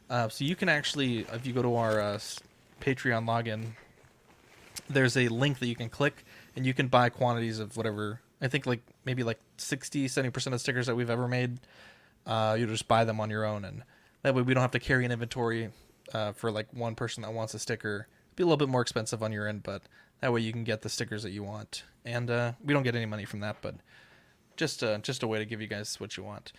so you can actually, if you go to our Patreon login, there's a link that you can click and you can buy quantities of whatever. I think like maybe like 60-70% of stickers that we've ever made. You just buy them on your own, and that way we don't have to carry an inventory for like one person that wants a sticker. It'd be a little bit more expensive on your end, but that way you can get the stickers that you want, and we don't get any money from that, but just a way to give you guys what you want.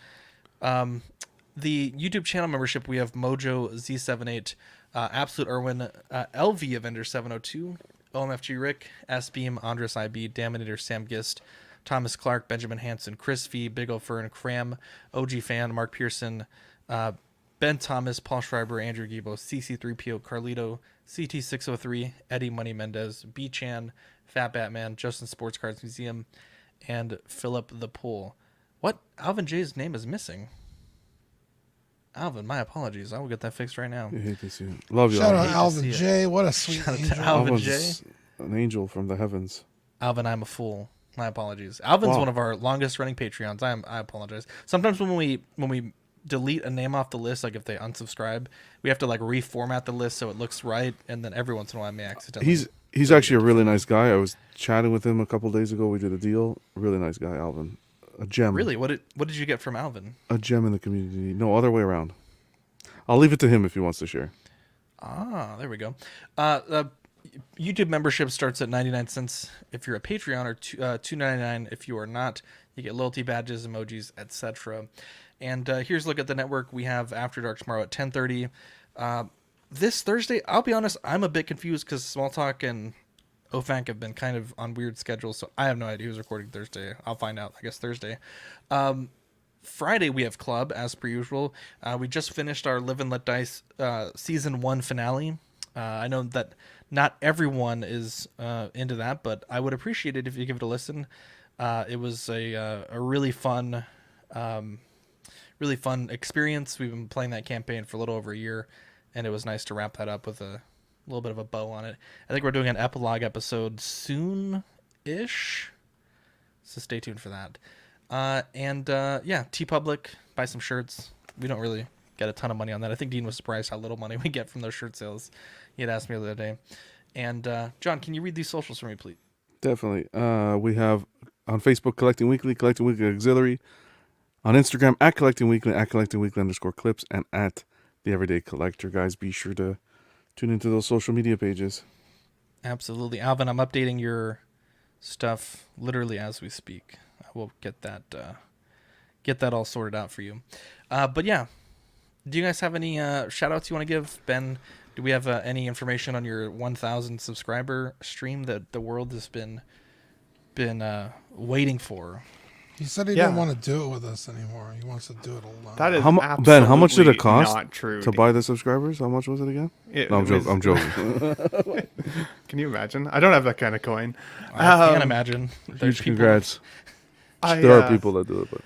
The YouTube channel membership, we have Mojo Z78, Absolute Irwin, LV Avenger 702, OMFG Rick, S Beam, Andres IB, Daminator Sam Gist, Thomas Clark, Benjamin Hansen, Chris V, Big O Fern, Cram, OG Fan, Mark Pearson, Ben Thomas, Paul Schreiber, Andrew Gibo, CC3PO, Carlito, CT603, Eddie Money Mendez, B Chan, Fat Batman, Justin Sports Cards Museum, and Philip the Pool. What? Alvin J's name is missing. Alvin, my apologies. I will get that fixed right now. You hate to see it. Love you, Shout Alvin. out Alvin J. What a sweet Shout out angel. to Alvin J. Alvin's an angel from the heavens. Alvin, I'm a fool. My apologies. Alvin's one of our longest running Patreons. I apologize. Sometimes when we delete a name off the list, like if they unsubscribe, we have to like reformat the list so it looks right, and then every once in a while I may accidentally. He's actually a really nice guy. I was chatting with him a couple days ago. We did a deal. Really nice guy, Alvin. A gem. Really? What did you get from Alvin? A gem in the community. No, other way around. I'll leave it to him if he wants to share. Ah, there we go. YouTube membership starts at 99 cents if you're a Patreon, or $2.99 if you are not. You get loyalty badges, emojis, etc. And here's a look at the network. We have After Dark tomorrow at 10:30. This Thursday, I'll be honest, I'm a bit confused because Small Talk and OFANC have been kind of on weird schedules, so I have no idea who's recording Thursday. I'll find out, I guess, Thursday. Friday, we have Club, as per usual. We just finished our Live and Let Dice Season 1 finale. I know that not everyone is into that, but I would appreciate it if you give it a listen. It was a really fun experience. We've been playing that campaign for a little over a year, and it was nice to wrap that up with a little bit of a bow on it. I think we're doing an epilogue episode soon-ish, so stay tuned for that. Yeah, TeePublic, buy some shirts. We don't really get a ton of money on that. I think Dean was surprised how little money we get from those shirt sales. He had asked me the other day. And John, can you read these socials for me, please? Definitely. We have on Facebook, Collecting Weekly Auxiliary. On Instagram, at Collecting Weekly _clips, and at The Everyday Collector. Guys, be sure to tune into those social media pages. Absolutely. Alvin, I'm updating your stuff literally as we speak. I will get that all sorted out for you. But yeah, do you guys have any shout outs you want to give? Ben, do we have any information on your 1,000 subscriber stream that the world has been waiting for? He said he didn't want to do it with us anymore. He wants to do it alone. That is Ben, how much did it cost not true, to buy the subscribers? How much was it again? I'm joking. Can you imagine? I don't have that kind of coin. I can't imagine. There's Huge congrats. I, there are people that do it, but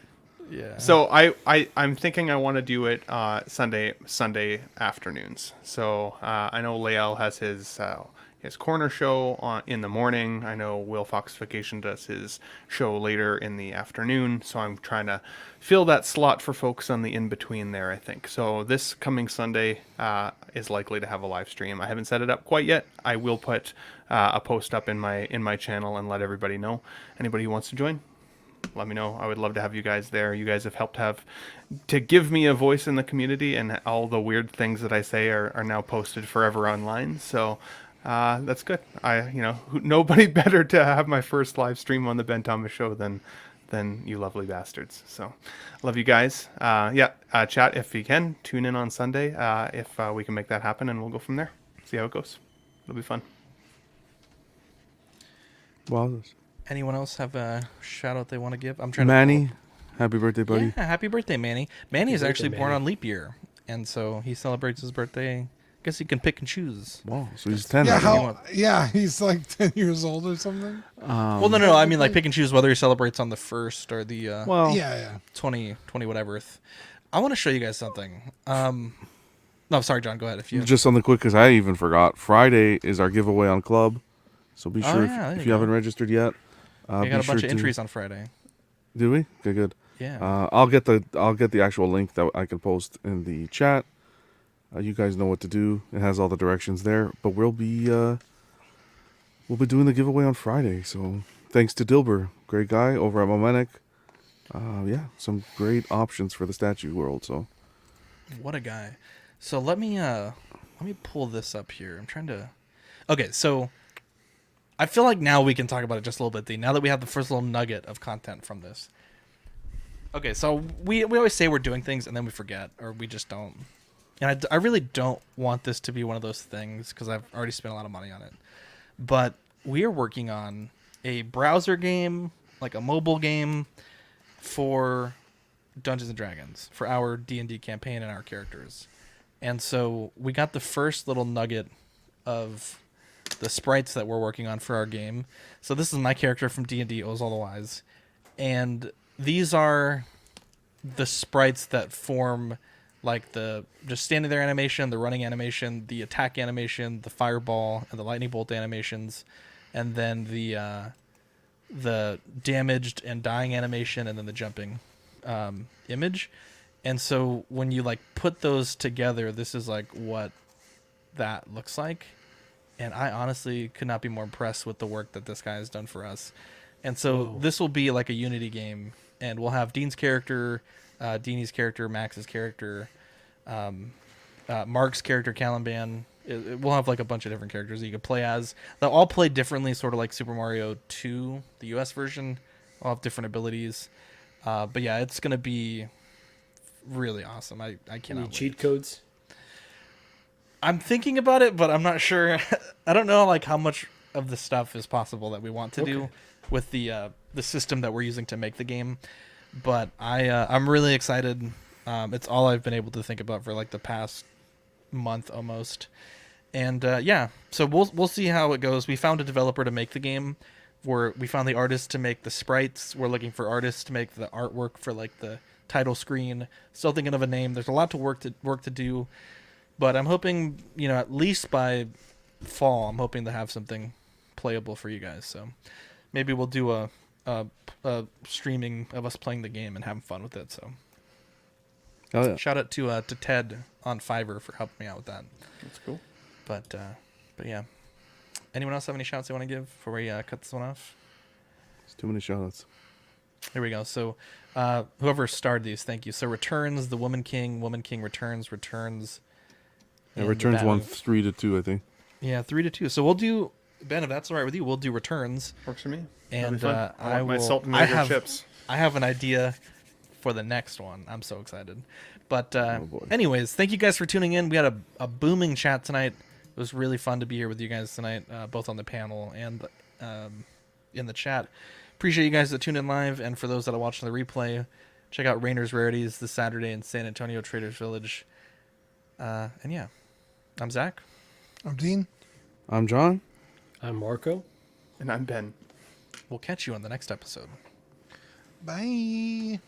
yeah. So I'm thinking I want to do it Sunday afternoons. So I know Lael has his corner show in the morning. I know Will Foxification does his show later in the afternoon. So I'm trying to fill that slot for folks on the in-between there, I think. So this coming Sunday is likely to have a live stream. I haven't set it up quite yet. I will put a post up in my channel and let everybody know. Anybody who wants to join, let me know. I would love to have you guys there. You guys have helped to give me a voice in the community, and all the weird things that I say are now posted forever online. So that's good. Nobody better to have my first live stream on the Ben Thomas Show than you lovely bastards. So love you guys. Chat if you can. Tune in on Sunday if we can make that happen, and we'll go from there. See how it goes. It'll be fun. wow. Anyone else have a shout out they want to give? I'm trying Manny, happy birthday, buddy. Yeah, happy birthday, Manny. Manny is actually born on leap year, and so he celebrates his birthday. I guess he can pick and choose. Wow, so he's 10. He's like 10 years old or something. Well, no. I mean, like pick and choose whether he celebrates on the 1st or the 20 whatever. I want to show you guys something. No, sorry, John. Go ahead. Just something quick because I even forgot. Friday is our giveaway on Club, so be sure if you haven't registered yet. We got a bunch of entries on Friday. Do we? Okay, good. Yeah. I'll get the actual link that I can post in the chat. You guys know what to do. It has all the directions there. But we'll be we'll be doing the giveaway on Friday. So thanks to Dilber, great guy over at Momentic. Yeah, some great options for the statue world. So what a guy. So let me pull this up here. I'm trying to. Okay, so I feel like now we can talk about it just a little bit. Now that we have the first little nugget of content from this. Okay, so we always say we're doing things and then we forget, or we just don't. And I really don't want this to be one of those things because I've already spent a lot of money on it. But we are working on a browser game, like a mobile game, for Dungeons and Dragons, for our D&D campaign and our characters. And so we got the first little nugget of the sprites that we're working on for our game. So this is my character from D&D, Ozal the Wise. And these are the sprites that form like the just standing there animation, the running animation, the attack animation, the fireball, and the lightning bolt animations, and then the damaged and dying animation, and then the jumping image. And so when you like put those together, this is like what that looks like. And I honestly could not be more impressed with the work that this guy has done for us. And so this will be like a Unity game, and we'll have Dean's character, Deanie's character, Max's character, Mark's character, Caliban. We'll have like a bunch of different characters that you can play as. They'll all play differently, sort of like Super Mario 2, the US version. All have different abilities. But yeah, it's going to be really awesome. I cannot wait. Cheat codes? I'm thinking about it, but I'm not sure. I don't know like how much of the stuff is possible that we want to do with the system that we're using to make the game. But I'm really excited. It's all I've been able to think about for like the past month almost. And yeah, so we'll see how it goes. We found a developer to make the game. We found the artist to make the sprites. We're looking for artists to make the artwork for like the title screen. Still thinking of a name. There's a lot to work to do. But I'm hoping, at least by fall, I'm hoping to have something playable for you guys. So maybe we'll do a streaming of us playing the game and having fun with it. So shout out to Ted on Fiverr for helping me out with that. That's cool. But yeah. Anyone else have any shouts they want to give before we cut this one off? There's too many shoutouts. Here we go. So whoever starred these, thank you. So Returns, the Woman King Returns. Yeah, Returns won 3-2, I think. Yeah, 3-2. So we'll do, Ben, if that's all right with you, we'll do Returns. Works for me. And I want my salt and vinegar chips. I have an idea for the next one. I'm so excited. But anyways, thank you guys for tuning in. We had a booming chat tonight. It was really fun to be here with you guys tonight, both on the panel and in the chat. Appreciate you guys that tuned in live, and for those that are watching the replay, check out Rainer's Rarities this Saturday in San Antonio Traders Village. And yeah, I'm Zach. I'm Dean. I'm John. I'm Marco. And I'm Ben. We'll catch you on the next episode. Bye.